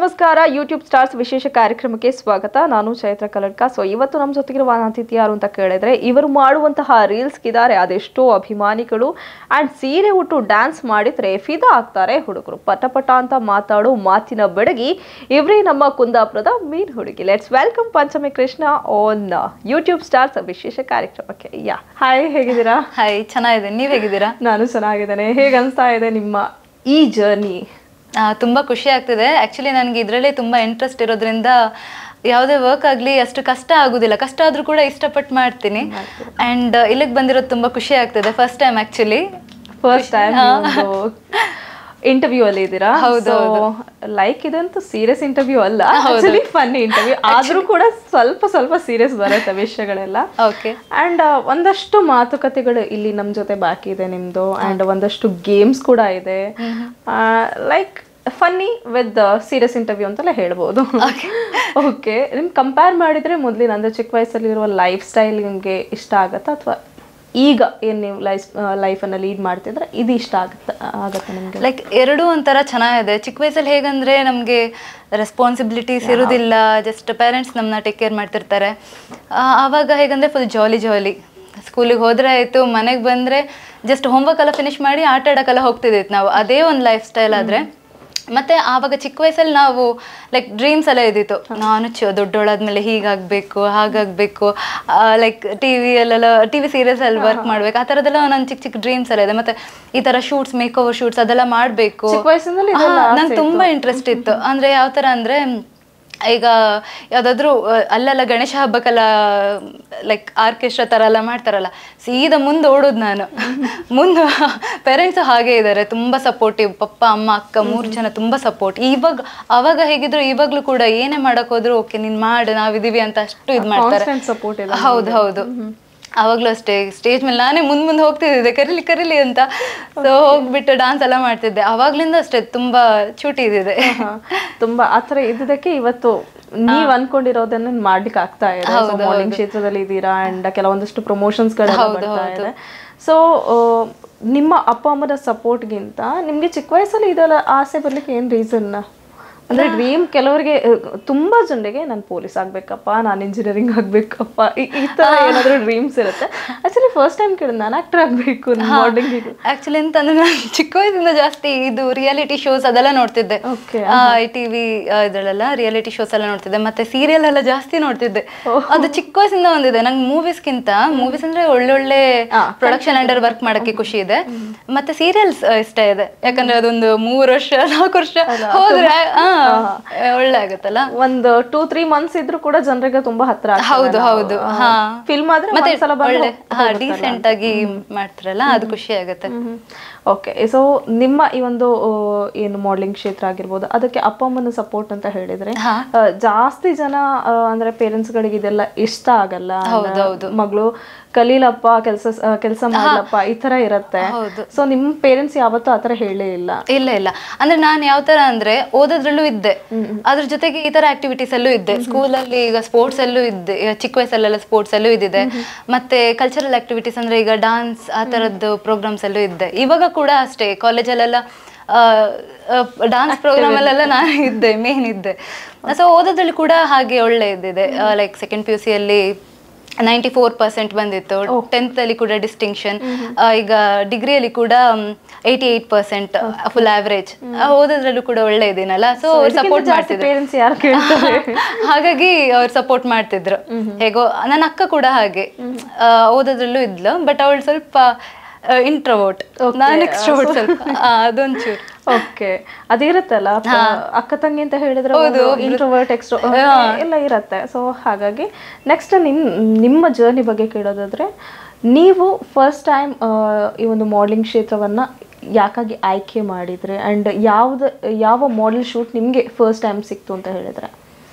ನಮಸ್ಕಾರ YouTube stars ವಿಶೇಷ ಕಾರ್ಯಕ್ರಮಕ್ಕೆ ಸ್ವಾಗತ. ನಾನು ಚೈತ್ರ ಕಲಡ್ಕ. ಸೊ ಇವತ್ತು ನಮ್ಮ ಜೊತೆಗಿರುವ ಅತಿಥಿ ಯಾರು ಅಂತ ಕೇಳಿದ್ರೆ, ಇವರು ಮಾಡುವಂತಹ ರೀಲ್ಸ್ಗಿದ್ದಾರೆ ಅದೆಷ್ಟೋ ಅಭಿಮಾನಿಗಳು. ಆ್ಯಂಡ್ ಸೀರೆ ಉಟ್ಟು ಡ್ಯಾನ್ಸ್ ಮಾಡಿದ್ರೆ ಫಿದಾ ಆಗ್ತಾರೆ ಹುಡುಗರು. ಪಟ ಅಂತ ಮಾತಾಡೋ ಮಾತಿನ ಬೆಡಗಿ ಇವರೇ ನಮ್ಮ ಕುಂದಾಪುರದ ಮೀನ್ ಹುಡುಗಿ. Let's welcome Panchami Krishna on YouTube stars ವಿಶೇಷ ಕಾರ್ಯಕ್ರಮಕ್ಕೆ. ಹಾಯ್, ಹೇಗಿದ್ದೀರಾ? ಹಾಯ್, ಚೆನ್ನಾಗಿದ್ದೇನೆ. ನೀವ್ ಹೇಗಿದ್ದೀರಾ? ನಾನು ಚೆನ್ನಾಗಿದ್ದೇನೆ. ಹೇಗೆ ಅನಿಸ್ತಾ ಇದೆ ನಿಮ್ಮ ಈ ಜರ್ನಿ? ತುಂಬಾ ಖುಷಿ ಆಗ್ತಿದೆ. ಆಕ್ಚುಲಿ ನನಗೆ ಇದರಲ್ಲೇ ತುಂಬಾ ಇಂಟ್ರೆಸ್ಟ್ ಇರೋದ್ರಿಂದ ಯಾವುದೇ ವರ್ಕ್ ಆಗಲಿ ಅಷ್ಟು ಕಷ್ಟ ಆಗುದಿಲ್ಲ. ಕಷ್ಟ ಆದ್ರೂ ಕೂಡ ಇಷ್ಟಪಟ್ಟು ಮಾಡ್ತೀನಿ. ಅಂಡ್ ಇಲ್ಲಿಗೆ ಬಂದಿರೋದು ತುಂಬಾ ಖುಷಿ ಆಗ್ತಿದೆ. ಫಸ್ಟ್ ಟೈಮ್ ಇಂಟರ್ವ್ಯೂ ಅಲ್ಲಿ ಇದ್ದೀರಾ? ಹೌದು. ಲೈಕ್ ಇದಂತೂ ಸೀರಿಯಸ್ ಇಂಟರ್ವ್ಯೂ ಅಲ್ಲ, ಆಕ್ಚುಲಿ ಫನ್ನಿ ಇಂಟರ್ವ್ಯೂ. ಆದ್ರೂ ಕೂಡ ಸ್ವಲ್ಪ ಸೀರಿಯಸ್ ಬರುತ್ತೆ ವಿಷಯಗಳೆಲ್ಲ. ಅಂಡ್ ಒಂದಷ್ಟು ಮಾತುಕತೆಗಳು ಇಲ್ಲಿ ನಮ್ ಜೊತೆ ಬಾಕಿ ಇದೆ ನಿಮ್ದು. ಅಂಡ್ ಒಂದಷ್ಟು ಗೇಮ್ಸ್ ಕೂಡ ಇದೆ. Like funny with serious interview ಅಂತೆಲ್ಲ ಹೇಳ್ಬೋದು. ಓಕೆ, ನಿಮ್ ಕಂಪೇರ್ ಮಾಡಿದ್ರೆ ಮೊದ್ಲಿನ ಅಂದ್ರೆ ಚಿಕ್ಕ ವಯಸ್ಸಲ್ಲಿರುವ ಲೈಫ್ ಸ್ಟೈಲ್ ನಿಮ್ಗೆ ಇಷ್ಟ ಆಗತ್ತಾ, ಅಥವಾ ಈಗ ಏನ್ ನೀವು ಲೈಫನ್ನು ಲೀಡ್ ಮಾಡ್ತಿದ್ರೆ ಇದು ಇಷ್ಟ ಆಗತ್ತೆ ನಿಮ್ಗೆ? ಲೈಕ್ ಎರಡೂ ಒಂಥರ ಚೆನ್ನಾಗಿದೆ. ಚಿಕ್ಕ ವಯಸ್ಸಲ್ಲಿ ಹೇಗಂದ್ರೆ ನಮಗೆ ರೆಸ್ಪಾನ್ಸಿಬಿಲಿಟೀಸ್ ಇರೋದಿಲ್ಲ, ಜಸ್ಟ್ ಪೇರೆಂಟ್ಸ್ ನಮ್ಮನ್ನ ಟೇಕ್ ಕೇರ್ ಮಾಡ್ತಿರ್ತಾರೆ. ಆವಾಗ ಹೇಗಂದ್ರೆ ಫುಲ್ ಜಾಲಿ. ಸ್ಕೂಲಿಗೆ ಹೋದ್ರೆ ಆಯಿತು, ಮನೆಗೆ ಬಂದರೆ ಜಸ್ಟ್ ಹೋಮ್ವರ್ಕ್ ಎಲ್ಲ ಫಿನಿಶ್ ಮಾಡಿ ಆಟ ಆಡೋಕ್ಕೆಲ್ಲ ಹೋಗ್ತಿದ್ದಿತ್ತು ನಾವು. ಅದೇ ಒಂದು ಲೈಫ್ ಸ್ಟೈಲ್. ಆದರೆ ಮತ್ತೆ ಆವಾಗ ಚಿಕ್ಕ ವಯಸ್ಸಲ್ಲಿ ನಾವು ಲೈಕ್ ಡ್ರೀಮ್ಸ್ ಎಲ್ಲ ಇದ್ದಿತ್ತು. ನಾನು ದೊಡ್ಡೋಳಾದ್ಮೇಲೆ ಹೀಗಾಗಬೇಕು, ಹಾಗಾಗಬೇಕು, ಲೈಕ್ ಟಿವಿ ಸೀರಿಯಲ್ಸ್ ಅಲ್ಲಿ ವರ್ಕ್ ಮಾಡ್ಬೇಕು, ಆ ಥರದ್ದೆಲ್ಲ ನನ್ನ ಚಿಕ್ಕ ಡ್ರೀಮ್ಸ್ ಎಲ್ಲ ಇದೆ. ಮತ್ತೆ ಈ ಥರ ಶೂಟ್ಸ್, ಮೇಕ್ ಓವರ್ ಶೂಟ್ಸ್ ಅದೆಲ್ಲ ಮಾಡಬೇಕು. ನಂಗೆ ತುಂಬ ಇಂಟ್ರೆಸ್ಟ್ ಇತ್ತು. ಅಂದರೆ ಯಾವ ಥರ ಅಂದರೆ, ಈಗ ಯಾವುದಾದ್ರೂ ಅಲ್ಲೆಲ್ಲ ಗಣೇಶ ಹಬ್ಬಕ್ಕೆಲ್ಲ ಲೈಕ್ ಆರ್ಕೆಸ್ಟ್ರಾ ಥರ ಎಲ್ಲ ಮಾಡ್ತಾರಲ್ಲ, ಸೀದಾ ಮುಂದೆ ಓಡೋದು ನಾನು. ಮುಂದೆ ಪೇರೆಂಟ್ಸು ಹಾಗೇ ಇದ್ದಾರೆ, ತುಂಬ ಸಪೋರ್ಟಿವ್. ಪಪ್ಪ, ಅಮ್ಮ, ಅಕ್ಕ 3 ಜನ ತುಂಬ ಸಪೋರ್ಟ್. ಅವಾಗ ಹೇಗಿದ್ರು ಇವಾಗಲೂ ಕೂಡ ಏನೇ ಮಾಡಕ್ ಹೋದ್ರು ಓಕೆ ನೀನು ಮಾಡು, ನಾವಿದೀವಿ ಅಂತ ಅಷ್ಟು ಇದು ಮಾಡ್ತಾರೆ. ಹೌದು. ಆವಾಗಲೂ ಅಷ್ಟೇ, ಸ್ಟೇಜ್ ಮೇಲೆ ನಾನೇ ಮುಂದೆ ಹೋಗ್ತಿದ್ದೆ, ಕರೀಲಿ ಅಂತ. ಸೊ ಹೋಗ್ಬಿಟ್ಟು ಡಾನ್ಸ್ ಎಲ್ಲ ಮಾಡ್ತಿದ್ದೆ. ಅವಾಗ್ಲಿಂದ ಅಷ್ಟೇ ತುಂಬಾ ಚೂಟಿ ಇದಿದೆ. ತುಂಬಾ ಆತರ ಇದ್ದಕ್ಕೆ ಇವತ್ತು ನೀವ್ ಅನ್ಕೊಂಡಿರೋದನ್ನ ಮಾಡ್ಲಿಕ್ಕೆ ಆಗ್ತಾ ಇದೆ. ಮಾಡೆಲಿಂಗ್ ಕ್ಷೇತ್ರದಲ್ಲಿ ಇದ್ದೀರಾ ಅಂಡ್ ಕೆಲವೊಂದಷ್ಟು ಪ್ರಮೋಷನ್ಸ್ ಗಳು ಬರ್ತಾ ಇದೆ. ಸೊ ನಿಮ್ಮ ಅಪ್ಪ ಅಮ್ಮನ ಸಪೋರ್ಟ್ಗಿಂತ ನಿಮ್ಗೆ ಚಿಕ್ಕ ವಯಸ್ಸಲ್ಲಿ ಇದೆಲ್ಲ ಆಸೆ ಬರ್ಲಿಕ್ಕೆ ಏನ್ ರೀಸನ್? ಅಂದ್ರೆ ಡ್ರೀಮ್ ಕೆಲವರಿಗೆ, ತುಂಬಾ ಜನರಿಗೆ ನಾನು ಪೊಲೀಸ್ ಆಗ್ಬೇಕಪ್ಪ, ನಾನು ಇಂಜಿನಿಯರಿಂಗ್ ಆಗ್ಬೇಕಪ್ಪ, ಈ ತರ ಏನಾದ್ರು ಡ್ರೀಮ್ಸ್ ಇರುತ್ತೆ. ಆಕ್ಚುಲಿ ಫಸ್ಟ್ ಟೈಮ್ ಕೇಳಿದ್ ನಾನು ಆಕ್ಟರ್ ಆಗ್ಬೇಕು ಮಾಡೆಲಿಂಗ್. ಆಕ್ಚುಲಿ ಅಂತಂದ್ರೆ ನಾನು ಚಿಕ್ಕ ವಯಸ್ಸಿಂದ ಜಾಸ್ತಿ ಇದು ರಿಯಾಲಿಟಿ ಶೋಸ್ ಅದೆಲ್ಲ ನೋಡ್ತಿದ್ದೆ. ITV ಇದ್ರಲ್ಲೆಲ್ಲ ರಿಯಾಲಿಟಿ ಶೋಸ್ ಎಲ್ಲ ನೋಡ್ತಿದ್ದೆ. ಮತ್ತೆ ಸೀರಿಯಲ್ ಎಲ್ಲ ಜಾಸ್ತಿ ನೋಡ್ತಿದ್ದೆ. ಅದು ಚಿಕ್ಕ ವಯಸ್ಸಿಂದ ಒಂದಿದೆ ನಂಗೆ. ಮೂವೀಸ್ ಅಂದ್ರೆ ಒಳ್ಳೊಳ್ಳೆ ಪ್ರೊಡಕ್ಷನ್ ಅಂಡರ್ ವರ್ಕ್ ಮಾಡಕ್ಕೆ ಖುಷಿ ಇದೆ. ಮತ್ತೆ ಸೀರಿಯಲ್ಸ್ ಇಷ್ಟ ಇದೆ, ಯಾಕಂದ್ರೆ ಅದೊಂದು 3 ವರ್ಷ 4 ವರ್ಷ ಹೋದ್ರೆ ಒಳ್ಳೆ ಆಗುತ್ತಲ್ಲ. ಒಂದು 2-3 ಮಂತ್ಸ್ ಇದ್ರು ಕೂಡ ಜನರಿಗೆ ತುಂಬಾ ಹತ್ರ. ಹೌದು. ಫಿಲ್ಮ್ ಆದ್ರೆ ಒಳ್ಳೆ ಡೀಸೆಂಟ್ ಆಗಿ ಮಾಡ್ತಾರಲ್ಲ, ಅದು ಖುಷಿ ಆಗುತ್ತೆ. ಓಕೆ, ಸೊ ನಿಮ್ಮ ಈ ಒಂದು ಏನು ಮಾಡೆಲಿಂಗ್ ಕ್ಷೇತ್ರ ಆಗಿರ್ಬೋದು, ಅದಕ್ಕೆ ಅಪ್ಪ ಅಮ್ಮನ ಸಪೋರ್ಟ್ ಅಂತ ಹೇಳಿದ್ರೆ, ಜಾಸ್ತಿ ಜನ ಅಂದ್ರೆ ಪೇರೆಂಟ್ಸ್ ಗಳಿಗೆ ಇದೆಲ್ಲ ಇಷ್ಟ ಆಗಲ್ಲ. ಮಗಳು ಕಲೀಲಪ್ಪ, ಕೆಲಸ ಮಾಡ್ಲಪ್ಪ, ಈ ತರ ಇರತ್ತೆ. ಸೊ ನಿಮ್ ಪೇರೆಂಟ್ಸ್ ಯಾವತ್ತೂ ಆತರ ಹೇಳೇ ಇಲ್ಲ? ಇಲ್ಲ. ಅಂದ್ರೆ ನಾನು ಯಾವ ತರ ಅಂದ್ರೆ ಓದೋದ್ರಲ್ಲೂ ಇದ್ದೆ, ಅದ್ರ ಜೊತೆಗೆ ಈ ತರ ಆಕ್ಟಿವಿಟೀಸ್ ಅಲ್ಲೂ ಇದ್ದೆ. ಸ್ಕೂಲಲ್ಲಿ ಈಗ ಸ್ಪೋರ್ಟ್ಸ್ ಅಲ್ಲೂ ಇದ್ದೆ, ಚಿಕ್ಕ ವಯಸ್ಸಲ್ಲೆಲ್ಲ ಸ್ಪೋರ್ಟ್ಸ್ ಅಲ್ಲೂ ಇದ್ದಿದೆ. ಮತ್ತೆ ಕಲ್ಚರಲ್ ಆಕ್ಟಿವಿಟೀಸ್ ಅಂದ್ರೆ ಈಗ ಡಾನ್ಸ್ ಆ ತರದ್ದು ಪ್ರೋಗ್ರಾಮ್ಸ್ ಅಲ್ಲೂ ಇದ್ದೆ. ಇವಾಗ ಕೂಡ ಅಷ್ಟೇ, ಕಾಲೇಜಲ್ಲೆಲ್ಲ ಡಾನ್ಸ್ ಪ್ರೋಗ್ರಾಮ್ ಅಲ್ಲೆಲ್ಲ ನಾನು ಇದ್ದೆ, ಮೇನ್ ಇದ್ದೆ. ಸೊ ಓದೋದ್ರಲ್ಲಿ ಕೂಡ ಹಾಗೆ ಒಳ್ಳೆ ಇದ್ದಿದೆ. ಲೈಕ್ ಸೆಕೆಂಡ್ PUC ಅಲ್ಲಿ 94% ಬಂದಿತ್ತು. 10th ಅಲ್ಲಿ ಕೂಡ ಡಿಸ್ಟಿಂಕ್ಷನ್. ಈಗ ಡಿಗ್ರಿಯಲ್ಲಿ ಕೂಡ 88% ಫುಲ್ ಆವರೇಜ್. ಓದೋದ್ರಲ್ಲೂ ಕೂಡ ಒಳ್ಳೆ ಇದೀನಲ್ಲ. ಸೊ ಅವ್ರು ಸಪೋರ್ಟ್ ಮಾಡ್ತಿದ್ರು, ಹಾಗಾಗಿ ಅವ್ರು ಸಪೋರ್ಟ್ ಮಾಡ್ತಿದ್ರು. ಹೇಗೋ ನನ್ನ ಅಕ್ಕ ಕೂಡ ಹಾಗೆ ಓದೋದ್ರಲ್ಲೂ ಇದ್ಲು, ಬಟ್ ಅವಳು ಸ್ವಲ್ಪ ಇಂಟ್ರೋವರ್ಟ್, ನಾನು ಎಕ್ಸ್ಟ್ರೋವರ್ಟ್ ಸ್ವಲ್ಪ, ಅದೊಂಚೂರು. ಓಕೆ, ಅದಿರತ್ತಲ್ಲ ಅಕ್ಕ ತಂಗಿ ಅಂತ ಹೇಳಿದ್ರೆ, ಇಂಟ್ರೋವರ್ಟ್ ಎಕ್ಸ್ಟ್ರೋವರ್ಟ್ ಎಲ್ಲ ಇರತ್ತೆ. ಸೊ ಹಾಗಾಗಿ ನೆಕ್ಸ್ಟ್ ನಿಮ್ಮ ಜರ್ನಿ ಬಗ್ಗೆ ಕೇಳೋದಾದ್ರೆ, ನೀವು ಫಸ್ಟ್ ಟೈಮ್ ಈ ಒಂದು ಮಾಡೆಲಿಂಗ್ ಕ್ಷೇತ್ರವನ್ನ ಯಾಕಾಗಿ ಆಯ್ಕೆ ಮಾಡಿದ್ರೆ, ಅಂಡ್ ಯಾವ ಮಾಡೆಲ್ ಶೂಟ್ ನಿಮ್ಗೆ ಫಸ್ಟ್ ಟೈಮ್ ಸಿಕ್ತು ಅಂತ ಹೇಳಿದ್ರೆ?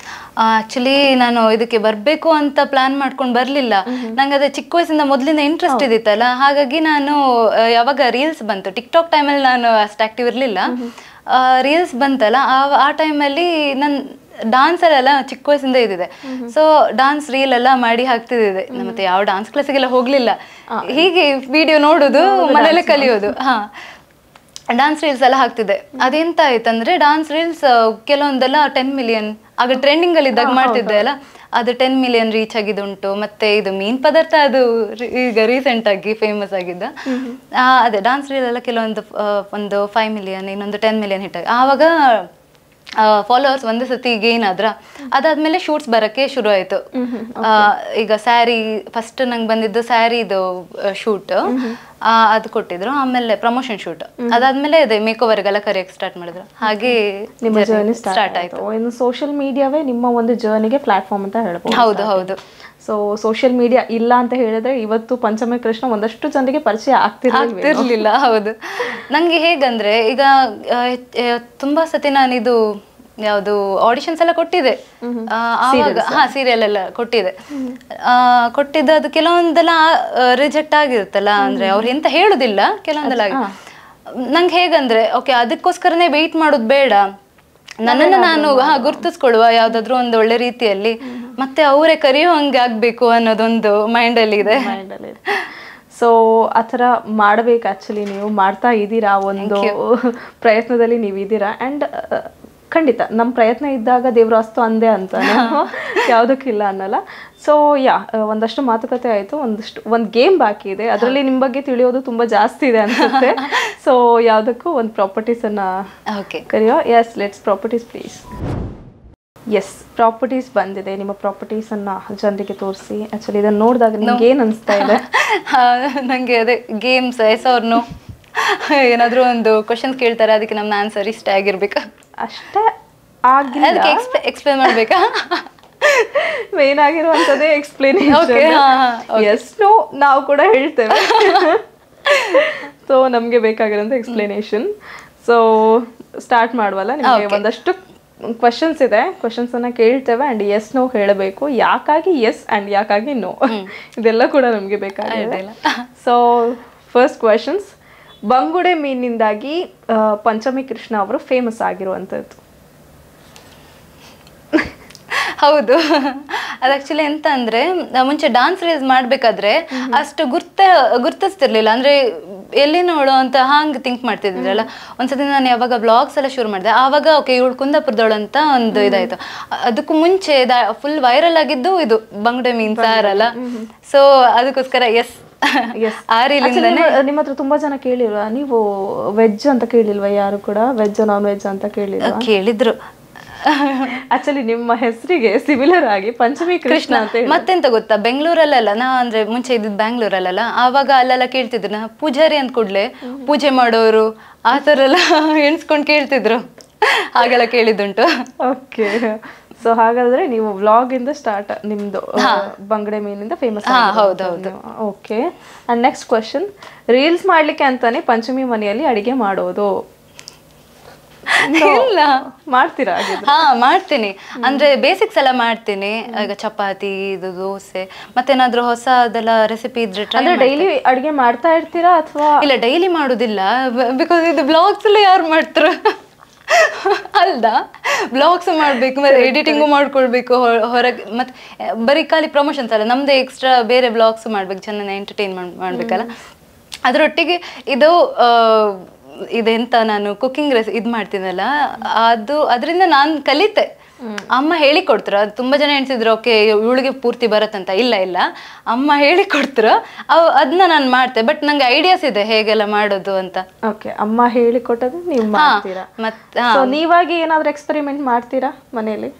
ಆಕ್ಚುಲಿ ನಾನು ಇದಕ್ಕೆ ಬರಬೇಕು ಅಂತ ಪ್ಲಾನ್ ಮಾಡ್ಕೊಂಡು ಬರಲಿಲ್ಲ. ನಂಗೆ ಅದೇ ಚಿಕ್ಕ ವಯಸ್ಸಿಂದ ಮೊದಲಿಂದ ಇಂಟ್ರೆಸ್ಟ್ ಇದ್ದಿತ್ತಲ್ಲ, ಹಾಗಾಗಿ ನಾನು ಯಾವಾಗ ರೀಲ್ಸ್ ಬಂತು, ಟಿಕ್ಟಾಕ್ ಟೈಮಲ್ಲಿ ನಾನು ಅಷ್ಟು ಆಕ್ಟಿವ್ ಇರಲಿಲ್ಲ. ರೀಲ್ಸ್ ಬಂತಲ್ಲ, ಆ ಟೈಮಲ್ಲಿ ನನ್ನ ಡಾನ್ಸಲ್ಲೆಲ್ಲ ಚಿಕ್ಕ ವಯಸ್ಸಿಂದ ಇದ್ದಿದೆ. ಸೊ ಡಾನ್ಸ್ ರೀಲ್ ಎಲ್ಲ ಮಾಡಿ ಹಾಕ್ತಿದ್ದೆ. ಮತ್ತೆ ಯಾವ ಡಾನ್ಸ್ ಕ್ಲಾಸಿಗೆಲ್ಲ ಹೋಗ್ಲಿಲ್ಲ, ಹೀಗೆ ವಿಡಿಯೋ ನೋಡೋದು, ಮನೇಲೆ ಕಲಿಯೋದು. ಡಾನ್ಸ್ ರೀಲ್ಸ್ ಎಲ್ಲ ಹಾಕ್ತಿದ್ದೆ. ಅದೆಂತ ಆಯ್ತಂದ್ರೆ ಡಾನ್ಸ್ ರೀಲ್ಸ್ ಕೆಲವೊಂದೆಲ್ಲ 10 ಮಿಲಿಯನ್ ಆಗ ಟ್ರೆಂಡಿಂಗ್ ಅಲ್ಲಿ ಇದ್ದಾಗ ಮಾಡ್ತಿದ್ದೆ ಅಲ್ಲ, ಅದು 10 ಮಿಲಿಯನ್ ರೀಚ್ ಆಗಿದ್ದುಂಟು. ಮತ್ತೆ ಇದು ಮೀನ್ ಪದಾರ್ಥ ಅದು ಈಗ ರೀಸೆಂಟ್ ಆಗಿ ಫೇಮಸ್ ಆಗಿದ್ದ. ಅದೇ ಡಾನ್ಸ್ ರೀಲ್ ಎಲ್ಲ ಕೆಲವೊಂದು ಒಂದು 5 ಮಿಲಿಯನ್, ಇನ್ನೊಂದು 10 ಮಿಲಿಯನ್ ಹಿಟ್ ಆಗಿ ಆವಾಗ ಫಾಲೋವರ್ಸ್ ಒಂದೇ ಸತಿ ಗೇನ್ ಆದ್ರ. ಅದಾದ್ಮೇಲೆ ಶೂಟ್ಸ್ ಬರಕ್ಕೆ ಶುರು ಆಯ್ತು. ಈಗ ಸ್ಯಾರಿ ಫಸ್ಟ್ ನಂಗೆ ಬಂದಿದ್ದು ಸ್ಯಾರಿದು ಶೂಟ್, ಅದು ಕೊಟ್ಟಿದ್ರು. ಆಮೇಲೆ ಪ್ರಮೋಷನ್ ಶೂಟ್, ಅದಾದ್ಮೇಲೆ ಅದೇ ಮೇಕ್ ಓವರ್ಗೆಲ್ಲ ಕರೆಯಕ್ಕೆ ಸ್ಟಾರ್ಟ್ ಮಾಡಿದ್ರು. ಹಾಗೆ ನಿಮ್ಮ ಜರ್ನಿ ಸ್ಟಾರ್ಟ್ ಆಯ್ತು. ಇನ್ನು ಸೋಷಿಯಲ್ ಮೀಡಿಯಾವೇ ನಿಮ್ಮ ಒಂದು ಜರ್ನಿಗೆ ಪ್ಲಾಟ್ಫಾರ್ಮ್ ಅಂತ ಹೇಳ್ಬೋದು. ಹೌದು ಹೌದು. ಸೊ ಸೋಷಿಯಲ್ ಮೀಡಿಯಾ ಇಲ್ಲ ಅಂತ ಹೇಳಿದ್ರೆ ಇವತ್ತು ಪಂಚಮಿ ಕೃಷ್ಣ ಒಂದಷ್ಟು ಜನರಿಗೆ ಪರಿಚಯ ಆಗ್ತಿರ್ಲಿಲ್ಲ. ಹೌದು. ನಂಗೆ ಹೇಗಂದ್ರೆ ಈಗ ತುಂಬಾ ಸತಿ ನಾನಿದು ಯಾವುದು ಆಡಿಷನ್ಸ್ ಎಲ್ಲ ಕೊಟ್ಟಿದೆ ಆವಾಗ. ಸೀರಿಯಲ್ ಎಲ್ಲ ಕೊಟ್ಟಿದ್ದ ಅದು ಕೆಲವೊಂದೆಲ್ಲ ರಿಜೆಕ್ಟ್ ಆಗಿರುತ್ತಲ್ಲ, ಅಂದ್ರೆ ಅವ್ರು ಎಂತ ಹೇಳುದಿಲ್ಲ, ಕೆಲವೊಂದೆಲ್ಲ ನಂಗೆ ಹೇಗಂದ್ರೆ ಓಕೆ ಅದಕ್ಕೋಸ್ಕರನೇ ವೆಯ್ಟ್ ಮಾಡೋದು ಬೇಡ, ನನ್ನನ್ನು ನಾನು ಗುರ್ತಿಸ್ಕೊಳ್ಳುವ ಯಾವ್ದಾದ್ರು ಒಂದು ಒಳ್ಳೆ ರೀತಿಯಲ್ಲಿ, ಮತ್ತೆ ಅವರೇ ಕರೆಯೋ ಹಂಗೆ ಆಗ್ಬೇಕು ಅನ್ನೋದೊಂದು ಮೈಂಡಲ್ಲಿ ಇದೆ. ಸೊ ಆ ಥರ ಮಾಡ್ಬೇಕು. ಆ್ಯಕ್ಚುಲಿ ನೀವು ಮಾಡ್ತಾ ಇದ್ದೀರಾ, ಒಂದು ಪ್ರಯತ್ನದಲ್ಲಿ ನೀವು ಇದ್ದೀರಾ. ಆ್ಯಂಡ್ ಖಂಡಿತ ನಮ್ಮ ಪ್ರಯತ್ನ ಇದ್ದಾಗ ದೇವ್ರ ಅಸ್ತು ಅಂದೇ ಅಂತ ಯಾವುದಕ್ಕಿಲ್ಲ ಅನ್ನಲ್ಲ. ಸೊ ಒಂದಷ್ಟು ಮಾತುಕತೆ ಆಯಿತು, ಒಂದು ಗೇಮ್ ಬಾಕಿ ಇದೆ, ಅದರಲ್ಲಿ ನಿಮ್ಮ ಬಗ್ಗೆ ತಿಳಿಯೋದು ತುಂಬ ಜಾಸ್ತಿ ಇದೆ ಅನ್ಸುತ್ತೆ. ಸೊ ಯಾವುದಕ್ಕೂ ಒಂದು ಪ್ರಾಪರ್ಟೀಸನ್ನು ಕರೆಯೋ. Yes, let's properties please. Yes, properties ಬಂದಿದೆ. ನಿಮ್ಮ ಪ್ರಾಪರ್ಟೀಸನ್ನು ಜನರಿಗೆ ತೋರಿಸಿ. ಆ್ಯಕ್ಚುಲಿ ಇದನ್ನು ನೋಡಿದಾಗ ನಿಮ್ಗೆ ಏನು ಅನಿಸ್ತಾ ಇದೆ? ನನಗೆ ಅದೇ ಗೇಮ್ಸ್ ಎಸೋರ್ನು ಏನಾದರೂ ಒಂದು ಕ್ವಶನ್ಸ್ ಕೇಳ್ತಾರೆ, ಅದಕ್ಕೆ ನಮ್ಮ ಆನ್ಸರ್ ಇಷ್ಟ ಆಗಿರ್ಬೇಕಾ ಅಷ್ಟೇ ಆಗಿಲ್ಲ, ಅದಕ್ಕೆ ಎಕ್ಸ್ಪ್ಲೇನ್ ಮಾಡಬೇಕಾ? ಮೇನ್ ಆಗಿರುವಂಥದ್ದೇ ಎಕ್ಸ್ಪ್ಲೇನೇಷನ್. ಎಸ್ ನೋ ನಾವು ಕೂಡ ಹೇಳ್ತೇವೆ. ಸೊ ನಮಗೆ ಬೇಕಾಗಿರೋಂಥ ಎಕ್ಸ್ಪ್ಲೇನೇಷನ್. ಸೊ ಸ್ಟಾರ್ಟ್ ಮಾಡುವಲ್ಲ, ನಿಮಗೆ ಒಂದಷ್ಟು ಕ್ವಶನ್ಸ್ ಇದೆ, ಕ್ವಶನ್ಸನ್ನು ಕೇಳ್ತೇವೆ ಆ್ಯಂಡ್ ಎಸ್ ನೋ ಹೇಳಬೇಕು. ಯಾಕಾಗಿ ಎಸ್ ಆ್ಯಂಡ್ ಯಾಕಾಗಿ ನೋ, ಇದೆಲ್ಲ ಕೂಡ ನಮಗೆ ಬೇಕಾಗಿದೆ. ಸೊ ಫಸ್ಟ್ ಕ್ವಶನ್ಸ್, ಬಂಗುಡೆ ಮೀನಿಂದಾಗಿ ಪಂಚಮಿ ಕೃಷ್ಣ ಅವರು ಫೇಮಸ್ ಆಗಿರುವಂಥದ್ದು. ಹೌದು, ಅದು ಆಕ್ಚುಲಿ ಎಂತ ಅಂದ್ರೆ ಮುಂಚೆ ಡಾನ್ಸ್ ರೇಸ್ ಮಾಡ್ಬೇಕಾದ್ರೆ ಅಷ್ಟು ಗುರ್ತಿಸ್ತಿರ್ಲಿಲ್ಲ, ಅಂದ್ರೆ ಎಲ್ಲಿ ನೋಡೋ ಅಂತ ಹಂಗೆ ಥಿಂಕ್ ಮಾಡ್ತಿದ್ರಲ್ಲ. ಒಂದ್ಸತಿ ನಾನು ಯಾವಾಗ ವ್ಲಾಗ್ಸ್ ಎಲ್ಲ ಶುರು ಮಾಡಿದೆ ಆವಾಗ ಓಕೆ ಇವಳು ಕುಂದಾಪುರದವಳು ಅಂತ ಒಂದು ಇದಾಯ್ತು. ಅದಕ್ಕೂ ಮುಂಚೆ ಫುಲ್ ವೈರಲ್ ಆಗಿದ್ದು ಇದು ಬಂಗುಡೆ ಮೀನ್ ಸಾರಲ್ಲ. ಸೊ ಅದಕ್ಕೋಸ್ಕರ ಎಸ್ ಆ ರೀಲಿಂದಾನೆ. ನಿಮ್ಮ ಹತ್ರ ತುಂಬಾ ಜನ ಕೇಳಿಲ್ವಾ ನೀವು ವೆಜ್ ಅಂತ ಕೇಳಿಲ್ವಾ? ಯಾರು ಕೂಡ ವೆಜ್ ನಾನ್ ವೆಜ್ ಅಂತ ಕೇಳಿದ್ರು. ಆಕ್ಚುಲಿ ನಿಮ್ಮ ಹೆಸರಿಗೆ ಸಿಮಿಲರ್ ಆಗಿ ಪಂಚಮಿ ಕೃಷ್ಣ ಅಂತ. ಮತ್ತೆಂತ ಗೊತ್ತಾ, ಬೆಂಗಳೂರಲ್ಲೆಲ್ಲ ನಾ ಅಂದ್ರೆ ಮುಂಚೆ ಇದ್ದಿದ್ದು ಬ್ಯಾಂಗ್ಳೂರಲ್ಲ, ಆವಾಗ ಅಲ್ಲೆಲ್ಲ ಕೇಳ್ತಿದ್ರು ಪೂಜಾರಿ ಅಂದ ಕೂಡ್ಲೆ ಪೂಜೆ ಮಾಡೋರು ಆ ಥರ ಎಲ್ಲ ಎಣ್ಸ್ಕೊಂಡು ಕೇಳ್ತಿದ್ರು, ಹಾಗೆಲ್ಲ ಕೇಳಿದ್ದುಂಟು. ಓಕೆ, ಸೊ ಹಾಗಾದ್ರೆ ನೀವು ವ್ಲಾಗ್ ಇಂದ ಸ್ಟಾರ್ಟ್ ನಿಮ್ದು ಬಂಗಡೆ ಮೀನಿಂದ ಫೇಮಸ್. ಹೌದೌದು. Okay, and next question, reels ಮಾಡ್ಲಿಕ್ಕೆ ಅಂತಾನೆ ಪಂಚಮಿ ಮನೆಯಲ್ಲಿ ಅಡಿಗೆ ಮಾಡೋದು? ಇಲ್ಲ, ಮಾಡ್ತೀರಾ? ಮಾಡ್ತೀನಿ, ಅಂದ್ರೆ ಬೇಸಿಕ್ಸ್ ಎಲ್ಲ ಮಾಡ್ತೀನಿ. ಈಗ ಚಪಾತಿ, ಇದು ದೋಸೆ, ಮತ್ತೇನಾದ್ರೂ ಹೊಸದೆಲ್ಲ ರೆಸಿಪಿ ಇದ್ರೆ ಟ್ರೈ. ಡೈಲಿ ಅಡಿಗೆ ಮಾಡ್ತಾ ಇರ್ತೀರಾ ಅಥವಾ? ಇಲ್ಲ, ಡೈಲಿ ಮಾಡುದಿಲ್ಲ, ಬಿಕಾಸ್ ಇದು ಬ್ಲಾಗ್ಸ್ ಎಲ್ಲ ಯಾರು ಮಾಡ್ತಾರ ಅಲ್ದ, ಬ್ಲಾಗ್ಸ್ ಮಾಡ್ಬೇಕು, ಮತ್ತೆ ಎಡಿಟಿಂಗು ಮಾಡ್ಕೊಳ್ಬೇಕು ಹೊರಗೆ, ಮತ್ತೆ ಬರೀ ಖಾಲಿ ಪ್ರಮೋಷನ್ಸ್ ಅಲ್ಲ, ನಮ್ದೇ ಎಕ್ಸ್ಟ್ರಾ ಬೇರೆ ಬ್ಲಾಗ್ಸ್ ಮಾಡ್ಬೇಕು, ಚೆನ್ನಾಗಿ ಎಂಟರ್ಟೈನ್ ಮಾಡ್ಬೇಕಲ್ಲ. ಅದರೊಟ್ಟಿಗೆ ಇದೆಂತ ನಾನು ಕುಕಿಂಗ್ ಇದು ಮಾಡ್ತೀನಲ್ಲ, ಅದರಿಂದ ನಾನು ಕಲಿತೆ. ಅಮ್ಮ ಹೇಳಿಕೊಡ್ತಾರೆ. ಅದು ತುಂಬಾ ಜನ ಎಣಿಸಿದ್ರು ಓಕೆ ಇವಳಿಗೆ ಪೂರ್ತಿ ಬರತ್ತಂತ. ಇಲ್ಲ, ಅಮ್ಮ ಹೇಳಿಕೊಡ್ತಾರೆ, ಅದನ್ನ ನಾನು ಮಾಡ್ತೆ. ಬಟ್ ನಂಗೆ ಐಡಿಯಾಸ್ ಇದೆ ಹೇಗೆಲ್ಲ ಮಾಡೋದು ಅಂತ. ಓಕೆ, ಅಮ್ಮ ಹೇಳಿಕೊಟ್ಟದ್ದು ನೀವು ಮಾಡ್ತೀರಾ? ಮತ್ತೆ ನೀವಾಗಿ ಏನಾದ್ರೂ ಎಕ್ಸ್ಪೆರಿಮೆಂಟ್ ಮಾಡ್ತೀರಾ ಮನೆಯಲ್ಲಿ?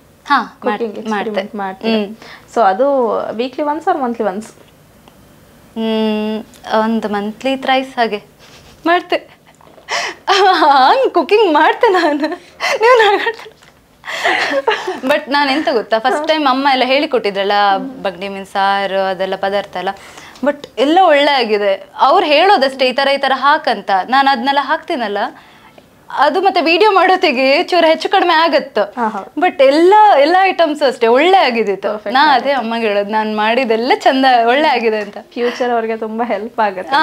ಮಾಡ್ತೀನಿ. ಸೊ ಅದು weekly once or monthly once? ಒಂದು ಮಂತ್ಲಿ ಥ್ರೈಸ್ ಹಾಗೆ ಮಾಡ್ತೆ. ಹಂಗೆ ಕುಕಿಂಗ್ ಮಾಡ್ತೆ ನಾನು. ಬಟ್ ನಾನು ಎಂತ ಗೊತ್ತಾ, ಫಸ್ಟ್ ಟೈಮ್ ಅಮ್ಮ ಎಲ್ಲ ಹೇಳಿಕೊಟ್ಟಿದ್ರಲ್ಲ ಬಂಗಡೆ ಮೀನ್ ಸಾರು ಅದೆಲ್ಲ ಪದಾರ್ಥ ಎಲ್ಲ, ಬಟ್ ಎಲ್ಲ ಒಳ್ಳೆ ಆಗಿದೆ. ಅವ್ರು ಹೇಳೋದಷ್ಟೇ ಈ ಥರ ಹಾಕಂತ, ನಾನು ಅದನ್ನೆಲ್ಲ ಹಾಕ್ತೀನಲ್ಲ, ಅದು ಮತ್ತೆ ವಿಡಿಯೋ ಮಾಡೋತಿಗೆ ಚೂರು ಹೆಚ್ಚು ಕಡಿಮೆ ಆಗತ್ತು. ಬಟ್ ಎಲ್ಲ ಐಟಮ್ಸ್ ಅಷ್ಟೇ ಒಳ್ಳೆ ಆಗಿದ್ದಿತ್ತು. ನಾ ಅದೇ ಅಮ್ಮಗೆ ಹೇಳೋದು, ನಾನು ಮಾಡಿದೆಲ್ಲ ಚಂದ ಒಳ್ಳೆ ಆಗಿದೆ ಅಂತ. ಫ್ಯೂಚರ್ ಅವ್ರಿಗೆ ತುಂಬಾ ಹೆಲ್ಪ್ ಆಗುತ್ತೆ.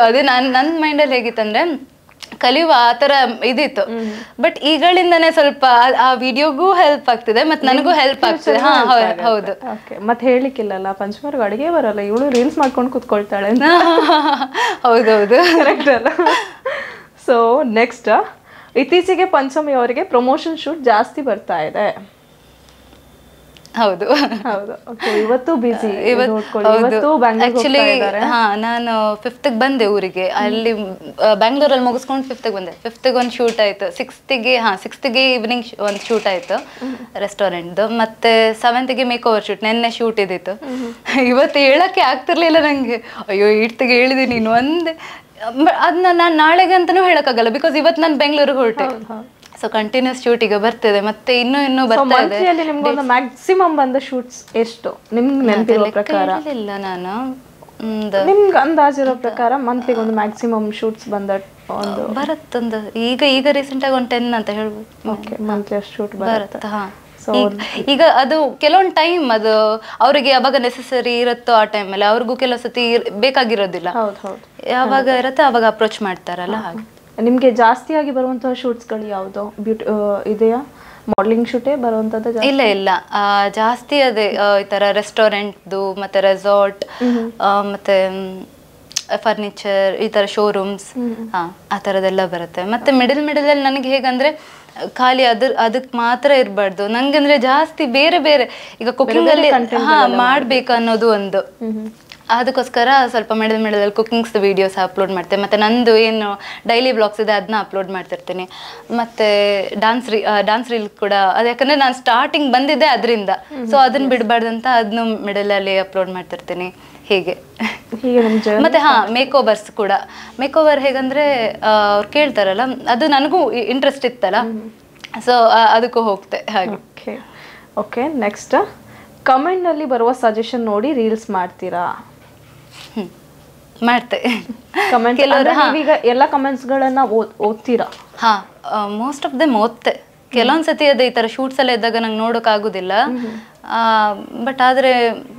ಅದೇ ನನ್ನ ಮೈಂಡಲ್ಲಿ ಹೇಗಿತ್ತಂದ್ರೆ, ಕಲಿಯುವ ಆ ಥರ ಇದಿತ್ತು. ಬಟ್ ಈಗಳಿಂದನೇ ಸ್ವಲ್ಪ ಆ ವಿಡಿಯೋಗೂ ಹೆಲ್ಪ್ ಆಗ್ತಿದೆ ಮತ್ತು ನನಗೂ ಹೆಲ್ಪ್ ಆಗ್ತಿದೆ. ಹೌದು. ಮತ್ತೆ ಹೇಳಿಕ್ಕಿಲ್ಲಲ್ಲ, ಪಂಚಮರ್ಗ ಅಡುಗೆ ಬರಲ್ಲ, ಇವಳು ರೀಲ್ಸ್ ಮಾಡ್ಕೊಂಡು ಕೂತ್ಕೊಳ್ತಾಳೆ ಅಂತ. ಹೌದೌದು, ಕರೆಕ್ಟ್ ಅಲ್ಲ? ಸೊ ನೆಕ್ಸ್ಟ್, ಇತ್ತೀಚೆಗೆ ಪಂಚಮಿ ಅವರಿಗೆ ಪ್ರಮೋಷನ್ ಶೂಟ್ ಜಾಸ್ತಿ ಬರ್ತಾ ಇದೆ. ಹೌದು ಹೌದು. ಇವತ್ತು ಬಿಸಿ. ಆಕ್ಚುಲಿ ನಾನು 5th ಬಂದೆ ಊರಿಗೆ. ಅಲ್ಲಿ ಬ್ಯಾಂಗ್ಳೂರಲ್ಲಿ ಮುಗಿಸ್ಕೊಂಡು 5th ಬಂದೆ. 5th ಒಂದು ಶೂಟ್ ಆಯ್ತು. 6th ಈವ್ನಿಂಗ್ ಒಂದು ಶೂಟ್ ಆಯ್ತು ರೆಸ್ಟೋರೆಂಟ್ದು. ಮತ್ತೆ 7th ಮೇಕ್ ಓವರ್ ಶೂಟ್, ನೆನ್ನೆ ಶೂಟ್ ಇದ್ದಿತ್ತು. ಇವತ್ತು ಹೇಳಕ್ಕೆ ಆಗ್ತಿರ್ಲಿಲ್ಲ ನಂಗೆ. ಅಯ್ಯೋ 8th ಹೇಳಿದೀನಿ ನೀನು ಒಂದೇ. ಅದನ್ನ ನಾನು ನಾಳೆಗೆ ಅಂತಾನೂ ಹೇಳಕ್ಕಾಗಲ್ಲ, ಬಿಕಾಸ್ ಇವತ್ತು ನಾನು ಬೆಂಗಳೂರಿಗೆ ಹೊರಟೆ. ಸೊ ಕಂಟಿನ್ಯೂಸ್ ಶೂಟ್ ಈಗ ಬರ್ತಿದೆ, ಮತ್ತೆ ಇನ್ನೂ ಬರ್ತಾ ಇದೆ. ನಿಮ್ಗೊಂದು ಮ್ಯಾಕ್ಸಿಮಮ್ ಬಂದ ಶೂಟ್ಸ್ ಎಷ್ಟು ನಿಮ್ಗೆ ನೆನಪಿರೋ ಪ್ರಕಾರ? ಇಲ್ಲ, ನಾನು ನಿಮ್ಗೆ ಅಂದಾಜಿರೋ ಪ್ರಕಾರ ಮಂತ್ಲಿಗೆ ಒಂದು ಮ್ಯಾಕ್ಸಿಮಮ್ ಶೂಟ್ಸ್ ಬಂದ ಒಂದು ಬರುತ್ತೊಂದು ಈಗ ರೀಸೆಂಟ್ ಆಗಿ ಒಂದು 10 ಅಂತ ಹೇಳ್ಬೋದು. ಓಕೆ, ಮಂತ್ಲಿ ಅಷ್ಟು ಶೂಟ್ ಬರುತ್ತೆ. ಈಗ ಅದು ಕೆಲವೊಂದು ಟೈಮ್ ಅದು ಅವರಿಗೆ ಯಾವಾಗ ನೆಸೆಸರಿ ಇರುತ್ತೋ ಆ ಟೈಮಲ್ಲಿ, ಅವ್ರಿಗೂ ಕೆಲವು ಸತಿ ಬೇಕಾಗಿರೋದಿಲ್ಲ. ಯಾವಾಗ ಇರುತ್ತೆ ಅವಾಗ ಅಪ್ರೋಚ್ ಮಾಡ್ತಾರಲ್ಲ ಹಾಗೆ. ನಿಮ್ಗೆ ಜಾಸ್ತಿಯಾಗಿ ಬರುವಂತಹ ಶೂಟ್ಸ್ಗಳು ಯಾವುದು ಇದೆಯಾ? ಮಾಡಲಿಂಗ್ ಶೂಟೇ ಬರುವಂತದ್ದು? ಇಲ್ಲ, ಜಾಸ್ತಿ ಅದೇ ಈ ತರ ರೆಸ್ಟೋರೆಂಟ್ದು, ಮತ್ತೆ ರೆಸಾರ್ಟ್, ಮತ್ತೆ ಫರ್ನಿಚರ್, ಈ ತರ ಶೋರೂಮ್ಸ್, ಆ ತರದೆಲ್ಲ ಬರುತ್ತೆ. ಮತ್ತೆ ಮಿಡಲ್ ಅಲ್ಲಿ ನನಗೆ ಹೇಗಂದ್ರೆ ಖಾಲಿ ಅದಕ್ಕೆ ಮಾತ್ರ ಇರಬಾರ್ದು ನಂಗಂದ್ರೆ, ಜಾಸ್ತಿ ಬೇರೆ ಈಗ ಕುಕಿಂಗ್ ಅಲ್ಲಿ ಮಾಡ್ಬೇಕು ಅನ್ನೋದು ಒಂದು. ಅದಕ್ಕೋಸ್ಕರ ಸ್ವಲ್ಪ ಮಿಡಲ್ ಕುಕಿಂಗ್ಸ್ ವಿಡಿಯೋಸ್ ಅಪ್ಲೋಡ್ ಮಾಡ್ತೇನೆ. ಮತ್ತು ನಂದು ಏನು ಡೈಲಿ ಬ್ಲಾಗ್ಸ್ ಇದೆ ಅದನ್ನ ಅಪ್ಲೋಡ್ ಮಾಡ್ತಿರ್ತೀನಿ. ಮತ್ತು ಡಾನ್ಸ್ ರೀಲ್ ಕೂಡ ಅದು, ಯಾಕಂದರೆ ನಾನು ಸ್ಟಾರ್ಟಿಂಗ್ ಬಂದಿದ್ದೆ ಅದರಿಂದ, ಸೊ ಅದನ್ನು ಬಿಡಬಾರ್ದಂತ ಅದನ್ನು ಮಿಡಲಲ್ಲಿ ಅಪ್ಲೋಡ್ ಮಾಡ್ತಿರ್ತೀನಿ. ಹೀಗೆ ಮತ್ತು ಮೇಕ್ ಓವರ್ ಹೇಗಂದರೆ ಅವ್ರು ಕೇಳ್ತಾರಲ್ಲ, ಅದು ನನಗೂ ಇಂಟ್ರೆಸ್ಟ್ ಇತ್ತಲ್ಲ, ಸೊ ಅದಕ್ಕೂ ಹೋಗ್ತೆ ಹಾಗೆ. ಓಕೆ, ನೆಕ್ಸ್ಟ್, ಕಮೆಂಟ್ನಲ್ಲಿ ಬರುವ ಸಜೆಷನ್ ನೋಡಿ ರೀಲ್ಸ್ ಮಾಡ್ತೀರಾ? ಮಾಡ್ತೆ. ಕಮೆಂಟ್ ಈಗ ಎಲ್ಲ ಕಮೆಂಟ್ಸ್ಗಳನ್ನ ಓದ್ತೀರಾ? ಮೋಸ್ಟ್ ಆಫ್ ದೆಮ್ ಓದ್ತೆ. ಕೆಲವೊಂದ್ಸತಿ ಅದೇ ಈ ತರ ಶೂಟ್ಸ್ ಎಲ್ಲ ಇದ್ದಾಗ ನಂಗೆ ನೋಡೋಕೆ ಆಗುದಿಲ್ಲ, ಬಟ್ ಆದ್ರೆ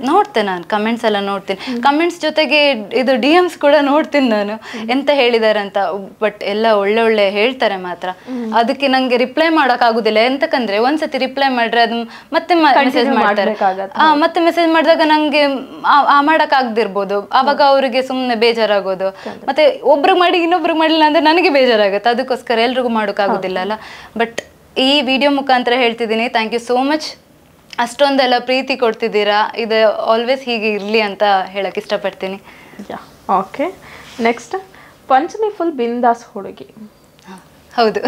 ನೋಡ್ತೇನೆ ನಾನು ಕಮೆಂಟ್ಸ್ ಎಲ್ಲ ನೋಡ್ತೀನಿ. ಕಮೆಂಟ್ಸ್ ಜೊತೆಗೆ ಇದು DMs ಕೂಡ ನೋಡ್ತೀನಿ ನಾನು, ಎಂತ ಹೇಳಿದಾರೆ ಅಂತ. ಬಟ್ ಎಲ್ಲ ಒಳ್ಳೆ ಹೇಳ್ತಾರೆ ಮಾತ್ರ. ಅದಕ್ಕೆ ನಂಗೆ ರಿಪ್ಲೈ ಮಾಡಕ್ ಆಗುದಿಲ್ಲ, ಎಂತಕಂದ್ರೆ ಒಂದ್ಸತಿ ರಿಪ್ಲೈ ಮಾಡ್ರೆ ಅದು ಮತ್ತೆ ಮೆಸೇಜ್ ಮಾಡ್ತಾರೆ. ಮತ್ತೆ ಮೆಸೇಜ್ ಮಾಡಿದಾಗ ನಂಗೆ ಮಾಡಕ್ ಆಗದಿರ್ಬೋದು, ಅವಾಗ ಅವರಿಗೆ ಸುಮ್ನೆ ಬೇಜಾರಾಗೋದು. ಮತ್ತೆ ಒಬ್ರಿಗೆ ಮಾಡಿ ಇನ್ನೊಬ್ರಿಗೆ ಮಾಡಿಲ್ಲ ಅಂದ್ರೆ ನನಗೆ ಬೇಜಾರಾಗುತ್ತೆ. ಅದಕ್ಕೋಸ್ಕರ ಎಲ್ರಿಗೂ ಮಾಡೋಕ್ ಆಗುದಿಲ್ಲ ಅಲ್ಲ. ಬಟ್ ಈ ವಿಡಿಯೋ ಮುಖಾಂತರ ಹೇಳ್ತಿದ್ದೀನಿ, ಥ್ಯಾಂಕ್ ಯು ಸೋ ಮಚ್. ಅಷ್ಟೊಂದೆಲ್ಲ ಪ್ರೀತಿ ಕೊಡ್ತಿದ್ದೀರಾ, ಇದು ಆಲ್ವೇಸ್ ಹೀಗೆ ಇರಲಿ ಅಂತ ಹೇಳಕ್ ಇಷ್ಟಪಡ್ತೀನಿ. ಓಕೆ, ನೆಕ್ಸ್ಟ್, ಪಂಚಮಿ ಫುಲ್ ಬಿಂದಾಸ್ ಹುಡುಗಿ. ಹೌದು,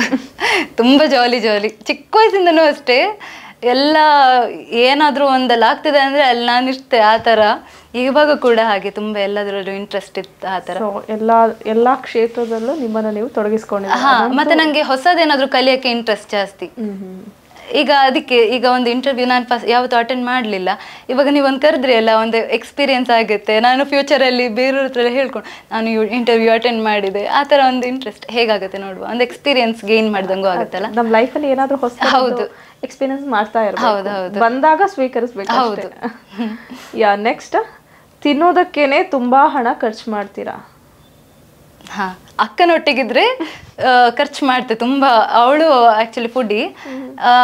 ತುಂಬ ಜಾಲಿ. ಚಿಕ್ಕ ವಯಸ್ಸಿಂದನೂ ಅಷ್ಟೇ, ಎಲ್ಲ ಏನಾದರೂ ಒಂದೆಲ್ಲ ಆಗ್ತಿದೆ ಅಂದರೆ ಅಲ್ಲಿ ನಾನಿರ್ತೆ ಆ ಥರ. ಇವಾಗ ಕೂಡ ಹಾಗೆ ತುಂಬ ಎಲ್ಲದರಲ್ಲೂ ಇಂಟ್ರೆಸ್ಟ್ ಇತ್ತು ಆ ಥರ. ಎಲ್ಲ ಕ್ಷೇತ್ರದಲ್ಲೂ ನಿಮ್ಮನ್ನು ನೀವು ತೊಡಗಿಸ್ಕೊಂಡಿದ್ದೀರಿ. ಮತ್ತು ನನಗೆ ಹೊಸದೇನಾದರೂ ಕಲಿಯೋಕ್ಕೆ ಇಂಟ್ರೆಸ್ಟ್ ಜಾಸ್ತಿ. ಈಗ ಅದಕ್ಕೆ ಈಗ ಒಂದು ಇಂಟರ್ವ್ಯೂ ನಾನು ಯಾವತ್ತೂ ಅಟೆಂಡ್ ಮಾಡಲಿಲ್ಲ. ಇವಾಗ ನೀವು ಒಂದು ಕರೆದ್ರಿ ಅಲ್ಲ, ಒಂದು ಎಕ್ಸ್ಪೀರಿಯನ್ಸ್ ಆಗುತ್ತೆ. ನಾನು ಫ್ಯೂಚರಲ್ಲಿ ಬೇರೆಯವ್ರ ಹತ್ರ ಹೇಳ್ಕೊಂಡು ನಾನು ಇಂಟರ್ವ್ಯೂ ಅಟೆಂಡ್ ಮಾಡಿದೆ, ಆ ಥರ ಒಂದು ಇಂಟ್ರೆಸ್ಟ್ ಹೇಗಾಗುತ್ತೆ ನೋಡುವ, ಒಂದು ಎಕ್ಸ್ಪೀರಿಯನ್ಸ್ ಗೇನ್ ಮಾಡ್ದಂಗೂ ಆಗುತ್ತಲ್ಲ. ನಮ್ಮ ಲೈಫಲ್ಲಿ ಏನಾದರೂ ಹೊಸ ಹೌದು ಎಕ್ಸ್ಪೀರಿಯನ್ಸ್ ಮಾಡ್ತಾ ಇರಬೇಕು, ಬಂದಾಗ ಸ್ವೀಕರಿಸಬೇಕು. ಹೌದು. ನೆಕ್ಸ್ಟ್, ತಿನ್ನೋದಕ್ಕೇನೆ ತುಂಬಾ ಹಣ ಖರ್ಚು ಮಾಡ್ತೀರಾ? ಅಕ್ಕನೊಟ್ಟಿಗಿದ್ರೆ ಖರ್ಚು ಮಾಡ್ತೆ ತುಂಬ. ಅವಳು ಆ್ಯಕ್ಚುಲಿ ಫುಡ್ಡಿ.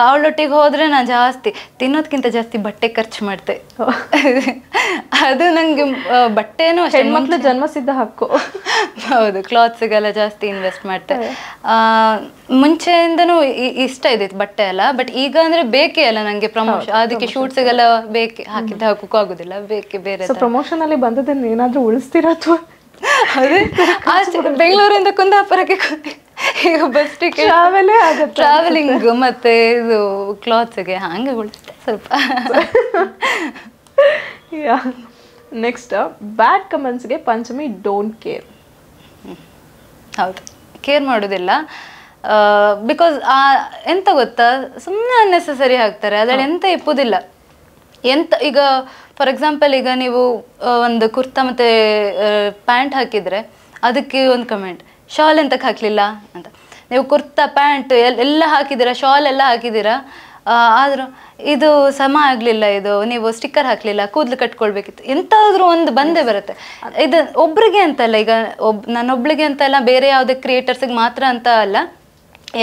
ಅವಳೊಟ್ಟಿಗೆ ಹೋದರೆ ನಾನು ಜಾಸ್ತಿ ತಿನ್ನೋದಕ್ಕಿಂತ ಜಾಸ್ತಿ ಬಟ್ಟೆ ಖರ್ಚು ಮಾಡ್ತೆ. ಅದು ನನಗೆ ಬಟ್ಟೆನೂ ಅಷ್ಟೇ, ಹೆಣ್ಮಕ್ಳು ಜನ್ಮಸಿದ್ಧ ಹಕ್ಕು. ಹೌದು, ಕ್ಲಾತ್ಸಿಗೆಲ್ಲ ಜಾಸ್ತಿ ಇನ್ವೆಸ್ಟ್ ಮಾಡ್ತೆ. ಮುಂಚೆಯಿಂದನೂ ಇಷ್ಟ ಇದೆ ಬಟ್ಟೆ ಎಲ್ಲ, ಬಟ್ ಈಗ ಅಂದರೆ ಬೇಕೇ ಅಲ್ಲ ನನಗೆ ಪ್ರಮೋಷನ್, ಅದಕ್ಕೆ ಶೂಟ್ಸಿಗೆಲ್ಲ ಬೇಕೇ, ಹಾಕಿದ್ದ ಹಾಕೋಕ್ಕೂ ಆಗೋದಿಲ್ಲ, ಬೇಕೇ ಬೇರೆ. ಪ್ರಮೋಷನಲ್ಲಿ ಬಂದದನ್ನು ಏನಾದರೂ ಉಳಿಸ್ತೀರಾ ಅಥವಾ? ಅದೇ ಬೆಂಗಳೂರಿಂದ ಕುಂದಾಪುರಕ್ಕೆ ಈಗ ಬಸ್ ಟಿಕೆಟ್, ಟ್ರಾವೆಲಿಂಗ್ ಮತ್ತೆ ಇದು ಕ್ಲಾತ್ಸ್ಗೆ ಹಾಗೆ ಉಳಿಸುತ್ತೆ ಸ್ವಲ್ಪ. ನೆಕ್ಸ್ಟ್, ಬ್ಯಾಡ್ ಕಮೆಂಟ್ಸ್ಗೆ ಪಂಚಮಿ ಡೋಂಟ್ ಕೇರ್. ಹೌದು, ಕೇರ್ ಮಾಡೋದಿಲ್ಲ. ಬಿಕಾಸ್ ಎಂತ ಗೊತ್ತಾ, ಸುಮ್ಮನೆ ಅನ್ನೆಸೆಸರಿ ಹಾಕ್ತಾರೆ, ಅದ್ರಲ್ಲಿ ಎಂತ ಇಪ್ಪುದಿಲ್ಲ. ಎಂತ ಈಗ ಫಾರ್ ಎಕ್ಸಾಂಪಲ್, ಈಗ ನೀವು ಒಂದು ಕುರ್ತಾ ಮತ್ತು ಪ್ಯಾಂಟ್ ಹಾಕಿದರೆ ಅದಕ್ಕೆ ಒಂದು ಕಮೆಂಟ್, ಶಾಲ್ ಎಂತಕ್ಕೆ ಹಾಕಲಿಲ್ಲ ಅಂತ. ನೀವು ಕುರ್ತಾ ಪ್ಯಾಂಟ್ ಎಲ್ಲ ಹಾಕಿದ್ದೀರಾ, ಶಾಲ್ ಎಲ್ಲ ಹಾಕಿದ್ದೀರಾ, ಆದ್ರೂ ಇದು ಸಮ ಆಗ್ಲಿಲ್ಲ, ಇದು ನೀವು ಸ್ಟಿಕ್ಕರ್ ಹಾಕ್ಲಿಲ್ಲ, ಕೂದಲು ಕಟ್ಕೊಳ್ಬೇಕಿತ್ತು, ಎಂತಾದ್ರೂ ಒಂದು ಬಂದೇ ಬರುತ್ತೆ. ಇದು ಒಬ್ರಿಗೆ ಅಂತಲ್ಲ, ಈಗ ನನ್ನೊಬ್ಳಿಗೆ ಅಂತ ಅಲ್ಲ, ಬೇರೆ ಯಾವುದೇ ಕ್ರಿಯೇಟರ್ಸ್ಗೆ ಮಾತ್ರ ಅಂತ ಅಲ್ಲ,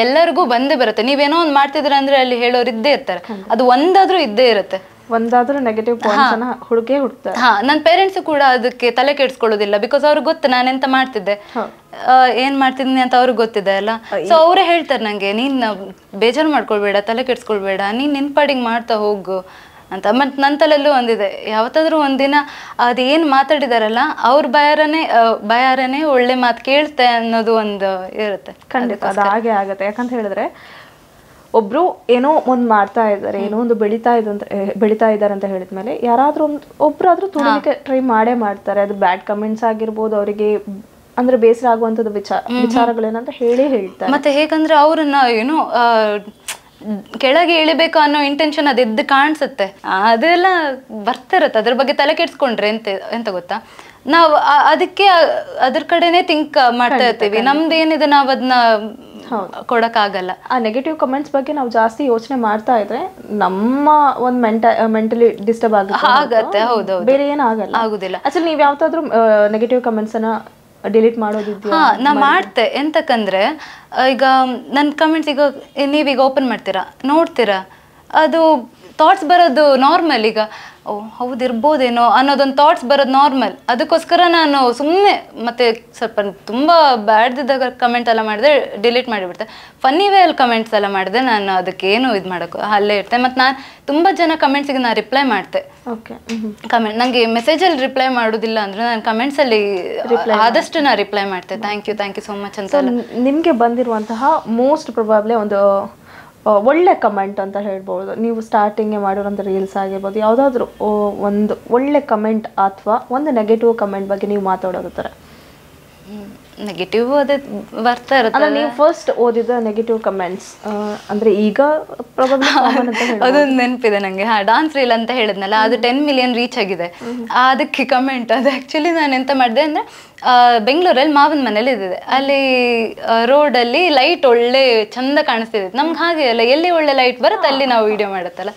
ಎಲ್ಲರಿಗೂ ಬಂದೇ ಬರುತ್ತೆ. ನೀವೇನೋ ಒಂದು ಮಾಡ್ತಿದ್ರ ಅಂದ್ರೆ ಅಲ್ಲಿ ಹೇಳೋರು ಇದ್ದೇ ಇರ್ತಾರೆ, ಅದು ಒಂದಾದ್ರೂ ಇದ್ದೇ ಇರುತ್ತೆ. ಒಂದಾದ್ರೂ ನೆಗೆಟಿವ್ ಪಾಯಿಂಟ್ಸ್ ಅನ್ನ ಹುಡುಕ್ತಾರೆ. ನನ್ನ ಪೇರೆಂಟ್ಸ್ ಕೂಡ ಅದಕ್ಕೆ ತಲೆ ಕೆಡಿಸ್ಕೊಳ್ಳೋದಿಲ್ಲ, ಬಿಕಾಸ್ ಅವ್ರಿಗೆ ಗೊತ್ತು ನಾನು ಎಂತ ಮಾಡ್ತಿದ್ದೆ, ಏನ್ ಮಾಡ್ತಿದ್ದೀನಿ ಅಂತ ಅವ್ರಿಗೆ ಗೊತ್ತಿದೆ ಅಲ್ಲ. ಸೊ ಅವರೇ ಹೇಳ್ತಾರೆ ನಂಗೆ, ನೀನ್ ಬೇಜಾರು ಮಾಡ್ಕೊಳ್ಬೇಡ, ತಲೆ ಕೆಡಿಸ್ಕೊಳ್ಬೇಡ, ನೀನ್ ನಿನ್ ಪಾಡಿಗೆ ಮಾಡ್ತಾ ಹೋಗು ಅಂತ. ಮತ್ತೆ ನನ್ನ ತಲೆಲ್ಲೂ ಒಂದಿದೆ, ಯಾವತ್ತಾದ್ರೂ ಒಂದಿನ ಅದೇನ್ ಮಾತಾಡಿದಾರಲ್ಲ ಅವ್ರ ಬಾಯಾರನೇ ಒಳ್ಳೆ ಮಾತು ಕೇಳ್ತೆ ಅನ್ನೋದು ಒಂದು ಇರುತ್ತೆ. ಖಂಡಿತ ಅದು ಹಾಗೆ ಆಗತ್ತೆ. ಯಾಕಂತ ಹೇಳಿದ್ರೆ ಒಬ್ರು ಏನೋ ಒಂದು ಮಾಡ್ತಾ ಇದ್ದಾರೆ, ಏನೋ ಒಂದು ಬೆಳಿತಾ ಇದ್ದಾರೆ ಅಂತ ಹೇಳಿದ್ಮೇಲೆ ಯಾರಾದ್ರೂ ಒಬ್ರಾದ್ರೂ ತುಳಿಲಿಕ್ಕೆ ಟ್ರೈ ಮಾಡ್ತಾರೆ. ಅದು ಬ್ಯಾಡ್ ಕಮೆಂಟ್ಸ್ ಆಗಿರ್ಬೋದು, ಅವರಿಗೆ ಅಂದ್ರೆ ಬೇಸರ ಆಗುವಂತದ್ದು ವಿಚಾರಗಳೇನಂತ ಹೇಳ್ತಾರೆ. ಮತ್ತೆ ಹೇಗಂದ್ರೆ ಅವ್ರನ್ನ ಏನೋ ಕೆಳಗೆ ಇಳಿಬೇಕು ಅನ್ನೋ ಇಂಟೆನ್ಷನ್ ಅದೆದ್ದು ಕಾಣಿಸುತ್ತೆ, ಅದೆಲ್ಲ ಬರ್ತಿರತ್ತೆ. ಅದ್ರ ಬಗ್ಗೆ ತಲೆ ಕೆಡ್ಸ್ಕೊಂಡ್ರೆ ಎಂತ ಗೊತ್ತಾ, ನಾವು ಅದಕ್ಕೆ ಅದ್ರ ಕಡೆನೆ ಥಿಂಕ್ ಮಾಡ್ತಾ ಇರ್ತೀವಿ. ನಮ್ದು ಏನಿದೆ ನಾವ್ ಅದನ್ನ ಕೊಡಕ್ಕಾಗಲ್ಲ. ಆ ನೆಗೆಟಿವ್ ಕಮೆಂಟ್ಸ್ ಬಗ್ಗೆ ನಾವು ಜಾಸ್ತಿ ಯೋಚನೆ ಮಾಡ್ತಾ ಇದ್ರೆ ನಮ್ಮ ಒಂದು ಮೆಂಟಲಿ ಡಿಸ್ಟರ್ಬ್ ಆಗತ್ತೆ. ಹೌದು, ಬೇರೆ ಏನಾಗಲ್ಲ, ಆಗುದಿಲ್ಲ. ಆಕ್ಚುಲಿ ನೀವ್ ಯಾವತ್ತಾದ್ರೂ ನೆಗೆಟಿವ್ ಕಮೆಂಟ್ಸ್ ಅನ್ನ ಡಿಲೀಟ್ ಮಾಡೋದಿದ್ಯಾ? ನಾ ಮಾಡ್ತೆ. ಎಂತಕ್ಕಂದ್ರೆ ಈಗ ನನ್ನ ಕಮೆಂಟ್ಸ್ ಈಗ ನೀವೀಗ ಓಪನ್ ಮಾಡ್ತೀರಾ, ನೋಡ್ತೀರಾ, ಅದು ಥಾಟ್ಸ್ ಬರೋದು ನಾರ್ಮಲ್. ಈಗ ಓ ಹೌದಿರ್ಬೋದೇನೋ ಅನ್ನೋದೊಂದು ಥಾಟ್ಸ್ ಬರೋದು ನಾರ್ಮಲ್. ಅದಕ್ಕೋಸ್ಕರ ನಾನು ಸುಮ್ಮನೆ ಮತ್ತೆ ಸ್ವಲ್ಪ ತುಂಬ ಬ್ಯಾಡ್ದಿದ್ದಾಗ ಕಮೆಂಟ್ ಎಲ್ಲ ಮಾಡಿದೆ ಡಿಲೀಟ್ ಮಾಡಿಬಿಡ್ತೆ. ಫನ್ನಿ ವೇಲ್ ಕಮೆಂಟ್ಸ್ ಎಲ್ಲ ಮಾಡಿದೆ, ನಾನು ಅದಕ್ಕೇನು ಇದು ಮಾಡೋಕ್ಕೂ ಅಲ್ಲೇ ಇರ್ತೆ. ಮತ್ತು ನಾನು ತುಂಬ ಜನ ಕಮೆಂಟ್ಸಿಗೆ ನಾನು ರಿಪ್ಲೈ ಮಾಡ್ತೆ. ಕಮೆಂಟ್ ನನಗೆ ಮೆಸೇಜಲ್ಲಿ ರಿಪ್ಲೈ ಮಾಡೋದಿಲ್ಲ ಅಂದರೆ ನಾನು ಕಮೆಂಟ್ಸಲ್ಲಿ ಆದಷ್ಟು ನಾನು ರಿಪ್ಲೈ ಮಾಡ್ತೆ. ಥ್ಯಾಂಕ್ ಯು ಸೋ ಮಚ್ ಅಂತ. ನಿಮಗೆ ಬಂದಿರುವಂತಹ ಮೋಸ್ಟ್ ಪ್ರೊಬಾಬ್ಲಿ ಒಂದು ಒಳ್ಳೆ ಕಮೆಂಟ್ ಅಂತ ಹೇಳ್ಬೋದು, ನೀವು ಸ್ಟಾರ್ಟಿಂಗ್ಗೆ ಮಾಡಿರೋಂಥ ರೀಲ್ಸ್ ಆಗಿರ್ಬೋದು, ಯಾವುದಾದ್ರೂ ಒಂದು ಒಳ್ಳೆ ಕಮೆಂಟ್ ಅಥವಾ ಒಂದು ನೆಗೆಟಿವ್ ಕಮೆಂಟ್ ಬಗ್ಗೆ ನೀವು ಮಾತಾಡೋದಾರೆ? ನೆಗೆಟಿವ್ ಅದೇ ಬರ್ತಾ ಇರುತ್ತೆ. ಅಂದ್ರೆ ನೀವು ಫಸ್ಟ್ ಓದಿದ ನೆಗೆಟಿವ್ ಕಮೆಂಟ್ಸ್ ಅಂದ್ರೆ ಈಗ ಅದೊಂದು ನೆನಪಿದೆ ನಂಗೆ. ಡಾನ್ಸ್ ರೀಲ್ ಅಂತ ಹೇಳಿದ್ನಲ್ಲ, ಅದು 10 ಮಿಲಿಯನ್ ರೀಚ್ ಆಗಿದೆ. ಅದಕ್ಕೆ ಕಮೆಂಟ್ ಅದು ಆಕ್ಚುಲಿ ನಾನು ಎಂತ ಮಾಡಿದೆ ಅಂದ್ರೆ, ಬೆಂಗಳೂರಲ್ಲಿ ಮಾವನ ಮನೇಲಿ ಇದ್ದಿದೆ. ಅಲ್ಲಿ ರೋಡಲ್ಲಿ ಲೈಟ್ ಒಳ್ಳೆ ಚಂದ ಕಾಣಿಸ್ತಿದೆ. ನಮ್ಗೆ ಹಾಗೆ ಅಲ್ಲ, ಎಲ್ಲಿ ಒಳ್ಳೆ ಲೈಟ್ ಬರುತ್ತೆ ಅಲ್ಲಿ ನಾವು ವಿಡಿಯೋ ಮಾಡುತ್ತಲ್ಲ,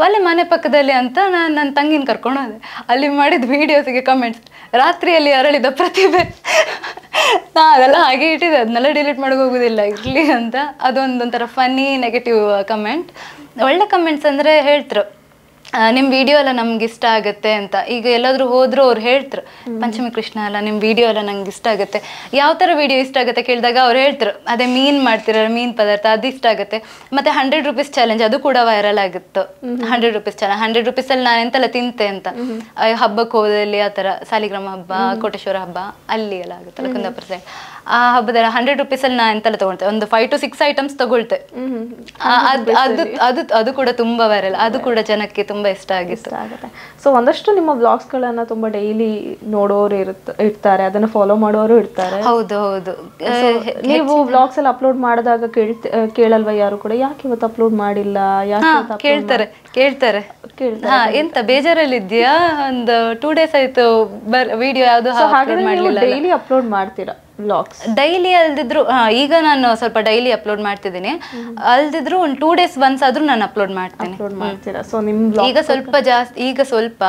ಅಲ್ಲಿ ಮನೆ ಪಕ್ಕದಲ್ಲಿ ಅಂತ ನಾನು ನನ್ನ ತಂಗಿನ ಕರ್ಕೊಂಡು ಹೋದೆ. ಅಲ್ಲಿ ಮಾಡಿದ ವೀಡಿಯೋಸಿಗೆ ಕಮೆಂಟ್ಸ್, ರಾತ್ರಿಯಲ್ಲಿ ಅರಳಿದ ಪ್ರತಿಭೆ, ನಾ ಅದೆಲ್ಲ ಹಾಗೆ ಇಟ್ಟಿದೆ, ಅದನ್ನೆಲ್ಲ ಡಿಲೀಟ್ ಮಾಡೋಕೆ ಹೋಗೋದಿಲ್ಲ, ಇರಲಿ ಅಂತ. ಅದೊಂದೊಂಥರ ಫನ್ನಿ ನೆಗೆಟಿವ್ ಕಮೆಂಟ್. ಒಳ್ಳೆ ಕಮೆಂಟ್ಸ್ ಅಂದರೆ ಹೇಳ್ತರು, ನಿಮ್ಮ ವಿಡಿಯೋ ಎಲ್ಲ ನಮ್ಗೆ ಇಷ್ಟ ಆಗುತ್ತೆ ಅಂತ. ಈಗ ಎಲ್ಲಾದ್ರೂ ಹೋದ್ರು ಅವ್ರು ಹೇಳ್ತರು, ಪಂಚಮಿ ಕೃಷ್ಣ ಅಲ್ಲ ನಿಮ್ಮ ವಿಡಿಯೋ ಎಲ್ಲ ನಂಗೆ ಇಷ್ಟ ಆಗುತ್ತೆ. ಯಾವ ಥರ ವಿಡಿಯೋ ಇಷ್ಟ ಆಗುತ್ತೆ ಕೇಳಿದಾಗ ಅವ್ರು ಹೇಳ್ತರು, ಅದೇ ಮೀನ್ ಮಾಡ್ತಿರ, ಮೀನ್ ಪದಾರ್ಥ ಅದು ಇಷ್ಟ ಆಗುತ್ತೆ. ಮತ್ತೆ 100 ರೂಪೀಸ್ ಚಾಲೆಂಜ್ ಅದು ಕೂಡ ವೈರಲ್ ಆಗಿತ್ತು. 100 ರೂಪೀಸ್ ಚಾಲೆಂಜ್, 100 ರೂಪೀಸಲ್ಲಿ ನಾನು ಎಂತೆಲ್ಲ ತಿಂತೆ ಅಂತ. ಹಬ್ಬಕ್ಕೆ ಹೋದಲ್ಲಿ ಆ ಥರ ಸಾಲಿಗ್ರಾಮ ಹಬ್ಬ, ಕೋಟೇಶ್ವರ ಹಬ್ಬ ಅಲ್ಲಿ ಎಲ್ಲ ಆಗುತ್ತಲ್ಲ ಕುಂದಾಪುರ ಸೈಡ್, ಆ ಹಬ್ಬದಲ್ಲಿ 100 ರೂಪೀಸಲ್ಲಿ ನಾನು ಎಂತೆಲ್ಲ ತಗೊಳ್ತೆ, ಒಂದು 5 to 6 ಐಟಮ್ಸ್ ತಗೊಳ್ತೆ. ಅದು ಕೂಡ ತುಂಬಾ ವೈರಲ್, ಅದು ಕೂಡ ಜನಕ್ಕೆ ತುಂಬಾ ಇಷ್ಟ ಆಗುತ್ತೆ. ಸೊ ಒಂದಷ್ಟು ನಿಮ್ಮ ಬ್ಲಾಗ್ಸ್ ಗಳನ್ನ ತುಂಬಾ ಡೈಲಿ ನೋಡೋರು ಇರ್ತಾರೆ, ಅದನ್ನ ಫಾಲೋ ಮಾಡೋರು ಇರ್ತಾರೆ. ಹೌದು ಹೌದು. ನೀವು ಬ್ಲಾಗ್ಸ್ ಎಲ್ಲ ಅಪ್ಲೋಡ್ ಮಾಡಿದಾಗ ಕೇಳಲ್ವಾ ಯಾರು ಕೂಡ, ಯಾಕೆ ಇವತ್ತು ಅಪ್ಲೋಡ್ ಮಾಡಿಲ್ಲ? ಕೇಳ್ತಾರೆ ಕೇಳ್ತಾರೆ ಎಂತ ಬೇಜಾರಲ್ಲಿ ಇದೆಯಾ, ಒಂದು 2 days ಆಯ್ತು ವಿಡಿಯೋ ಯಾವ್ದು ಡೈಲಿ ಅಪ್ಲೋಡ್ ಮಾಡ್ತೀರಾ ವ್ಲಾಗ್ಸ್? ಡೈಲಿ ಅಲ್ದಿದ್ರು, ಈಗ ನಾನು ಸ್ವಲ್ಪ ಡೈಲಿ ಅಪ್ಲೋಡ್ ಮಾಡ್ತಿದ್ದೀನಿ. ಅಲ್ದಿದ್ರು ಒಂದು 2 days once ಆದ್ರೂ ನಾನು ಅಪ್ಲೋಡ್ ಮಾಡ್ತೀನಿ. ಸೊ ನಿಮ್ ಈಗ ಸ್ವಲ್ಪ ಜಾಸ್ತಿ, ಈಗ ಸ್ವಲ್ಪ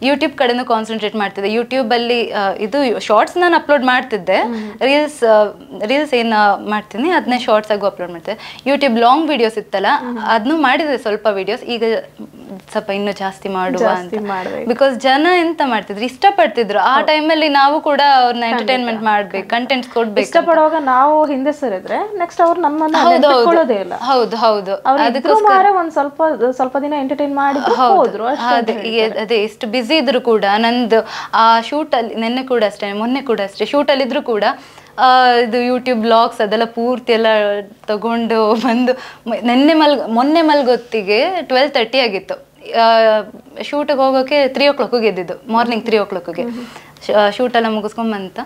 ಯೂಟ್ಯೂಬ್ ಕಡೆನೂ ಕಾನ್ಸಂಟ್ರೇಟ್ ಮಾಡ್ತಿದ್ದೆ. ಯೂಟ್ಯೂಬ್ ಅಲ್ಲಿ ಇದು ಶಾರ್ಟ್ಸ್ ನಾನು ಅಪ್ಲೋಡ್ ಮಾಡ್ತಿದ್ದೆ, ರೀಲ್ಸ್ ಏನ್ ಮಾಡ್ತೀನಿ ಅದನ್ನೇ ಶಾರ್ಟ್ಸ್ ಆಗು ಅಪ್ಲೋಡ್ ಮಾಡ್ತಿದ್ದೆ. ಯೂಟ್ಯೂಬ್ ಲಾಂಗ್ ವಿಡಿಯೋಸ್ ಇತ್ತಲ್ಲ ಅದನ್ನು ಮಾಡಿದೆ ಸ್ವಲ್ಪ ವಿಡಿಯೋಸ್. ಈಗ ಸ್ವಲ್ಪ ಇನ್ನೂ ಜಾಸ್ತಿ ಮಾಡುವ ಅಂತ, ಬಿಕಾಸ್ ಜನ ಎಂತ ಮಾಡ್ತಿದ್ರು, ಇಷ್ಟಪಡ್ತಿದ್ರು. ಆ ಟೈಮಲ್ಲಿ ನಾವು ಕೂಡ ಅವ್ರನ್ನ ಎಂಟರ್ಟೈನ್ಮೆಂಟ್ ಮಾಡ್ಬೇಕು, ಕಂಟೆಂಟ್ಸ್ ಕೊಡ್ಬೇಕು. ಇಷ್ಟಪಡುವಾಗ ನಾವು ಹಿಂದೆ ಸರಿದ್ರೆ ನೆಕ್ಸ್ಟ್ ಅವ್ರು ನಮ್ಮನ್ನ ನೆನಪಿಕೊಳ್ಳೋದೇ ಇಲ್ಲ. ಹೌದು ಹೌದು. ಅದಕ್ಕೋಸ್ಕರ ಒಂದ್ ಸ್ವಲ್ಪ ದಿನ ಎಂಟರ್ಟೈನ್ ಮಾಡಿದ್ರು ಹೋದ್ರು. ಅದೇ ಎಷ್ಟು ಬಿಸಿ ಇದ್ರು ಕೂಡ ನಂದು ಆ ಶೂಟ್ ಅಲ್ಲಿ, ಮೊನ್ನೆ ಕೂಡ ಅಷ್ಟೇ ಶೂಟ್ ಅಲ್ಲಿ ಇದ್ರು ಕೂಡ ಇದು ಯೂಟ್ಯೂಬ್ ಬ್ಲಾಗ್ಸ್ ಅದೆಲ್ಲ ಪೂರ್ತಿ ಎಲ್ಲ ತಗೊಂಡು ಬಂದು ಮೊನ್ನೆ ಮಲ್ಗೊತ್ತಿಗೆ 12:30 ಆಗಿತ್ತು. ಶೂಟಿಗೆ ಹೋಗೋಕೆ 3 o'clock ಎದ್ದಿದ್ದು, ಮಾರ್ನಿಂಗ್ 3 o'clock ಶೂಟ್ ಎಲ್ಲ ಮುಗಿಸ್ಕೊಂಡ್ ಬಂತ.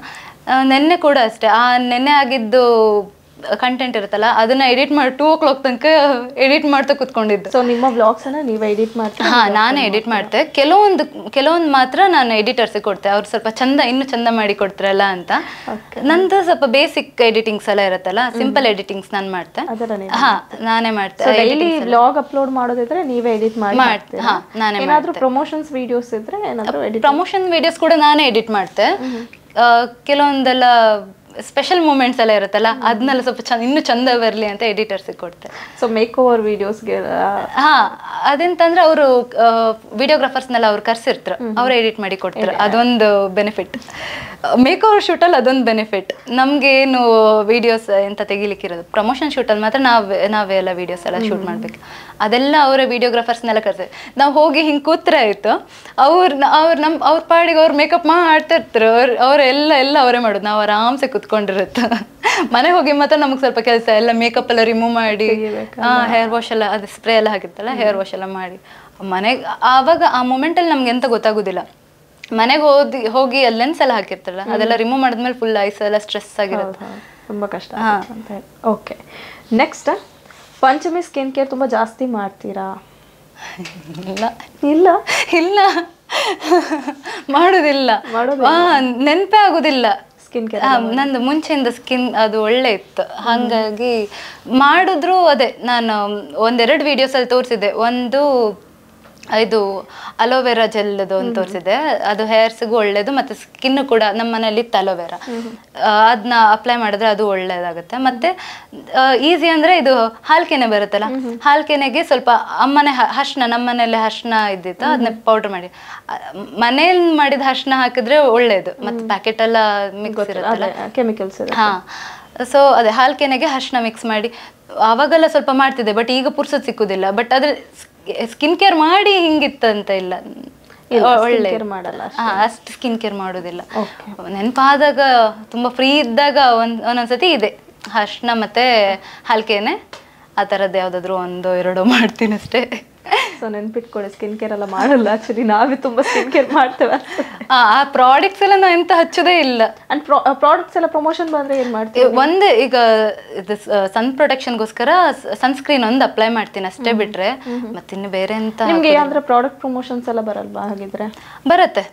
ನೆನ್ನೆ ಕೂಡ ಅಷ್ಟೇ, ಆ ನೆನ್ನೆ ಆಗಿದ್ದು ಕಂಟೆಂಟ್ ಇರುತ್ತಲ್ಲ ಅದನ್ನ ಎಡಿಟ್ ಮಾಡಿ 2 o'clock ತನಕ ಎಡಿಟ್ ಮಾಡ್ತಾ ಕುತ್ಕೊಂಡಿದ್ದು. ಸೊ ನಿಮ್ಮ ವ್ಲಾಗ್ಸ್ ಅನ್ನ ನೀವು ಎಡಿಟ್ ಮಾಡ್ತೀರಾ? ಹಾ, ನಾನೇ ಎಡಿಟ್ ಮಾಡ್ತೆ. ಕೆಲವೊಂದು ಮಾತ್ರ ನಾನು ಎಡಿಟರ್ಸಿಗೆ ಕೊಡ್ತೆ, ಅವ್ರು ಸ್ವಲ್ಪ ಇನ್ನೂ ಚಂದ ಮಾಡಿ ಕೊಡ್ತಾರಲ್ಲ ಅಂತ. ನಂದು ಸ್ವಲ್ಪ ಬೇಸಿಕ್ ಎಡಿಟಿಂಗ್ಸ್ ಎಲ್ಲ ಇರುತ್ತಲ್ಲ, ಸಿಂಪಲ್ ಎಡಿಟಿಂಗ್ಸ್ ನಾನು ಮಾಡ್ತೆ. ಹಾ, ನಾನೇ ಮಾಡ್ತೆ. ಡೈಲಿ ವ್ಲಾಗ್ ಅಪ್ಲೋಡ್ ಮಾಡೋದಿದ್ರೆ ನೀವೇ ಎಡಿಟ್ ಮಾಡ್ತೀರಾ? ಹಾ, ನಾನೇ. ಏನಾದ್ರೂ ಪ್ರಮೋಷನ್ಸ್ ವಿಡಿಯೋಸ್ ಇದ್ರೆ ಏನಾದ್ರೂ ಎಡಿಟ್? ಪ್ರಮೋಷನ್ ವಿಡಿಯೋಸ್ ಕೂಡ ನಾನೇ ಎಡಿಟ್ ಮಾಡ್ತೆ. ಕೆಲವೊಂದೆಲ್ಲ ಸ್ಪೆಷಲ್ ಮೂಮೆಂಟ್ಸ್ ಎಲ್ಲ ಇರುತ್ತಲ್ಲ, ಅದನ್ನೆಲ್ಲ ಸ್ವಲ್ಪ ಇನ್ನೂ ಚಂದ ಬರಲಿ ಅಂತ ಎಡಿಟರ್ಸಿಗೆ ಕೊಡ್ತೆ. ಸೊ ಮೇಕ್ ಓವರ್ ವಿಡಿಯೋಸ್ಗೆ? ಹಾ, ಅതെಂತಂದ್ರೆ ಅವರು ವಿಡಿಯೋಗ್ರಾಫರ್ಸ್ನೆಲ್ಲ ಅವ್ರು ಕರ್ಸಿರ್ತಾರೆ, ಅವ್ರು ಎಡಿಟ್ ಮಾಡಿ ಕೊಡ್ತಾರೆ. ಅದೊಂದು ಬೆನಿಫಿಟ್. ಮೇಕ್ ಓವರ್ ಶೂಟಲ್ಲಿ ಅದೊಂದು ಬೆನಿಫಿಟ್. ನಮ್ಗೆ ಏನು ವಿಡಿಯೋಸ್ ಎಂತ ತೆಗಿಲಿಕ್ಕಿರೋದು, ಪ್ರಮೋಷನ್ ಶೂಟಲ್ಲಿ ಮಾತ್ರ ನಾವೇ ಎಲ್ಲ ವಿಡಿಯೋಸ್ ಎಲ್ಲ ಶೂಟ್ ಮಾಡ್ಬೇಕು. ಅದೆಲ್ಲ ಅವರೇ ವಿಡಿಯೋಗ್ರಾಫರ್ಸ್ನೆಲ್ಲ ಕರ್ಸ್ತಾರೆ. ನಾವು ಹೋಗಿ ಹಿಂಗೆ ಕೂತ್ರೆ ಆಯ್ತು, ಅವ್ರ ಪಾಡಿಗೆ ಅವ್ರು ಮೇಕಪ್ ಮಾಡ್ತಾ ಇರ್ತಾರೆ. ಅವರೆಲ್ಲ ಅವರೇ ಮಾಡೋದು, ನಾವು ಆರಾಮ್ಸೆ ಕುತ್ಕೊಂಡಿರುತ್ತೆ. ಮನೆಗೆ ಹೋಗಿ ಮಾತ್ರ ನಮಗೆ ಸ್ವಲ್ಪ ಕೆಲಸ ಎಲ್ಲ ಮೇಕಪ್ ಎಲ್ಲ ರಿಮೂವ್ ಮಾಡಿ, ಹೇರ್ ವಾಶ್ ಎಲ್ಲ, ಅದು ಸ್ಪ್ರೇ ಎಲ್ಲ ಹಾಕಿರ್ತಲ್ಲ, ಹೇರ್ ವಾಶ್ ಎಲ್ಲ ಮಾಡಿ ಮನೆಗೆ. ಆವಾಗ ಆ ಮೂಮೆಂಟಲ್ಲಿ ನಮ್ಗೆ ಎಂತ ಗೊತ್ತಾಗೋದಿಲ್ಲ. ಮನೆಗೆ ಹೋಗಿ ಅಲ್ಲಿ ಲೆನ್ಸ್ ಎಲ್ಲ ಹಾಕಿರ್ತಾರಲ್ಲ, ಅದೆಲ್ಲ ರಿಮೂವ್ ಮಾಡಿದ್ಮೇಲೆ ಫುಲ್ ಐಸ್ ಎಲ್ಲ ಸ್ಟ್ರೆಸ್ ಆಗಿರುತ್ತೆ, ತುಂಬ ಕಷ್ಟ. Okay, next, Panchami skin care ತುಂಬ ಜಾಸ್ತಿ ಮಾಡ್ತೀರಾ? ಇಲ್ಲ ಇಲ್ಲ ಮಾಡೋದಿಲ್ಲ, ನೆನಪೇ ಆಗೋದಿಲ್ಲ ಸ್ಕಿನ್ ಕೇರ್. ನಂದು ಮುಂಚೆಯಿಂದ ಸ್ಕಿನ್ ಅದು ಒಳ್ಳೆ ಇತ್ತು, ಹಾಗಾಗಿ ಮಾಡಿದ್ರು. ಅದೇ ನಾನು 1-2 ವಿಡಿಯೋಸಲ್ಲಿ ತೋರಿಸಿದ್ದೆ. ಒಂದು ಇದು ಅಲೋವೆರಾ ಜೆಲ್ದು ಒಂದು ತೋರಿಸಿದೆ, ಅದು ಹೇರ್ಸ್ಗೂ ಒಳ್ಳೇದು ಮತ್ತು ಸ್ಕಿನ್ ಕೂಡ. ನಮ್ಮ ಮನೇಲಿ ಇತ್ತು ಅಲೋವೆರಾ, ಅದನ್ನ ಅಪ್ಲೈ ಮಾಡಿದ್ರೆ ಅದು ಒಳ್ಳೇದಾಗುತ್ತೆ. ಮತ್ತೆ ಈಸಿ ಅಂದರೆ ಇದು ಹಾಲ್ಕೆನೆ ಬರುತ್ತಲ್ಲ, ಹಾಲ್ಕೆನೆಗೆ ಸ್ವಲ್ಪ ಅಮ್ಮನೆ ಅರ್ಶಿನ, ನಮ್ಮ ಮನೇಲಿ ಅರ್ಶಿನ ಇದ್ದಿತ್ತು, ಅದನ್ನ ಪೌಡ್ರ್ ಮಾಡಿ ಮನೇಲಿ ಮಾಡಿದ ಅರ್ಶಿನ ಹಾಕಿದ್ರೆ ಒಳ್ಳೇದು. ಮತ್ತು ಪ್ಯಾಕೆಟ್ ಎಲ್ಲ ಮಿಕ್ಸ್ ಇರುತ್ತಲ್ಲ, ಕೆಮಿಕಲ್ಸ್. ಹಾಂ, ಸೊ ಅದೇ ಹಾಲ್ಕೆನೆಗೆ ಅರ್ಶಿನ ಮಿಕ್ಸ್ ಮಾಡಿ ಅವಾಗೆಲ್ಲ ಸ್ವಲ್ಪ ಮಾಡ್ತಿದ್ದೆ. ಬಟ್ ಈಗ ಪುರ್ಸೋದು ಸಿಕ್ಕುದಿಲ್ಲ. ಬಟ್ ಅದ್ರ ಸ್ಕಿನ್ ಕೇರ್ ಮಾಡಿ ಹಿಂಗಿತ್ತಂತ ಇಲ್ಲ, ಒಳ್ಳೆ ಮಾಡಲ್ಲ, ಅಷ್ಟು ಸ್ಕಿನ್ ಕೇರ್ ಮಾಡೋದಿಲ್ಲ. ನೆನಪಾದಾಗ ತುಂಬಾ ಫ್ರೀ ಇದ್ದಾಗ ಒಂದೊಂದ್ಸತಿ ಇದೆ ಅರ್ಶಿನ ಮತ್ತೆ ಹಾಲ್ಕೆನೆ, ಆ ಥರದ್ದು ಯಾವುದಾದ್ರು 1-2 ಮಾಡ್ತೀನಿ ಅಷ್ಟೇ. ಸೊ ನೆನ್ಪಿಟ್ಕೊಳ್ಳಿ, ಸ್ಕಿನ್ ಕೇರ್ ಎಲ್ಲ ಮಾಡಲ್ಲ. ಆಕ್ಚುಲಿ ನಾವೇ ತುಂಬಾ ಸ್ಕಿನ್ ಕೇರ್ ಮಾಡ್ತೇವೆ. ಆ ಪ್ರಾಡಕ್ಟ್ಸ್ ಎಲ್ಲ ನಾವು ಎಂತ ಹಚ್ಚೋದೇ ಇಲ್ಲ. ಅಂಡ್ ಪ್ರಾಡಕ್ಟ್ಸ್ ಎಲ್ಲ ಪ್ರಮೋಷನ್ ಬಂದ್ರೆ ಏನ್ ಮಾಡ್ತೀವಿ? ಒಂದು ಈಗ ಇದು ಸನ್ ಪ್ರೊಟೆಕ್ಷನ್ಗೋಸ್ಕರ ಸನ್ಸ್ಕ್ರೀನ್ ಒಂದು ಅಪ್ಲೈ ಮಾಡ್ತೀನಿ ಅಷ್ಟೇ, ಬಿಟ್ರೆ ಮತ್ತಿನ್ನು ಬೇರೆ ಎಂತ. ನಿಮ್ಗೆ ಅಂದ್ರೆ ಪ್ರಾಡಕ್ಟ್ ಪ್ರಮೋಷನ್ಸ್ ಎಲ್ಲ ಬರಲ್ವಾ? ಹಾಗಿದ್ರೆ ಬರುತ್ತೆ.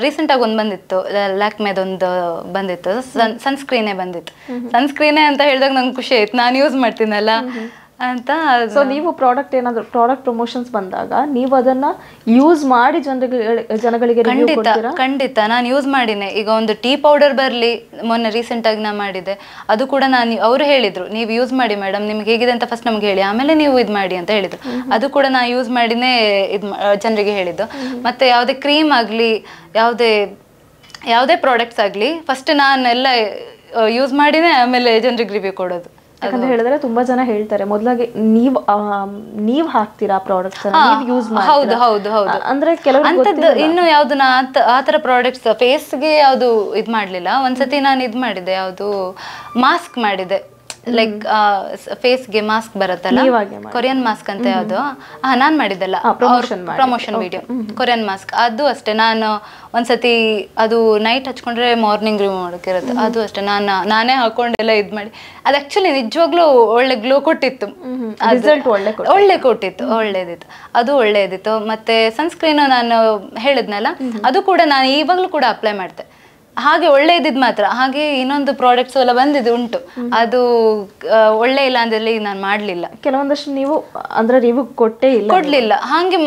ರೀಸೆಂಟಾಗಿ ಒಂದು ಬಂದಿತ್ತು, ಲ್ಯಾಕ್ಮೇದೊಂದು ಬಂದಿತ್ತು, ಸನ್ಸ್ಕ್ರೀನೇ ಬಂದಿತ್ತು. ಸನ್ಸ್ಕ್ರೀನೇ ಅಂತ ಹೇಳಿದಾಗ ನಂಗೆ ಖುಷಿ ಆಯ್ತು, ನಾನು ಯೂಸ್ ಮಾಡ್ತೀನಲ್ಲ ಅಂತ. ಸೊ ನೀವು ಪ್ರಾಡಕ್ಟ್ ಏನಾದ್ರು ಪ್ರಾಡಕ್ಟ್ ಪ್ರಮೋಷನ್ಸ್ ಬಂದಾಗ ನೀವು ಅದನ್ನ ಯೂಸ್ ಮಾಡಿ ಜನಗಳಿಗೆ ಖಂಡಿತ ನಾನು ಯೂಸ್ ಮಾಡಿನೇ. ಈಗ ಒಂದು ಟೀ ಪೌಡರ್ ಬರಲಿ, ಮೊನ್ನೆ ರೀಸೆಂಟಾಗಿ ನಾ ಮಾಡಿದೆ, ಅದು ಕೂಡ ಅವರು ಹೇಳಿದ್ರು ನೀವು ಯೂಸ್ ಮಾಡಿ ಮೇಡಮ್, ನಿಮ್ಗೆ ಹೇಗಿದೆ ಅಂತ ಫಸ್ಟ್ ನಮ್ಗೆ ಹೇಳಿ, ಆಮೇಲೆ ನೀವು ಇದು ಮಾಡಿ ಅಂತ ಹೇಳಿದ್ರು. ಅದು ಕೂಡ ನಾ ಯೂಸ್ ಮಾಡಿನೇ ಜನರಿಗೆ ಹೇಳಿದ್ದು. ಮತ್ತೆ ಯಾವುದೇ ಕ್ರೀಮ್ ಆಗಲಿ, ಯಾವುದೇ ಪ್ರಾಡಕ್ಟ್ಸ್ ಆಗಲಿ, ಫಸ್ಟ್ ನಾನೆಲ್ಲ ಯೂಸ್ ಮಾಡಿನೇ ಆಮೇಲೆ ಜನರಿಗೆ ರಿವ್ಯೂ ಕೊಡೋದು. ಯಾಕಂತ ಹೇಳಿದ್ರೆ ತುಂಬಾ ಜನ ಹೇಳ್ತಾರೆ ಮೊದಲಾಗಿ ನೀವ್ ಹಾಕ್ತೀರಾ ಪ್ರಾಡಕ್ಟ್ಸ್, ಯೂಸ್ ಹೌದು ಹೌದು ಹೌದು ಅಂದ್ರೆ ಕೆಲವರು ಇನ್ನು ಯಾವ್ದು ಆತರ ಪ್ರಾಡಕ್ಟ್ಸ್ ಫೇಸ್ಗೆ ಯಾವ್ದು ಇದ್ ಮಾಡ್ಲಿಲ್ಲ. ಒಂದ್ಸತಿ ನಾನು ಇದ್ ಮಾಡಿದೆ, ಯಾವ್ದು ಮಾಸ್ಕ್ ಮಾಡಿದೆ, ಲೈಕ್ ಫೇಸ್ಗೆ ಮಾಸ್ಕ್ ಬರುತ್ತಲ್ಲ, ಕೊರಿಯನ್ ಮಾಸ್ಕ್ ಅಂತ ಯಾವ್ದು, ನಾನ್ ಮಾಡಿದ್ದಲ್ಲ, ಪ್ರಮೋಷನ್ ವಿಡಿಯೋ ಕೊರಿಯನ್ ಮಾಸ್ಕ್. ಅದು ಅಷ್ಟೇ, ನಾನು ಒಂದ್ಸತಿ ಅದು ನೈಟ್ ಹಚ್ಕೊಂಡ್ರೆ ಮಾರ್ನಿಂಗ್ ರಿಮೂವ್ ಮಾಡೋಕ್ಕಿರುತ್ತೆ, ಅದು ಅಷ್ಟೇ ನಾನೇ ಹಾಕೊಂಡೆಲ್ಲ ಇದ್ ಮಾಡಿ. ಅದು ಆಕ್ಚುಲಿ ನಿಜವಾಗ್ಲೂ ಒಳ್ಳೆ ಗ್ಲೋ ಕೊಟ್ಟಿತ್ತು, ಒಳ್ಳೆ ಕೊಟ್ಟಿತ್ತು, ಒಳ್ಳೇದಿತ್ತು, ಅದು ಒಳ್ಳೇದಿತ್ತು. ಮತ್ತೆ ಸನ್ಸ್ಕ್ರೀನ್ ನಾನು ಹೇಳಿದ್ನಲ್ಲ, ಅದು ಕೂಡ ನಾನು ಇವಾಗ್ಲೂ ಕೂಡ ಅಪ್ಲೈ ಮಾಡ್ತೆ. ಹಾಗೆ ಒಳ್ಳೆ ಇದ್ದಿದ್ ಮಾತ್ರ, ಹಾಗೆ ಇನ್ನೊಂದು ಪ್ರಾಡಕ್ಟ್ಸ್ ಎಲ್ಲ ಬಂದಿದ್ದು ಉಂಟು, ಅದು ಒಳ್ಳೆ ಇಲ್ಲ ಅಂದ್ರೆ ನಾನು ಮಾಡ್ಲಿಲ್ಲ. ಕೆಲವೊಂದಷ್ಟು ನೀವು ಅಂದ್ರೆ ನೀವು ಕೊಡ್ಲಿಲ್ಲ, ಹಾಗೆ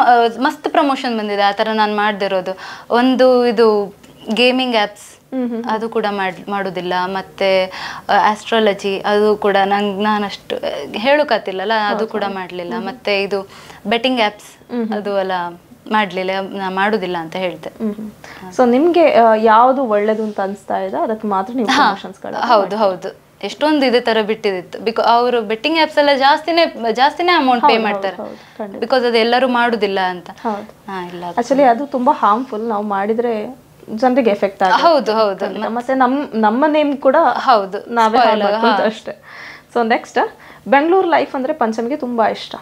ಮಸ್ತ್ ಪ್ರಮೋಷನ್ ಬಂದಿದೆ ಆ ತರ ನಾನು ಮಾಡ್ದಿರೋದು. ಒಂದು ಇದು ಗೇಮಿಂಗ್ ಆ್ಯಪ್ಸ್, ಅದು ಕೂಡ ಮಾಡೋದಿಲ್ಲ. ಮತ್ತೆ ಆಸ್ಟ್ರಾಲಜಿ, ಅದು ಕೂಡ ನಾನಷ್ಟು ಹೇಳೋಕಾತಿಲ್ಲಲ್ಲ, ಅದು ಕೂಡ ಮಾಡಲಿಲ್ಲ. ಮತ್ತೆ ಇದು ಬೆಟ್ಟಿಂಗ್ ಆ್ಯಪ್ಸ್, ಅದು ಎಲ್ಲ ಮಾಡ್ಲಿಲ್ಲ, ಮಾಡುದಿಲ್ಲ ಅಂತ ಹೇಳ್ತೆ. ಸೊ ನಿಮ್ಗೆ ಯಾವುದು ಒಳ್ಳೇದು ಅಂತ ಅನಿಸ್ತಾ ಇದೆ ಅದಕ್ಕೆ ಮಾತ್ರ ನೀವು ಪ್ರಮೋಷನ್ಸ್ಗಳು? ಹೌದು ಹೌದು, ಎಷ್ಟೊಂದು ಇದೇ ತರ ಬಿಟ್ಟಿದಿತ್ತು. ಬಿಕಾಸ್ ಅವರು ಬೆಟ್ಟಿಂಗ್ ಆ್ಯಪ್ಸ್ ಎಲ್ಲ ಜಾಸ್ತಿನೇ ಅಮೌಂಟ್ ಪೇ ಮಾಡ್ತಾರೆ, ಬಿಕಾಸ್ ಅದು ಎಲ್ಲರೂ ಮಾಡುದಿಲ್ಲ ಅಂತ. ಆಕ್ಚುಲಿ ಅದು ತುಂಬಾ ಹಾರ್ಮ್ಫುಲ್, ನಾವು ಮಾಡಿದ್ರೆ ಜನರಿಗೆ ಎಫೆಕ್ಟ್ ಆಗುತ್ತೆ. ಹೌದು ಹೌದು, ಮತ್ತೆ ನಮ್ಮ ನೇಮ್ ಕೂಡ ಹೌದು ನಾವೇ ಅಷ್ಟೇ. ಸೊ ನೆಕ್ಸ್ಟ್, ಬೆಂಗಳೂರು ಲೈಫ್ ಅಂದ್ರೆ ಪಂಚಮಿಗೆ ತುಂಬಾ ಇಷ್ಟ.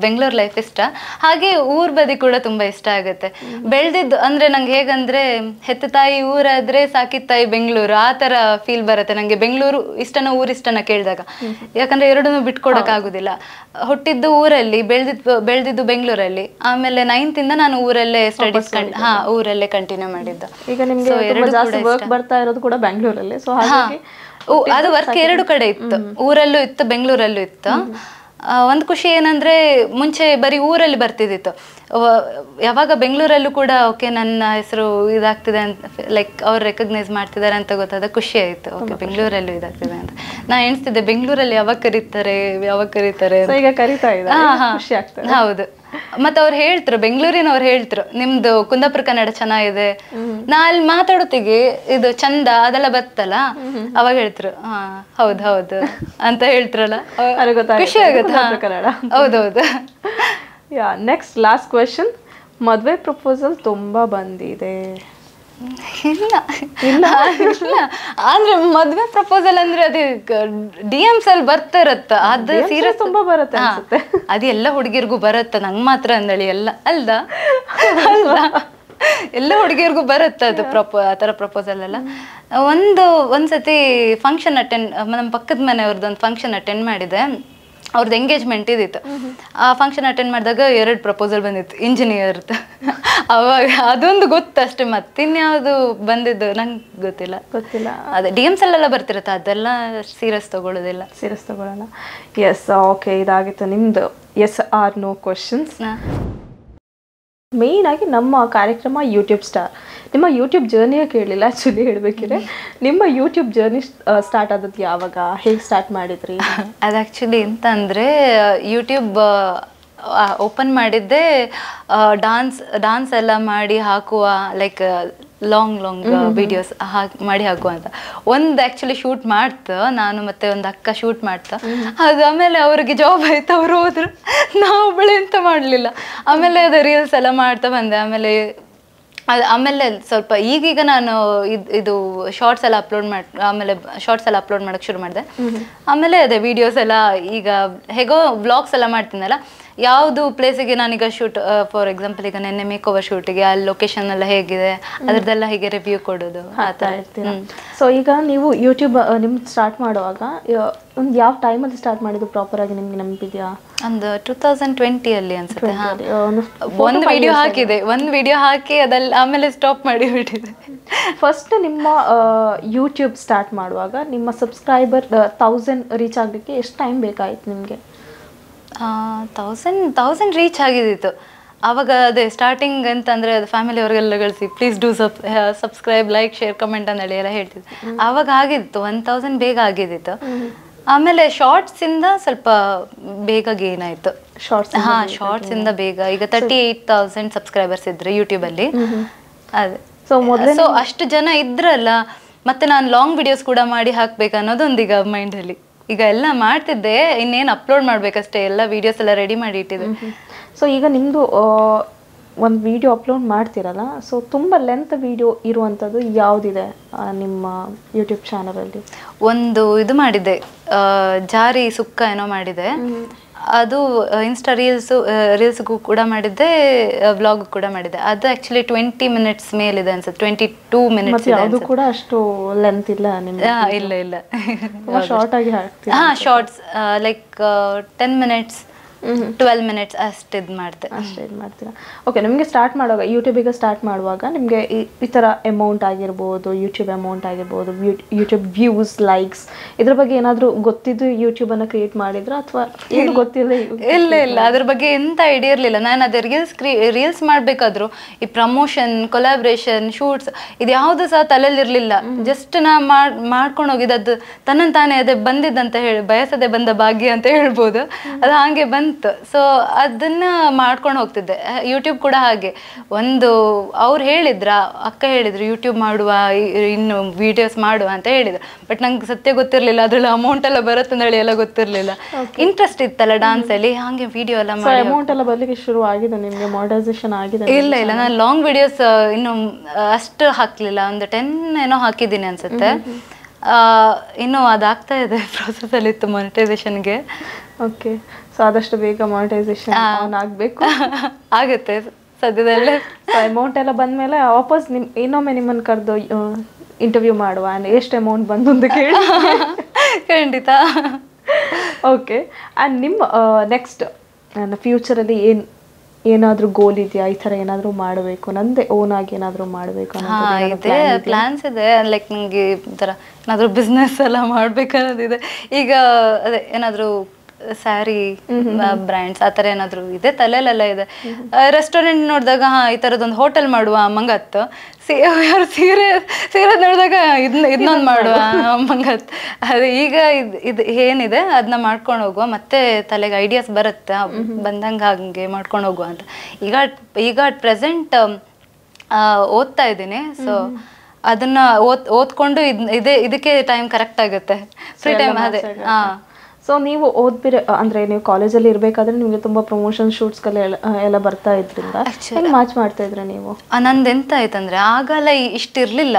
ಬೆಂಗಳೂರು ಲೈಫ್ ಇಷ್ಟ. ಹಾಗೆ ಊರ್ ಬದಿ ಕೂಡ ತುಂಬಾ ಇಷ್ಟ ಆಗುತ್ತೆ. ಬೆಳೆದಿದ್ದು ಅಂದ್ರೆ ನಂಗೆ ಹೇಗಂದ್ರೆ ಹೆತ್ತ ತಾಯಿ ಊರಾದ್ರೆ ಸಾಕಿದ ತಾಯಿ ಬೆಂಗಳೂರು, ಆ ತರ ಫೀಲ್ ಬರುತ್ತೆ ನಂಗೆ. ಬೆಂಗಳೂರು ಇಷ್ಟನ ಊರಿಷ್ಟನ ಕೇಳಿದಾಗ, ಯಾಕಂದ್ರೆ ಎರಡನ್ನೂ ಬಿಟ್ಕೊಡಕ್ ಆಗುದಿಲ್ಲ. ಹುಟ್ಟಿದ್ದು ಊರಲ್ಲಿ, ಬೆಳೆದಿದ್ದು ಬೆಂಗಳೂರಲ್ಲಿ. ಆಮೇಲೆ 9th ಇಂದ ನಾನು ಊರಲ್ಲೇ ಸ್ಟಡೀಸ್ ಊರಲ್ಲೇ ಕಂಟಿನ್ಯೂ ಮಾಡಿದ್ದು. ಈಗ ನಿಮ್ಗೆ ವರ್ಕ್ ಬರ್ತಾ ಇರೋದು ಕೂಡ ಬೆಂಗಳೂರಲ್ಲಿ, ಸೊ ಹಾಗಾಗಿ ಅದು ವರ್ಕ್ ಎರಡು ಕಡೆ ಇತ್ತು, ಊರಲ್ಲೂ ಇತ್ತು ಬೆಂಗಳೂರಲ್ಲೂ ಇತ್ತು. ಒಂದು ಖುಷಿ ಏನಂದ್ರೆ ಮುಂಚೆ ಬರೀ ಊರಲ್ಲಿ ಬರ್ತಿದ್ದಿತ್ತು. ಯಾವಾಗ ಬೆಂಗಳೂರಲ್ಲೂ ಕೂಡ ಓಕೆ ನನ್ನ ಹೆಸರು ಇದಾಗ್ತಿದೆ ಅಂತ, ಲೈಕ್ ಅವ್ರು ರೆಕಗ್ನೈಸ್ ಮಾಡ್ತಿದ್ದಾರೆ ಅಂತ ಗೊತ್ತಾದ ಖುಷಿ ಆಯ್ತು. ಓಕೆ ಬೆಂಗಳೂರಲ್ಲೂ ಇದಾಗ್ತಿದೆ ಅಂತ ನಾ ಎಣಿಸ್ತಿದ್ದೆ, ಬೆಂಗಳೂರಲ್ಲಿ ಯಾವಾಗ ಕರೀತಾರೆ ಈಗ ಕರೀತಾ ಇದ್ದಾರೆ. ಹೌದು. ಮತ್ತೆ ಅವ್ರು ಹೇಳ್ತರು, ಬೆಂಗಳೂರಿನವ್ರು ಹೇಳ್ತರು ನಿಮ್ದು ಕುಂದಾಪುರ ಕನ್ನಡ ಚೆನ್ನಾಗಿದೆ. ನಾ ಅಲ್ಲಿ ಮಾತಾಡೋತಿಗೆ ಇದು ಚಂದ ಅದೆಲ್ಲ ಬತ್ತಲ್ಲ, ಅವಾಗ ಹೇಳ್ತರು ಹೌದು ಅಂತ ಹೇಳ್ತಾರಲ್ಲ, ಖುಷಿ ಆಗುತ್ತೆ. ಹೌದೌದು. ನೆಕ್ಸ್ಟ್ ಲಾಸ್ಟ್ ಕ್ವೆಶನ್, ಮದ್ವೆ ಪ್ರಪೋಸಲ್ ತುಂಬಾ ಬಂದಿದೆ? ಇಲ್ಲ ಇಲ್ಲ ಇಲ್ಲ, ಅಂದ್ರೆ ಮದ್ವೆ ಪ್ರಪೋಸಲ್ ಅಂದ್ರೆ ಅದು DMs ಅಲ್ಲಿ ಬರ್ತಾ ಇರತ್ತ, ಅದು ಸೀರಿಯಸ್ ತುಂಬಾ ಬರುತ್ತೆ ಅನ್ಸುತ್ತೆ. ಅದು ಎಲ್ಲ ಹುಡುಗಿರ್ಗೂ ಬರತ್ತ, ನಂಗ್ ಮಾತ್ರ ಅಂದಳಿ ಎಲ್ಲ ಅಲ್ದ ಎಲ್ಲ ಹುಡುಗಿಯರ್ಗೂ ಬರುತ್ತೆ ಅದು ಆ ಥರ ಪ್ರಪೋಸಲ್ ಎಲ್ಲ. ಒಂದ್ಸತಿ ಫಂಕ್ಷನ್ ಅಟೆಂಡ್, ನಮ್ಮ ಪಕ್ಕದ ಮನೆಯವ್ರದ್ದು ಒಂದು ಫಂಕ್ಷನ್ ಅಟೆಂಡ್ ಮಾಡಿದೆ. ಅವ್ರದ್ದು ಎಂಗೇಜ್ಮೆಂಟ್ ಇದ್ದಿತ್ತು. ಆ ಫಂಕ್ಷನ್ ಅಟೆಂಡ್ ಮಾಡಿದಾಗ 2 ಪ್ರಪೋಸಲ್ ಬಂದಿತ್ತು ಇಂಜಿನಿಯರ್ದು. ಅವಾಗ ಅದೊಂದು ಗೊತ್ತು ಅಷ್ಟೇ, ಮತ್ತಿನ್ಯಾವುದು ಬಂದಿದ್ದು ನಂಗೆ ಗೊತ್ತಿಲ್ಲ. ಅದೇ DMs ಅಲ್ಲೆಲ್ಲ ಬರ್ತಿರುತ್ತೆ, ಅದೆಲ್ಲ ಸೀರಿಯಸ್ ತಗೊಳ್ಳೋದಿಲ್ಲ. ಎಸ್, ಓಕೆ, ಇದಾಗಿತ್ತು ನಿಮ್ದು yes or no questions. Main ಆಗಿ ನಮ್ಮ ಕಾರ್ಯಕ್ರಮ ಯೂಟ್ಯೂಬ್ ಸ್ಟಾರ್. ನಿಮ್ಮ ಯೂಟ್ಯೂಬ್ ಜರ್ನಿಯ ಕೇಳಲಿಲ್ಲ ಆ್ಯಕ್ಚುಲಿ ಹೇಳಬೇಕಿದ್ರೆ. ನಿಮ್ಮ ಯೂಟ್ಯೂಬ್ ಜರ್ನಿ ಸ್ಟಾರ್ಟ್ ಆದದ್ದು ಯಾವಾಗ, ಹೇಗೆ ಸ್ಟಾರ್ಟ್ ಮಾಡಿದ್ರಿ? ಅದು ಆ್ಯಕ್ಚುಲಿ ಎಂತ ಅಂದರೆ, ಯೂಟ್ಯೂಬ್ ಓಪನ್ ಮಾಡಿದ್ದೆ ಡಾನ್ಸ್ ಎಲ್ಲ ಮಾಡಿ ಹಾಕುವ, ಲೈಕ್ ಲಾಂಗ್ ವಿಡಿಯೋಸ್ ಮಾಡಿ ಹಾಕುವ ಅಂತ. ಒಂದು ಆ್ಯಕ್ಚುಲಿ ಶೂಟ್ ಮಾಡ್ತಾ ನಾನು ಮತ್ತೆ ಒಂದು ಅಕ್ಕ ಶೂಟ್ ಮಾಡ್ತಾ, ಅದು ಆಮೇಲೆ ಅವ್ರಿಗೆ ಜಾಬ್ ಆಯ್ತು, ಅವ್ರು ಹೋದ್ರು, ನಾವು ಒಬ್ಬಳೆ ಎಂತ ಮಾಡಲಿಲ್ಲ. ಆಮೇಲೆ ಅದು ರೀಲ್ಸ್ ಎಲ್ಲ ಮಾಡ್ತಾ ಬಂದೆ. ಆಮೇಲೆ ಸ್ವಲ್ಪ ಈಗೀಗ ನಾನು ಇದು ಶಾರ್ಟ್ಸ್ ಎಲ್ಲ ಅಪ್ಲೋಡ್ ಮಾಡಕ್ಕೆ ಶುರು ಮಾಡಿದೆ. ಆಮೇಲೆ ಅದೇ ವಿಡಿಯೋಸ್ ಎಲ್ಲ ಈಗ ಹೇಗೋ ವ್ಲಾಗ್ಸ್ ಎಲ್ಲ ಮಾಡ್ತೀನಲ್ಲ, ಯಾವುದು ಪ್ಲೇಸಿಗೆ ನಾನೀಗ ಶೂಟ್, ಫಾರ್ ಎಕ್ಸಾಂಪಲ್ ಈಗ ನೆನ್ನೆ ಮೇಕ್ ಓವರ್ ಶೂಟಿಗೆ ಅಲ್ಲಿ ಲೊಕೇಶನ್ ಎಲ್ಲ ಹೇಗಿದೆ ಅದ್ರದ್ದೆಲ್ಲ ಹೀಗೆ ರಿವ್ಯೂ ಕೊಡೋದು ಆ ಥರ ಇರ್ತೀನಿ. ಸೊ ಈಗ ನೀವು ಯೂಟ್ಯೂಬ್ ನಿಮ್ಗೆ ಸ್ಟಾರ್ಟ್ ಮಾಡುವಾಗ ಒಂದು ಯಾವ ಟೈಮಲ್ಲಿ ಸ್ಟಾರ್ಟ್ ಮಾಡಿದ್ದು ಪ್ರಾಪರ್ ಆಗಿ ನಿಮ್ಗೆ ನೆನಪಿದೆಯಾ? ಒಂದು 2020 ಅಲ್ಲಿ ಅನ್ಸುತ್ತೆ. ಒಂದು ವಿಡಿಯೋ ಹಾಕಿ ಅದೆಲ್ಲ ಆಮೇಲೆ ಸ್ಟಾಪ್ ಮಾಡಿಬಿಟ್ಟಿದೆ. ಫಸ್ಟ್ ನಿಮ್ಮ ಯೂಟ್ಯೂಬ್ ಸ್ಟಾರ್ಟ್ ಮಾಡುವಾಗ ನಿಮ್ಮ ಸಬ್ಸ್ಕ್ರೈಬರ್ 1000 ರೀಚ್ ಆಗಲಿಕ್ಕೆ ಎಷ್ಟು ಟೈಮ್ ಬೇಕಾಯಿತು ನಿಮಗೆ? 1000 ರೀಚ್ ಆಗಿದ್ದಿತ್ತು. ಆವಾಗ ಅದೇ ಸ್ಟಾರ್ಟಿಂಗ್ ಅಂತಂದರೆ ಅದು ಫ್ಯಾಮಿಲಿ ಅವ್ರಿಗೆಲ್ಲ ಕಳಿಸಿ please do subscribe, like, share, comment ಅಂದೇಳಿ ಎಲ್ಲ ಹೇಳ್ತಿದ್ದೆ. ಆವಾಗ ಆಗಿತ್ತು 1000 ಬೇಗ ಆಗಿದ್ದಿತ್ತು. ಆಮೇಲೆ ಶಾರ್ಟ್ಸಿಂದ ಸ್ವಲ್ಪ ಬೇಗ ಗೇನ್ ಆಯಿತು. ಶಾರ್ಟ್ಸಿಂದ ಬೇಗ ಈಗ 38,000 ಸಬ್ಸ್ಕ್ರೈಬರ್ಸ್ ಇದ್ರು ಯೂಟ್ಯೂಬಲ್ಲಿ. ಅದೇ ಸೊ ಅಷ್ಟು ಜನ ಇದ್ರಲ್ಲ, ಮತ್ತೆ ನಾನು ಲಾಂಗ್ ವಿಡಿಯೋಸ್ ಕೂಡ ಮಾಡಿ ಹಾಕ್ಬೇಕು ಅನ್ನೋದೊಂದೀಗ ಮೈಂಡಲ್ಲಿ. ಈಗ ಎಲ್ಲ ಮಾಡ್ತಿದ್ದೆ, ಇನ್ನೇನು ಅಪ್ಲೋಡ್ ಮಾಡ್ಬೇಕಷ್ಟೇ, ಎಲ್ಲ ವಿಡಿಯೋಸ್ ಎಲ್ಲ ರೆಡಿ ಮಾಡಿ ಇಟ್ಟಿದ್ದೆ. ಸೊ ಈಗ ನಿಮ್ಮದು ಒಂದು ವಿಡಿಯೋ ಅಪ್ಲೋಡ್ ಮಾಡ್ತೀರಲ್ಲ, ಸೊ ತುಂಬ ಲೆಂತ್ ವಿಡಿಯೋ ಇರುವಂಥದ್ದು ಯಾವುದಿದೆ ನಿಮ್ಮ ಯೂಟ್ಯೂಬ್ ಚಾನಲಲ್ಲಿ? ಒಂದು ಇದು ಮಾಡಿದ್ದೆ, ಜಾರಿ ಸುಕ್ಕ ಏನೋ ಮಾಡಿದೆ. ಅದು ಇನ್ಸ್ಟಾ ರೀಲ್ಸ್ಗೂ ಕೂಡ ಮಾಡಿದ್ದೆ, ವ್ಲಾಗ್ ಕೂಡ ಮಾಡಿದ್ದೆ. ಅದು ಆ್ಯಕ್ಚುಲಿ 20 minutes ಮೇಲಿದೆ ಅನ್ಸುತ್ತೆ, 22 minutes ಇದೆ. ಅದು ಕೂಡ ಅಷ್ಟು ಲೆಂತ್ ಇಲ್ಲ ನಿಮಗೆ? ಇಲ್ಲ ಶಾರ್ಟ್ ಆಗಿ ಹಾಕ್ತೀರಾ? ಶಾರ್ಟ್ಸ್ ಲೈಕ್ 10 minutes 12 minutes ಅಷ್ಟು ಇದು ಮಾಡ್ತೀರಾ? ಓಕೆ, ನಿಮಗೆ ಸ್ಟಾರ್ಟ್ ಮಾಡುವಾಗ, ಯೂಟ್ಯೂಬಿಗೆ ಸ್ಟಾರ್ಟ್ ಮಾಡುವಾಗ ನಿಮಗೆ ಈ ಥರ ಅಮೌಂಟ್ ಆಗಿರ್ಬೋದು, ಯೂಟ್ಯೂಬ್ ಅಮೌಂಟ್ ಆಗಿರ್ಬೋದು, ಯೂಟ್ಯೂಬ್ ವ್ಯೂಸ್, ಲೈಕ್ಸ್, ಇದ್ರ ಬಗ್ಗೆ ಏನಾದರೂ ಗೊತ್ತಿದ್ದು ಯೂಟ್ಯೂಬನ್ನು ಕ್ರಿಯೇಟ್ ಮಾಡಿದ್ರ ಅಥವಾ ಏನು ಗೊತ್ತಿಲ್ಲ? ಇಲ್ಲ, ಅದ್ರ ಬಗ್ಗೆ ಎಂತ ಐಡಿಯಾ ಇರಲಿಲ್ಲ. ನಾನು ಅದೇ ರೀಲ್ಸ್ ಮಾಡಬೇಕಾದ್ರೂ ಈ ಪ್ರಮೋಷನ್, ಕೊಲಾಬ್ರೇಷನ್, ಶೂಟ್ಸ್ ಇದು ಯಾವುದು ಸಹ ತಲೆಯಲ್ಲಿರಲಿಲ್ಲ. ಜಸ್ಟ್ ನಾ ಮಾಡ್ಕೊಂಡು ಹೋಗಿದ್ದು ತನ್ನಂತಾನೆ ಅದೇ ಬಂದಿದ್ದಂತ ಹೇಳಿ, ಬಯಸದೆ ಬಂದ ಭಾಗ್ಯ ಅಂತ ಹೇಳ್ಬೋದು. ಅದು ಹಾಗೆ ಬಂತು. ಸೊ ಅದನ್ನ ಮಾಡ್ಕೊಂಡು ಹೋಗ್ತಿದ್ದೆ. ಯೂಟ್ಯೂಬ್ ಕೂಡ ಹಾಗೆ, ಒಂದು ಅವ್ರು ಅಕ್ಕ ಹೇಳಿದ್ರು ಯೂಟ್ಯೂಬ್ ಮಾಡುವ, ಇನ್ನು ವಿಡಿಯೋಸ್ ಮಾಡುವ ಅಂತ ಹೇಳಿದ್ರು. ಬಟ್ ನಂಗೆ ಸತ್ಯ ಗೊತ್ತಿರಲಿಲ್ಲ, ಅದ್ರಲ್ಲಿ ಅಮೌಂಟ್ ಎಲ್ಲ ಬರುತ್ತೆ ಅಂತ ಹೇಳಿ ಎಲ್ಲ ಗೊತ್ತಿರಲಿಲ್ಲ. ಇಂಟ್ರೆಸ್ಟ್ ಇತ್ತಲ್ಲ ಡಾನ್ಸ್ ಅಲ್ಲಿ, ಹಾಗೆ ವಿಡಿಯೋ ಎಲ್ಲ ಮಾಡಿ ಅಮೌಂಟ್ ಎಲ್ಲ ಬರ್ಲಿಕ್ಕೆ ಶುರು ಆಗಿದೆ ನಿಮಗೆ? ಮಾನಿಟೈಸೇಷನ್ ಆಗಿದೆ? ಇಲ್ಲ, ನಾನು ಲಾಂಗ್ ವಿಡಿಯೋಸ್ ಇನ್ನು ಅಷ್ಟು ಹಾಕ್ಲಿಲ್ಲ, ಒಂದು 10 ಏನೋ ಹಾಕಿದ್ದೀನಿ ಅನ್ಸುತ್ತೆ. ಇನ್ನು ಅದಾಗ್ತಾ ಇದೆ, ಪ್ರೊಸೆಸ್ ಅಲ್ಲಿ ಇತ್ತು ಮಾನಿಟೈಸೇಷನ್ಗೆ. ಓಕೆ, ಸೊ ಆದಷ್ಟು ಬೇಗ ಮಾನಿಟೈಸೇಷನ್ ಆನ್ ಆಗಬೇಕು. ಆಗುತ್ತೆ ಸದ್ಯದಲ್ಲೇ. ಸೊ ಅಮೌಂಟ್ ಎಲ್ಲ ಬಂದಮೇಲೆ ವಾಪಸ್ ಇನ್ನೊಮ್ಮೆ ನಿಮ್ಮನ್ನು ಕರೆದು ಇಂಟರ್ವ್ಯೂ ಮಾಡುವ, ಎಷ್ಟು ಅಮೌಂಟ್ ಬಂದು ಅಂತ ಕೇಳಿ. ಖಂಡಿತ. ಓಕೆ. ಆ್ಯಂಡ್ ನಿಮ್ಮ ನೆಕ್ಸ್ಟ್ ನನ್ನ ಫ್ಯೂಚರಲ್ಲಿ ಏನಾದರೂ ಗೋಲ್ ಇದೆಯಾ, ಈ ಥರ ಏನಾದರೂ ಮಾಡಬೇಕು, ನಂದೇ ಓನ್ ಆಗಿ ಏನಾದರೂ ಮಾಡಬೇಕು ಇದೆ, ಪ್ಲಾನ್ಸ್ ಇದೆ. ಲೈಕ್ ನನಗೆ ಈ ಥರ ಏನಾದರೂ ಬಿಸ್ನೆಸ್ ಎಲ್ಲ ಮಾಡ್ಬೇಕನ್ನೋದಿದೆ. ಈಗ ಅದೇ ಏನಾದರೂ ಸ್ಯಾರಿ ಬ್ರ್ಯಾಂಡ್ಸ್ ಆ ಥರ ಏನಾದರೂ ಇದೆ ತಲೆಯಲ್ಲೆಲ್ಲ ಇದೆ. ರೆಸ್ಟೋರೆಂಟ್ ನೋಡಿದಾಗ ಈ ಥರದೊಂದು ಹೋಟೆಲ್ ಮಾಡುವ ಮಂಗತ್ತು, ಯಾರು ಸೀರೆ ನೋಡಿದಾಗ ಇದನ್ನೊಂದು ಮಾಡುವ ಮಂಗತ್. ಅದು ಈಗ ಇದು ಏನಿದೆ ಅದನ್ನ ಮಾಡ್ಕೊಂಡು ಹೋಗುವ, ಮತ್ತೆ ತಲೆಗೆ ಐಡಿಯಾಸ್ ಬರುತ್ತೆ, ಬಂದಂಗೆ ಹಂಗೆ ಮಾಡ್ಕೊಂಡು ಹೋಗುವ ಅಂತ. ಈಗ ಅಟ್ ಪ್ರೆಸೆಂಟ್ ಓದ್ತಾ ಇದ್ದೀನಿ. ಸೊ ಅದನ್ನ ಓದ್ಕೊಂಡು ಇದಕ್ಕೆ ಟೈಮ್ ಕರೆಕ್ಟ್ ಆಗುತ್ತೆ, ಫ್ರೀ ಟೈಮ್. ಅದೇ ಸೊ ನೀವು ಅಂದ್ರೆ ನೀವು ಕಾಲೇಜಲ್ಲಿ ಇರಬೇಕಾದ್ರೆ ನಿಮಗೆ ತುಂಬಾ ಪ್ರಮೋಷನ್ ಶೂಟ್ಸ್ಗಳೆಲ್ಲ ಬರ್ತಾ ಇದ್ರಿಂದ ಮ್ಯಾಚ್ ಮಾಡ್ತಾ ಇದ್ರೆ ನೀವು? ನಂದು ಎಂತ ಆಯ್ತಂದ್ರೆ ಆಗಲ್ಲ ಇಷ್ಟಿರ್ಲಿಲ್ಲ.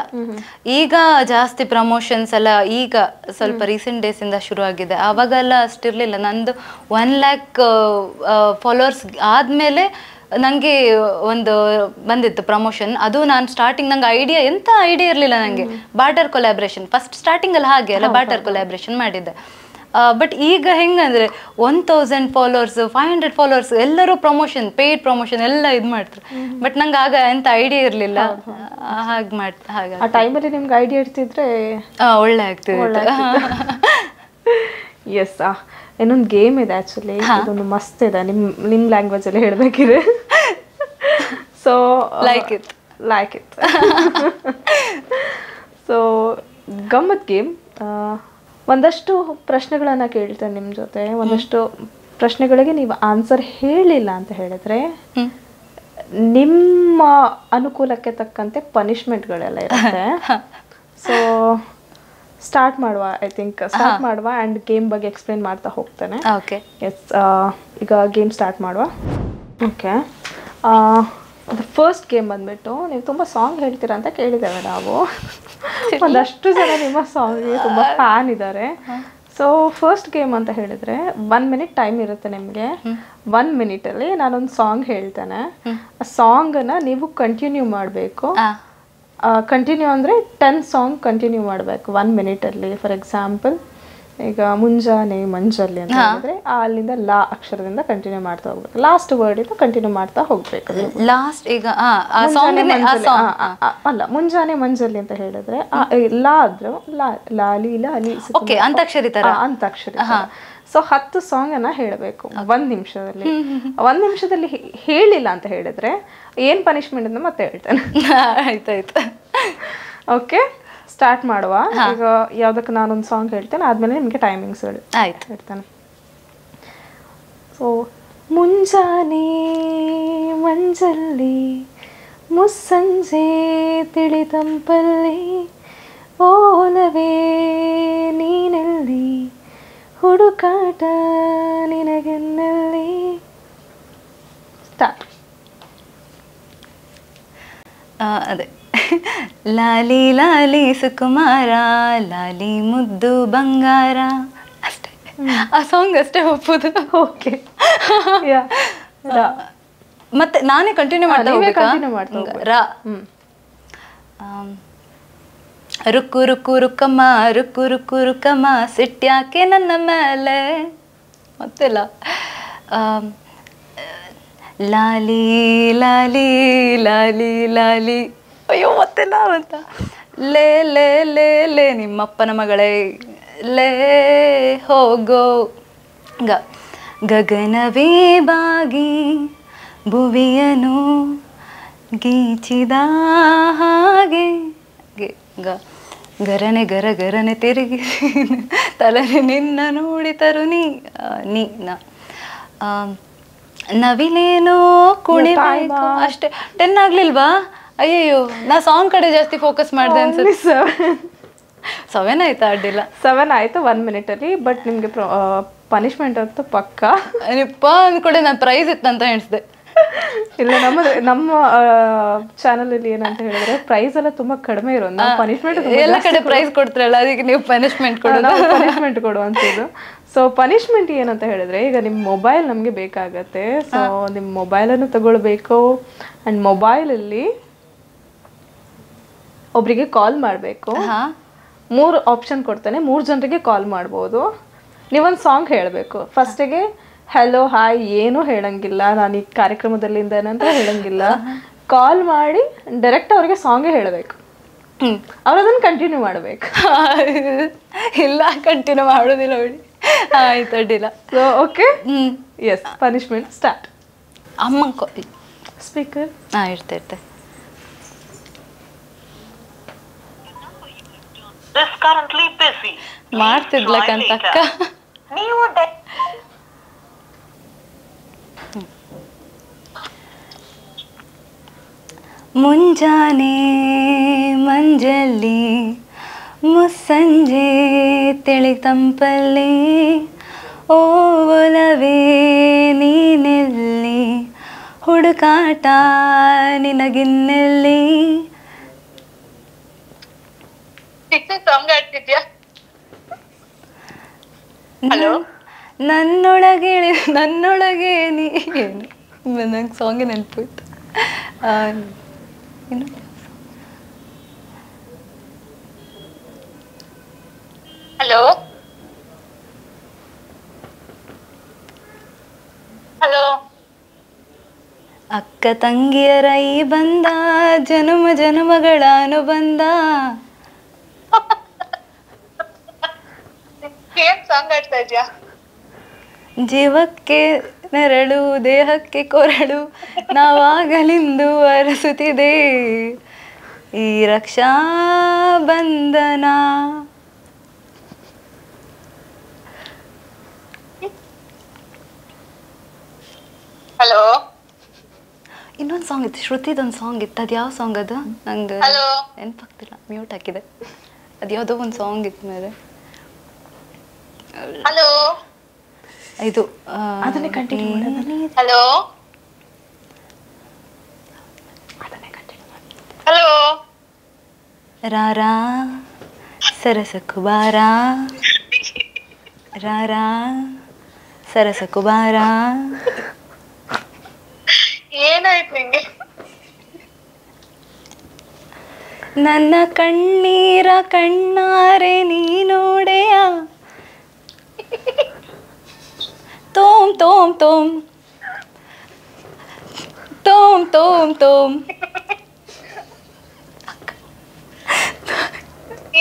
ಈಗ ಜಾಸ್ತಿ ಪ್ರಮೋಷನ್ಸ್ ಎಲ್ಲ ಈಗ ಸ್ವಲ್ಪ ರೀಸೆಂಟ್ ಡೇಸ್ ಇಂದ ಶುರು ಆಗಿದೆ. ಅವಾಗೆಲ್ಲ ಅಷ್ಟಿರ್ಲಿಲ್ಲ. ನಂದು 1 lakh ಫಾಲೋವರ್ಸ್ ಆದ್ಮೇಲೆ ನಂಗೆ ಒಂದು ಬಂದಿತ್ತು ಪ್ರಮೋಷನ್. ಅದು ನಾನು ಸ್ಟಾರ್ಟಿಂಗ್ ನಂಗೆ ಎಂತ ಐಡಿಯಾ ಇರಲಿಲ್ಲ ನನಗೆ. ಬಾರ್ಟರ್ ಕೊಲಾಬ್ರೇಷನ್ ಫಸ್ಟ್ ಸ್ಟಾರ್ಟಿಂಗ್ ಅಲ್ಲಿ ಹಾಗೆ ಎಲ್ಲ ಬಾರ್ಟರ್ ಕೊಲಾಬ್ರೇಷನ್ ಮಾಡಿದ್ದೆ. ಬಟ್ ಈಗ ಹೆಂಗಂದ್ರೆ 1000 ಫಾಲೋವರ್ಸ್ 500 ಫಾಲೋವರ್ಸ್ ಎಲ್ಲರೂ ಪ್ರಮೋಷನ್, ಪೇಯ್ಡ್ ಪ್ರಮೋಷನ್ ಎಲ್ಲ ಇದು ಮಾಡ್ತಾರೆ. ಬಟ್ ನಂಗೆ ಆಗ ಎಂತ ಐಡಿಯಾ ಇರಲಿಲ್ಲ. ಹಾಗೆ ಆ ಟೈಮಲ್ಲಿ ನಿಮ್ಗೆ ಐಡಿಯಾ ಇರ್ತಿದ್ರೆ ಒಳ್ಳೆ ಆಗ್ತಿದೆ. ಎಸ್. ಇನ್ನೊಂದು ಗೇಮ್ ಇದೆ ಆ್ಯಕ್ಚುಲಿ, ಇದೊಂದು ಮಸ್ತ್ ಇದೆ, ನಿಮ್ಮ ಲ್ಯಾಂಗ್ವೇಜಲ್ಲಿ ಹೇಳಬೇಕಿದ್ರೆ. So like it. ಸೊ ಗಮ್ಮತ್ ಗೇಮ್. ಒಂದಷ್ಟು ಪ್ರಶ್ನೆಗಳನ್ನು ಕೇಳ್ತೇನೆ ನಿಮ್ಮ ಜೊತೆ. ಒಂದಷ್ಟು ಪ್ರಶ್ನೆಗಳಿಗೆ ನೀವು ಆನ್ಸರ್ ಹೇಳಿಲ್ಲ ಅಂತ ಹೇಳಿದ್ರೆ ನಿಮ್ಮ ಅನುಕೂಲಕ್ಕೆ ತಕ್ಕಂತೆ ಪನಿಷ್ಮೆಂಟ್ಗಳೆಲ್ಲ ಇರುತ್ತೆ. ಸೊ ಸ್ಟಾರ್ಟ್ ಮಾಡುವ, ಐ ಥಿಂಕ್ ಸ್ಟಾರ್ಟ್ ಮಾಡುವ ಆ್ಯಂಡ್ ಗೇಮ್ ಬಗ್ಗೆ ಎಕ್ಸ್ಪ್ಲೇನ್ ಮಾಡ್ತಾ ಹೋಗ್ತೇನೆ. ಓಕೆ. ಎಸ್, ಈಗ ಗೇಮ್ ಸ್ಟಾರ್ಟ್ ಮಾಡುವ. ಓಕೆ. ಫಸ್ಟ್ ಗೇಮ್ ಬಂದ್ಬಿಟ್ಟು ನೀವು ತುಂಬ ಸಾಂಗ್ ಹೇಳ್ತೀರಾ ಅಂತ ಕೇಳಿದ್ದೇವೆ ನಾವು. ಒಂದಷ್ಟು ಜನ ನಿಮ್ಮ ಸಾಂಗ್ಗೆ ತುಂಬ ಫ್ಯಾನ್ ಇದ್ದಾರೆ. ಸೊ ಫಸ್ಟ್ ಗೇಮ್ ಅಂತ ಹೇಳಿದ್ರೆ 1 minute ಟೈಮ್ ಇರುತ್ತೆ ನಿಮಗೆ. 1 minute ನಾನೊಂದು ಸಾಂಗ್ ಹೇಳ್ತೇನೆ. ಆ ಸಾಂಗನ್ನು ನೀವು ಕಂಟಿನ್ಯೂ ಮಾಡಬೇಕು. ಕಂಟಿನ್ಯೂ ಅಂದರೆ 10 ಸಾಂಗ್ ಕಂಟಿನ್ಯೂ ಮಾಡಬೇಕು 1 minute. ಫಾರ್ ಎಕ್ಸಾಂಪಲ್ ಈಗ ಮುಂಜಾನೆ ಮಂಜಲ್ಲಿ ಅಂತ ಹೇಳಿದ್ರೆ ಅಲ್ಲಿಂದ ಲಾ ಅಕ್ಷರದಿಂದ ಕಂಟಿನ್ಯೂ ಮಾಡ್ತಾ ಹೋಗ್ಬೇಕು. ಲಾಸ್ಟ್ ವರ್ಡ್ ಇದು ಕಂಟಿನ್ಯೂ ಮಾಡ್ತಾ ಹೋಗ್ಬೇಕು. ಲಾಸ್ಟ್ ಈಗ ಅಲ್ಲ, ಮುಂಜಾನೆ ಮಂಜಲ್ಲಿ ಅಂತ ಹೇಳಿದ್ರೆ ಲಾ ಆದ್ರು ಲಾಲಿ ಲಾಲಿ ಅಂತಾಕ್ಷರಿ ತರ. ಸೊ 10 ಸಾಂಗ್ ಅನ್ನ ಹೇಳಬೇಕು 1 ನಿಮಿಷದಲ್ಲಿ. 1 ನಿಮಿಷದಲ್ಲಿ ಹೇಳಿಲ್ಲ ಅಂತ ಹೇಳಿದ್ರೆ ಏನ್ ಪನಿಷ್ಮೆಂಟ್ ಅಂತ ಮತ್ತೆ ಹೇಳ್ತೇನೆ. ಆಯ್ತಾಯ್ತು. ಓಕೆ, ಸ್ಟಾರ್ಟ್ ಮಾಡುವ. ಈಗ ಯಾವ್ದಕ್ಕೆ ನಾನೊಂದು ಸಾಂಗ್ ಹೇಳ್ತೇನೆ, ಆದ್ಮೇಲೆ ನಿಮಗೆ ಟೈಮಿಂಗ್ಸ್ ಹೇಳ್ತೇನೆ. ಸೊ ಮುಂಜಾನೆ ಮಂಜಲ್ಲಿ ಮುಸ್ಸಂಜೆ ತಿಳಿ ತಂಪಲ್ಲಿ ಓಲವೇ ನೀನಲ್ಲಿ ಹುಡುಕಾಟ ನಿನಗೆನ್ನಲ್ಲಿ. ಸ್ಟಾರ್ಟ್. ಅದೇ ಲಾಲಿ ಲಾಲಿ ಸುಕುಮಾರ ಲಾಲಿ ಮುದ್ದು ಬಂಗಾರ ಅಷ್ಟೇ. ಆ ಸಾಂಗ್ ಅಷ್ಟೇ ಒಪ್ಪುದು. ಓಕೆ. ಮತ್ತೆ ನಾನೇ ಕಂಟಿನ್ಯೂ ಮಾಡ್ತಾ ರುಕ್ಕು ರುಕ್ಕು ರುಕ್ಕಮ್ಮ ರುಕ್ಕು ರುಕ್ಕು ರುಕ್ಕಮ್ಮ ಸಿಟ್ಟ್ಯಾಕೆ ನನ್ನ ಮೇಲೆ. ಮತ್ತೆಲ್ಲ ಲಾಲಿ ಲಾಲಿ ಲಾಲಿ ಲಾಲಿ. ಅಯ್ಯೋ ಮತ್ತೆಲ್ಲ ಅಂತ ಲೇ ಲೇ ಲೇ ಲೇ ನಿಮ್ಮಪ್ಪನ ಮಗಳೇ ಲೇ ಹೋಗೋ. ಗಗನವೇ ಬಾಗಿ ಭುವಿಯನು ಗೀಚಿದ ಹಾಗೆ ಗರನೆ ಗರ ಗರನೆ ತಿರುಗಿ ತಲೆ ನಿನ್ನ ನೋಡಿತರು ನೀ ನವಿಲೇನೋ ಕುಣಿಬೇಕು ಅಷ್ಟೇ. 10 ಆಗ್ಲಿಲ್ವಾ? ಅಯ್ಯಯ್ಯೋ, ನಾ ಸಾಂಗ್ ಕಡೆ ಜಾಸ್ತಿ ಫೋಕಸ್ ಮಾಡಿದೆ ಅನ್ಸುತ್ತೆ. 7 ಆಯ್ತಾ? ಅಡ್ಡಿಲ್ಲ, 7 ಆಯ್ತು 1 minute ಅಲ್ಲಿ. ಬಟ್ ನಿಮ್ಗೆ ಪನಿಷ್ಮೆಂಟ್ ಅಂತೂ ಪಕ್ಕ. ಅಂದ್ಕೊಡೆ ನಾನು ಪ್ರೈಸ್ ಇತ್ತಂತ ಎಣಿಸಿದೆ. ಇಲ್ಲ, ನಮ್ಮ ಚಾನಲ್ ಅಲ್ಲಿ ಏನಂತ ಹೇಳಿದ್ರೆ ಪ್ರೈಸ್ ಎಲ್ಲ ತುಂಬಾ ಕಡಿಮೆ ಇರೋದು. ಪನಿಷ್ಮೆಂಟ್ ಎಲ್ಲ ಕಡೆ ಪ್ರೈಸ್ ಕೊಡ್ತಾರಲ್ಲ, ಅದಕ್ಕೆ ನೀವು ಪನಿಷ್ಮೆಂಟ್ ಕೊಡುವಂಥದ್ದು. ಸೊ ಪನಿಷ್ಮೆಂಟ್ ಏನಂತ ಹೇಳಿದ್ರೆ, ಈಗ ನಿಮ್ಮ ಮೊಬೈಲ್ ನಮಗೆ ಬೇಕಾಗತ್ತೆ. ಸೊ ನಿಮ್ಮ ಮೊಬೈಲನ್ನು ತಗೊಳ್ಬೇಕು ಆ್ಯಂಡ್ ಮೊಬೈಲಲ್ಲಿ ಒಬ್ರಿಗೆ ಕಾಲ್ ಮಾಡಬೇಕು. 3 ಆಪ್ಷನ್ ಕೊಡ್ತಾನೆ, 3 ಜನರಿಗೆ ಕಾಲ್ ಮಾಡ್ಬೋದು. ನೀವೊಂದು ಸಾಂಗ್ ಹೇಳಬೇಕು. ಫಸ್ಟಿಗೆ ಹೆಲೋ ಹಾಯ್ ಏನೂ ಹೇಳಂಗಿಲ್ಲ, ನಾನು ಈ ಕಾರ್ಯಕ್ರಮದಲ್ಲಿಂದ ಅಂತ ಹೇಳಂಗಿಲ್ಲ. ಕಾಲ್ ಮಾಡಿ ಡೈರೆಕ್ಟ್ ಅವ್ರಿಗೆ ಸಾಂಗೇ ಹೇಳಬೇಕು. ಅವ್ರು ಅದನ್ನು ಕಂಟಿನ್ಯೂ ಮಾಡಬೇಕು. ಇಲ್ಲ ಕಂಟಿನ್ಯೂ ಮಾಡೋದಿಲ್ಲ ಬಿಡಿ. ಆಯ್ತು ಅಡ್ಡಿಲ್ಲ. So okay, yes, punishment start. ಅಮ್ಮ ಸ್ಪೀಕರ್ ಇರ್ತೆ ಮಾಡ್ತಿದ್ಲಕ್ಕಂತಕ್ಕ. ಮುಂಜಾನೆ ಮಂಜಲ್ಲಿ ಮುಸ್ಸಂಜೆ ತಿಳಿ ತಂಪಲ್ಲಿ ಓಲವೇ ನೀನೆಲ್ಲಿ ಹುಡುಕಾಟ ನಿನಗಿನ್ನೆಲ್ಲಿ. ನನ್ನೊಳಗೆ ನೀ ಏನು ನಂಗೆ ಸಾಂಗ್ ನೆನಪೋಯ್ತು. ಏನು ಹಲೋ ಹಲೋ ಅಕ್ಕ ತಂಗಿಯರ ಈ ಬಂದ ಜನುಮ ಜನುಮಗಳ ಅನುಬಂಧ. ಏನ್ ಸಾಂಗ್ ಆಡ್ತಾ ಇದ್ಯಾ? ಜೀವಕ್ಕೆ ನೆರಳು ದೇಹಕ್ಕೆ ಕೊರಳು ನಾವಾಗಲಿಂದು ಅರಸುತ್ತಿದೆ ಈ ರಕ್ಷಾ ಬಂಧನ. ಹಲೋ ಇನ್ನೊಂದು ಸಾಂಗ್ ಇತ್ತು, ಶ್ರುತಿದೊಂದು ಸಾಂಗ್ ಇತ್ತು. ಅದು ಯಾವ ಸಾಂಗ್ ಅದು ನಂಗೆ ನೆನಪಾಗ್ತಿಲ್ಲ, ಮ್ಯೂಟ್ ಹಾಕಿದೆ. ಅದು ಯಾವುದೋ ಒಂದು ಸಾಂಗ್ ಇತ್ತು ಮೇಲೆ. ಹಲೋ ಇದು ಅದನ್ನೇ ಕಂಟಿನ್ಯೂ ಮಾಡೋದು. ಹಲೋ ಹಲೋ ರಾರಾ ಸರಸ ಕುಬಾರ ರಾರಾ ಸರಸ ಕುಬಾರ. ಏನಾಯ್ತು ನಿಂಗೆ? ನನ್ನ ಕಣ್ಣೀರ ಕಣ್ಣಾರೆ ನೀ ನೋಡೆಯ ತೋಮ್ ತೋಮ್ ತೋಮ್ ತೋಮ್ ತೋಮ್ ತೋಮ್.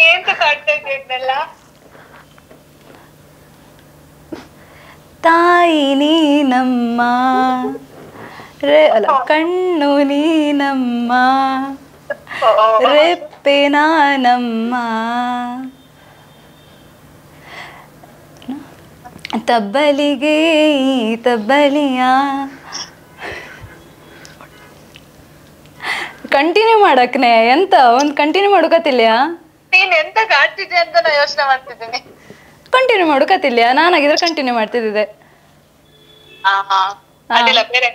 ಏನ್ ಕಾಡ್ತಾ ಇದ್ದೆಲ್ಲ? ತಾಯಿ ನೀನಮ್ಮ ಅಲ್ಲ ಕಣ್ಣು ನೀನಮ್ಮ ರೆಪ್ಪೆ ನಾನಮ್ಮ ತಬ್ಬಲಿಗೆ ತಬ್ಬಲಿಯ. ಕಂಟಿನ್ಯೂ ಮಾಡಕ್ನೆ ಎಂತ ಒಂದು ಕಂಟಿನ್ಯೂ ಮಾಡ್ಕತಿಲ್ಯ? ನೀನ್ ಎಂತ ಕಾಡ್ತಿದ್ದೆ ಅಂತ ನಾ ಯೋಚನೆ ಮಾಡ್ತಿದ್ದೀನಿ. ಕಂಟಿನ್ಯೂ ಮಾಡ್ಕತಿಲ್ಯ? ನಾನಾಗಿದ್ರೆ ಕಂಟಿನ್ಯೂ ಮಾಡ್ತಿದ್ದೆ. ಬೇರೆ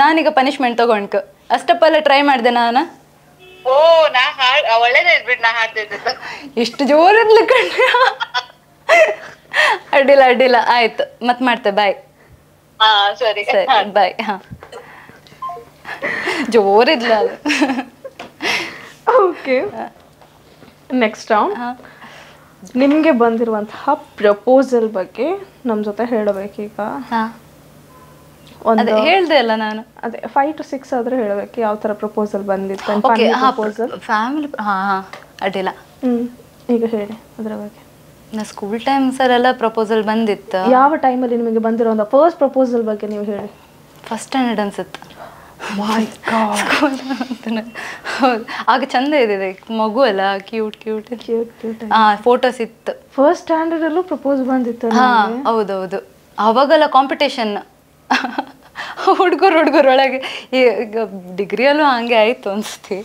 ನಾನೀಗ ಪನಿಷ್ಮೆಂಟ್ ತಗೊಂಡ್ಕ ಅಷ್ಟಪ್ಪಲ್ಲ ಟ್ರೈ ಮಾಡಿದೆ ನಾನು. ಓ ನಾ ಒಳ್ಳೇದೇ ಬಿಡ್, ನಾ ಹಾಡ್ತಿದ್ದ ಇಷ್ಟು ಜೋರಿರ್ಲಿ ಕಣ್ಣ. ಅಡ್ಡಿಲ್ಲ ಅಡ್ಡಿಲ್ಲ, ಆಯ್ತು ಮತ್ ಮಾಡ್ತೆ. ಬಾಯ್. ಸರಿ ಸರಿ ಬಾಯ್. ಹಾ ಜೋರಿದ್ಲ ಅದು. Okay, next round. ನಿಮಗೆ ಬಂದಿರುವಂತಹ ಪ್ರಪೋಸಲ್ ಬಗ್ಗೆ ನಮ್ಮ ಜೊತೆ ಹೇಳಬೇಕೀಗ. ಅದೇ ಹೇಳ್ದೆ ಅಲ್ಲ ನಾನು. ಅದೇ 5 to 6 ಆದ್ರೆ ಹೇಳಬೇಕು ಯಾವ ತರ ಪ್ರಪೋಸಲ್ ಬಂದಿತ್ತು. ಫ್ಯಾಮಿಲಿ ಅಡ್ಡಿಲ್ಲ. ಈಗ ಹೇಳಿ ಅದರ ಬಗ್ಗೆ. ನಾ ಸ್ಕೂಲ್ ಟೈಮ್ ಸರೆಲ್ಲ ಪ್ರಪೋಸಲ್ ಬಂದಿತ್ತು. ಯಾವ ಟೈಮಲ್ಲಿ ನಿಮಗೆ ಬಂದಿರೋ ಫಸ್ಟ್ ಪ್ರಪೋಸಲ್ ಬಗ್ಗೆ ನೀವು ಹೇಳಿ. ಫಸ್ಟ್ ಸ್ಟ್ಯಾಂಡರ್ಡ್ ಅನ್ಸುತ್ತೆ. ಹೌದು, ಆಗ ಚಂದ ಇದೆ, ಮಗು ಅಲ್ಲ, cute cute cute cute. Photos ಇತ್ತು. ಫಸ್ಟ್ ಸ್ಟ್ಯಾಂಡರ್ಡ್ ಅಲ್ಲೂ ಪ್ರಪೋಸ್ ಬಂದಿತ್ತು. ಹೌದೌದು, ಅವಾಗೆಲ್ಲ ಕಾಂಪಿಟೇಷನ್ ಹುಡುಗರೊಳಗೆ. ಈಗ ಡಿಗ್ರಿಯಲ್ಲೂ ಹಂಗೆ ಆಯ್ತು ಅನ್ಸ್ತಿ.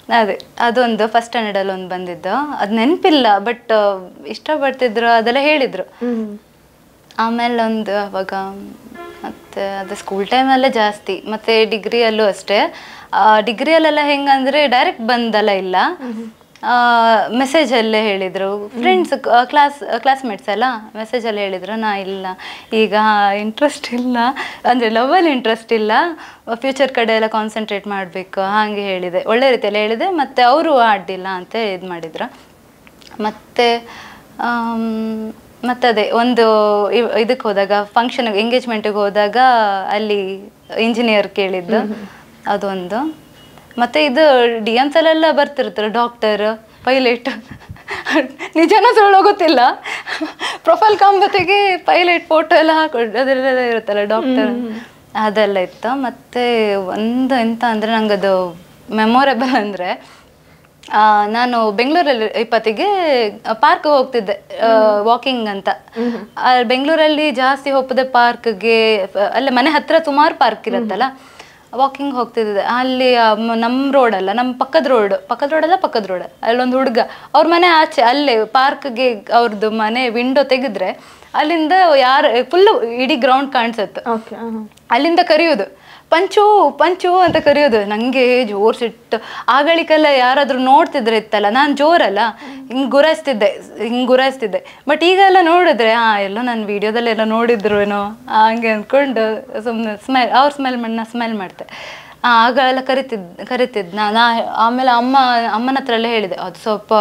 ಅದೇ ಅದೊಂದು ಫಸ್ಟ್ ಸ್ಟ್ಯಾಂಡರ್ಡಲ್ಲಿ ಒಂದು ಬಂದಿದ್ದು, ಅದು ನೆನಪಿಲ್ಲ, ಬಟ್ ಇಷ್ಟಪಡ್ತಿದ್ರು ಅದೆಲ್ಲ ಹೇಳಿದ್ರು. ಆಮೇಲೆ ಒಂದು ಅವಾಗ ಮತ್ತು ಅದು ಸ್ಕೂಲ್ ಟೈಮಲ್ಲೇ ಜಾಸ್ತಿ, ಮತ್ತು ಡಿಗ್ರಿಯಲ್ಲೂ ಅಷ್ಟೇ. ಡಿಗ್ರಿಯಲ್ಲೆಲ್ಲ ಹೆಂಗಂದರೆ ಡೈರೆಕ್ಟ್ ಬಂದಲ್ಲ ಇಲ್ಲ, ಮೆಸೇಜಲ್ಲೇ ಹೇಳಿದರು. ಫ್ರೆಂಡ್ಸ್ ಕ್ಲಾಸ್ಮೇಟ್ಸ್ ಅಲ್ಲ, ಮೆಸೇಜಲ್ಲಿ ಹೇಳಿದರು. ನಾ ಇಲ್ಲ, ಈಗ ಇಂಟ್ರೆಸ್ಟ್ ಇಲ್ಲ, ಅಂದರೆ ಲವ್ವಲ್ಲಿ ಇಂಟ್ರೆಸ್ಟ್ ಇಲ್ಲ, ಫ್ಯೂಚರ್ ಕಡೆ ಎಲ್ಲ ಕಾನ್ಸಂಟ್ರೇಟ್ ಮಾಡಬೇಕು ಹಾಗೆ ಹೇಳಿದೆ. ಒಳ್ಳೆ ರೀತಿಯಲ್ಲಿ ಹೇಳಿದೆ. ಮತ್ತು ಅವರು ಆಡಿಲ್ಲ ಅಂತ ಇದು ಮಾಡಿದ್ರು. ಮತ್ತದೇ ಒಂದು ಇದಕ್ಕೆ ಹೋದಾಗ, ಫಂಕ್ಷನ್ ಎಂಗೇಜ್ಮೆಂಟಿಗೆ ಹೋದಾಗ ಅಲ್ಲಿ ಇಂಜಿನಿಯರ್ ಕೇಳಿದ್ದು ಅದೊಂದು. ಮತ್ತು ಇದು DMs ಅಲ್ಲೆಲ್ಲ ಬರ್ತಿರ್ತಾರೆ, ಡಾಕ್ಟರ್, ಪೈಲಟ್. ನಿಜನ ಸುಳ್ಳು ಗೊತ್ತಿಲ್ಲ, ಪ್ರೊಫೈಲ್ ಕಾಂಬತ್ತಿಗೆ ಪೈಲಟ್ ಫೋಟೋ ಎಲ್ಲ ಹಾಕೊಂಡು ಅದೆಲ್ಲ ಇರುತ್ತಲ್ಲ ಡಾಕ್ಟರ್, ಅದೆಲ್ಲ ಇತ್ತು. ಮತ್ತು ಒಂದು ಎಂತ ಅಂದರೆ ನಂಗದು ಮೆಮೊರೇಬಲ್ ಅಂದರೆ, ನಾನು ಬೆಂಗಳೂರಲ್ಲಿ 20ಗೆ ಪಾರ್ಕ್ ಹೋಗ್ತಿದ್ದೆ ವಾಕಿಂಗ್ ಅಂತ. ಬೆಂಗಳೂರಲ್ಲಿ ಜಾಸ್ತಿ ಹೋಗ್ತದೆ ಪಾರ್ಕ್ಗೆ, ಅಲ್ಲೇ ಮನೆ ಹತ್ರ ಸುಮಾರು ಪಾರ್ಕ್ ಇರುತ್ತಲ್ಲ, ವಾಕಿಂಗ್ ಹೋಗ್ತಿದ್ದೆ. ಅಲ್ಲಿ ನಮ್ಮ ರೋಡಲ್ಲ, ನಮ್ಮ ಪಕ್ಕದ ರೋಡ್ ಅಲ್ಲೊಂದು ಹುಡುಗ, ಅವ್ರ ಮನೆ ಆಚೆ ಅಲ್ಲೇ ಪಾರ್ಕ್ಗೆ ಅವ್ರದ್ದು ಮನೆ ವಿಂಡೋ ತೆಗೆದ್ರೆ ಅಲ್ಲಿಂದ ಫುಲ್ಲು ಇಡೀ ಗ್ರೌಂಡ್ ಕಾಣಿಸುತ್ತೆ. ಅಲ್ಲಿಂದ ಕರೆಯೋದು, ಪಂಚು ಅಂತ ಕರೆಯೋದು. ನನಗೆ ಜೋರು ಸಿಟ್ಟು. ಆಗಳಿಗೆಲ್ಲ ಯಾರಾದರೂ ನೋಡ್ತಿದ್ರೆ ಇತ್ತಲ್ಲ, ನಾನು ಜೋರಲ್ಲ ಹಿಂಗೆ ಗುರಾಯಿಸ್ತಿದ್ದೆ. ಬಟ್ ಈಗೆಲ್ಲ ನೋಡಿದ್ರೆ ಎಲ್ಲ ನನ್ನ ವೀಡಿಯೋದಲ್ಲೆಲ್ಲ ನೋಡಿದ್ರು ಏನೋ ಹಂಗೆ ಅಂದ್ಕೊಂಡು ಸುಮ್ಮನೆ ಅವ್ರ ಸ್ಮೆಲ್ ಮಾಡ್ತೆ. ಆಗ ಎಲ್ಲ ಕರಿತಿದ್ದು ನಾನು. ಆಮೇಲೆ ಅಮ್ಮನ ಹತ್ರ ಎಲ್ಲ ಹೇಳಿದೆ, ಅದು ಸ್ವಲ್ಪ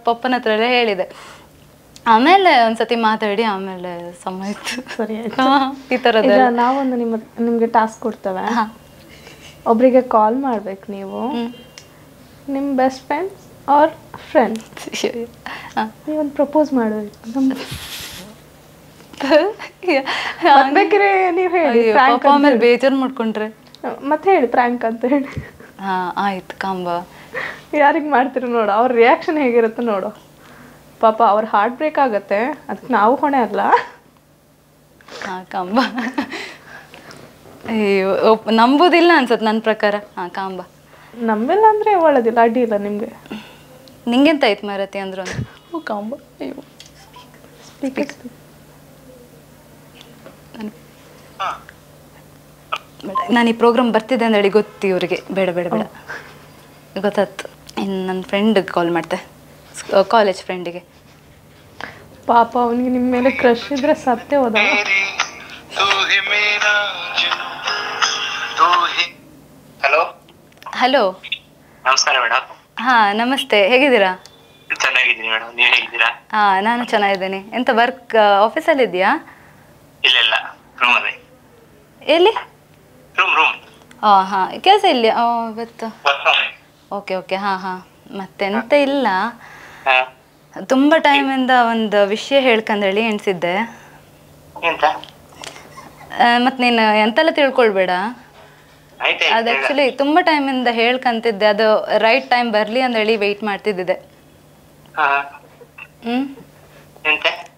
ಪಪ್ಪನ ಹತ್ರ ಎಲ್ಲ ಹೇಳಿದೆ. ಆಮೇಲೆ ಒಂದ್ಸತಿ ಮಾತಾಡಿ ಆಮೇಲೆ ಸಮಯ ಸರಿ ಈ ಥರದ. ನಾವೊಂದು ನಿಮ್ಗೆ ಟಾಸ್ಕ್ ಕೊಡ್ತೇವೆ. ಒಬ್ರಿಗೆ ಕಾಲ್ ಮಾಡ್ಬೇಕು ನೀವು, ನಿಮ್ಮ ಬೆಸ್ಟ್ ಫ್ರೆಂಡ್ಸ್ ಆರ್ ಫ್ರೆಂಡ್ಸ್. ನೀವೊಂದು ಪ್ರಪೋಸ್ ಮಾಡಬೇಕು. ಬೇಕಿದ್ರೆ ನೀವು ಹೇಳಿ, ಆಮೇಲೆ ಬೇಜಾರು ಮಾಡ್ಕೊಂಡ್ರೆ ಮತ್ತೆ ಹೇಳಿ ಪ್ರ್ಯಾಂಕ್ ಅಂತ ಹೇಳಿ. ಆಯ್ತು ಕಾಂಬ. ಯಾರಿಗೆ ಮಾಡ್ತೀರಿ ನೋಡು, ಅವ್ರ ರಿಯಾಕ್ಷನ್ ಹೇಗಿರುತ್ತೆ ನೋಡು. ಪಾಪ ಅವ್ರ ಹಾರ್ಟ್ ಬ್ರೇಕ್ ಆಗತ್ತೆ, ಅದಕ್ಕೆ ನಾವು ಹೊಣೆ ಅಲ್ಲ. ಕಾಂಬ ಅಯ್ಯೋ ನಂಬುದಿಲ್ಲ ಅನ್ಸತ್ತೆ ನನ್ನ ಪ್ರಕಾರ. ಕಾಂಬ ನಂಬಿಲ್ಲ ಅಂದ್ರೆ ಒಳ್ಳೇದಿಲ್ಲ, ಅಡ್ಡಿ ಇಲ್ಲ ನಿಮ್ಗೆ. ನಿಂಗೆಂತ ಆಯ್ತು ಮಾರತಿ ಅಂದ್ರು? ಕಾಂಬ ಅಯ್ಯೋ ನಾನು ಈ ಪ್ರೋಗ್ರಾಮ್ ಬರ್ತಿದ್ದೆ ಅಂದೇಳಿ ಗೊತ್ತಿ ಇವ್ರಿಗೆ. ಬೇಡ ಗೊತ್ತಾಯ್ತು. ಇನ್ನು ನನ್ನ ಫ್ರೆಂಡ್ಗೆ ಕಾಲ್ ಮಾಡ್ತೆ, ಕಾಲೇಜ್ ಫ್ರೆಂಡಿಗೆ. ಪಾಪ ಅವನಿಗೆ ನಿಮ್ಮ ಮೇಲೆ ಕ್ರಶ್ ಇದ್ರೆ ಸತ್ಯ ಹೋದ. ಹಲೋ ನಮಸ್ಕಾರ ಮೇಡಮ್. ನಮಸ್ತೆ, ಹೇಗಿದ್ದೀರಾ? ಚೆನ್ನಾಗಿದ್ದೀನಿ ಮೇಡಮ್, ನೀವು ಹೇಗಿದ್ದೀರಾ? ನಾನು ಚೆನ್ನಾಗಿದ್ದೀನಿ. ಎಂತ ವರ್ಕ್ ಆಫೀಸಲ್ಲಿ ಇದೆಯಾ? ಇಲ್ಲ ರೂಮಲ್ಲಿ. ಎಲ್ಲಿ? ರೂಮ್. ಕೆಲಸ ಇಲ್ಲಿ ಇವತ್ತು? ಓಕೆ. ಮತ್ತೆಂತ ಇಲ್ಲ, ತುಂಬ ಟೈಮಿಂದ ಒಂದು ವಿಷಯ ಹೇಳ್ಕಂದೇಳಿ ಎಣಿಸಿದ್ದೆ. ಮತ್ತು ನೀನು ಎಂತೆಲ್ಲ ತಿಳ್ಕೊಳ್ಬೇಡ. ಅದು ಆ್ಯಕ್ಚುಲಿ ತುಂಬ ಟೈಮಿಂದ ಹೇಳ್ಕಂತಿದ್ದೆ, ಅದು ರೈಟ್ ಟೈಮ್ ಬರಲಿ ಅಂದೇಳಿ ವೆಯ್ಟ್ ಮಾಡ್ತಿದ್ದೆ.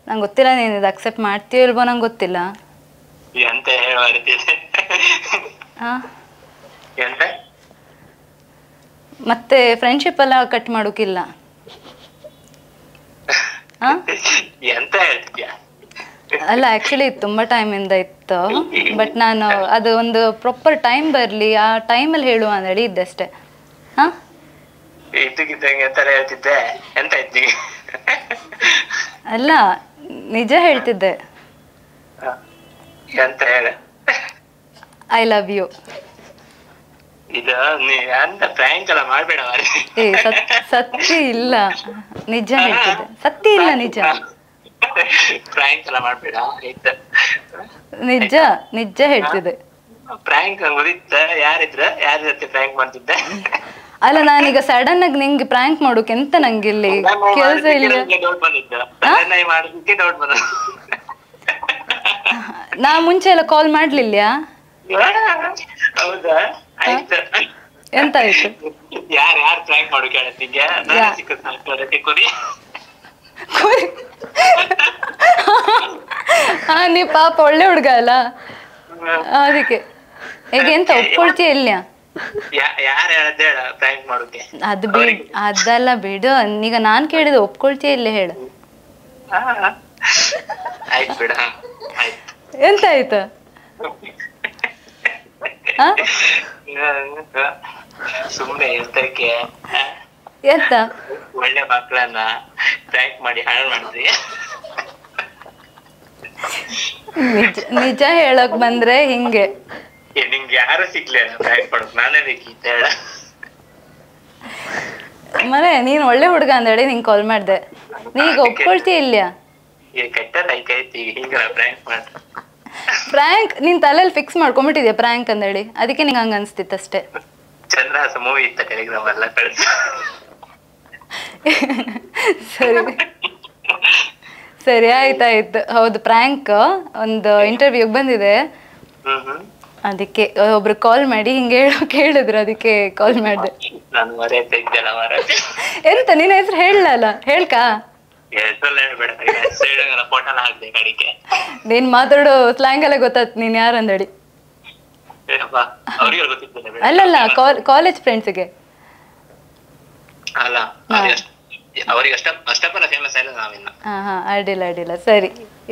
ನಂಗೆ ಗೊತ್ತಿಲ್ಲ ನೀನು ಇದು ಅಕ್ಸೆಪ್ಟ್ ಮಾಡ್ತೀಯೋ ಇಲ್ವೋ, ನಂಗೆ ಗೊತ್ತಿಲ್ಲ. ಮತ್ತೆ ಫ್ರೆಂಡ್ಶಿಪ್ ಎಲ್ಲ ಕಟ್ ಮಾಡೋಕಿಲ್ಲ. ಅಲ್ಲ ಆಕ್ಚುಲಿ ತುಂಬಾ ಟೈಮಿಂದ ಇತ್ತು, ಬಟ್ ನಾನು ಅದು ಒಂದು ಪ್ರಾಪರ್ ಟೈಮ್ ಬರಲಿ, ಆ ಟೈಮಲ್ಲಿ ಹೇಳುವ ಅಂದೇಳಿ ಇದ್ದಷ್ಟೇ. ಅಲ್ಲ ನಿಜ ಹೇಳ್ತಿದ್ದೆ. I love you. ಸತ್ಯ ಇಲ್ಲ, ನಿಜ ಹೇಳ್ತಿದ್ದೆ. ಸತ್ಯ ಇಲ್ಲ, ನಿಜ ನಿಜ ಹೇಳ್ತಿದ್ದೆ. ಅಲ್ಲ ನಾನೀಗ ಸಡನ್ ಆಗಿ ನಿಂಗೆ ಪ್ರ್ಯಾಂಕ್ ಮಾಡೋಕೆ ಎಂತ ನಂಗೆ ಇಲ್ಲಿ ಕೆಲಸ ಇಲ್ಲ. ನಾ ಮುಂಚೆ ಎಲ್ಲ ಕಾಲ್ ಮಾಡ್ಲಿಲ್ಲ. ಎಂತ ಆಯ್ತು? ನೀ ಪಾಪ ಒಳ್ಳೆ ಹುಡ್ಗ ಅಲ್ಲ, ಅದಕ್ಕೆ. ಈಗ ಎಂತ ಒಪ್ಕೊಳ್ತೀಯ ಇಲ್ಲ? ಅದು ಅದೆಲ್ಲ ಬಿಡು. ಈಗ ನಾನ್ ಕೇಳಿದ ಒಪ್ಕೊಳ್ತೀಯ ಇಲ್ಲ ಹೇಳು. ಎಂತ ಆಯ್ತು? ಸುಮ್ನೆ ಎಂತ ಒಳ್ಳೆ ಮಕ್ಕಳನ್ನ ಪ್ರ್ಯಾಂಕ್ ಮಾಡಿ ಹಾಳು ಮಾಡಿದ್ರಿ. ನಿಜ ಹೇಳಕ್ ಬಂದ್ರೆ ಹಿಂಗೆ. ನಿಂಗೆ ಯಾರು ಸಿಗ್ಲಿ ಪ್ರ್ಯಾಂಕ್ ಮಾಡೋಕ್ ನಾನೇ ಬೇಕಿತ್ತ ಹೇಳ. ಮನೆ ನೀನ್ ಒಳ್ಳೆ ಹುಡುಗ ಅಂದೇಳಿ ನಿಂಗೆ ಕಾಲ್ ಮಾಡ್ದೆ. ನೀಗ ಒಪ್ಕೊಳ್ತೀಯ ಇಲ್ಲ? ಕೆಟ್ಟ ಲೈಕ್ ಐತಿ ಹಿಂಗ ಪ್ರ್ಯಾಂಕ್ ಮಾಡ್ರಿ. ಫ್ರ್ಯಾಂಕ್ ನಿನ್ ತಲೆಯಲ್ಲಿ ಫಿಕ್ಸ್ ಮಾಡ್ಕೊಂಡ್ಬಿಟ್ಟಿದ್ಯಾ ಪ್ರ್ಯಾಂಕ್ ಅಂದೇಳಿ, ಅದಕ್ಕೆ ನಿಂಗೆ ಹಂಗ ಅನ್ಸ್ತಿತ್ತಷ್ಟೇ. ಚಂದ್ರಹಾಸ ಮೂವಿ ಇತ್ತ ಟೆಲಿಗ್ರಾಮ್ ಎಲ್ಲ ಕಳ್ಸ. ಸರಿ ಸರಿ ಆಯ್ತಾಯ್ತು. ಹೌದು ಪ್ರ್ಯಾಂಕ್ ಒಂದು ಇಂಟರ್ವ್ಯೂಗ್ ಬಂದಿದೆ, ಅದಕ್ಕೆ ಒಬ್ರು ಕಾಲ್ ಮಾಡಿ ಹಿಂಗೆ ಕೇಳಿದ್ರು, ಅದಕ್ಕೆ ಕಾಲ್ ಮಾಡಿದೆ. ಎಂತ ನಿನ್ನ ಹೆಸರು ಹೇಳಲ್ಲ? ಹೇಳ್ಕಾ? ನೀನ್ ಮಾತಾಡೋ ಸ್ಲ್ಯಾಂಗ್ ಎಲ್ಲ ಗೊತ್ತಾಯ್ತು ನೀನ್ ಯಾರು ಅಂದಡಿ. ಅಲ್ಲಲ್ಲ ಕಾಲೇಜ್ ಫ್ರೆಂಡ್ಸ್ಗೆ. ಅಡ್ಡಿಲ್ಲ ಅಡ್ಡಿಲ್ಲ. ಸರಿ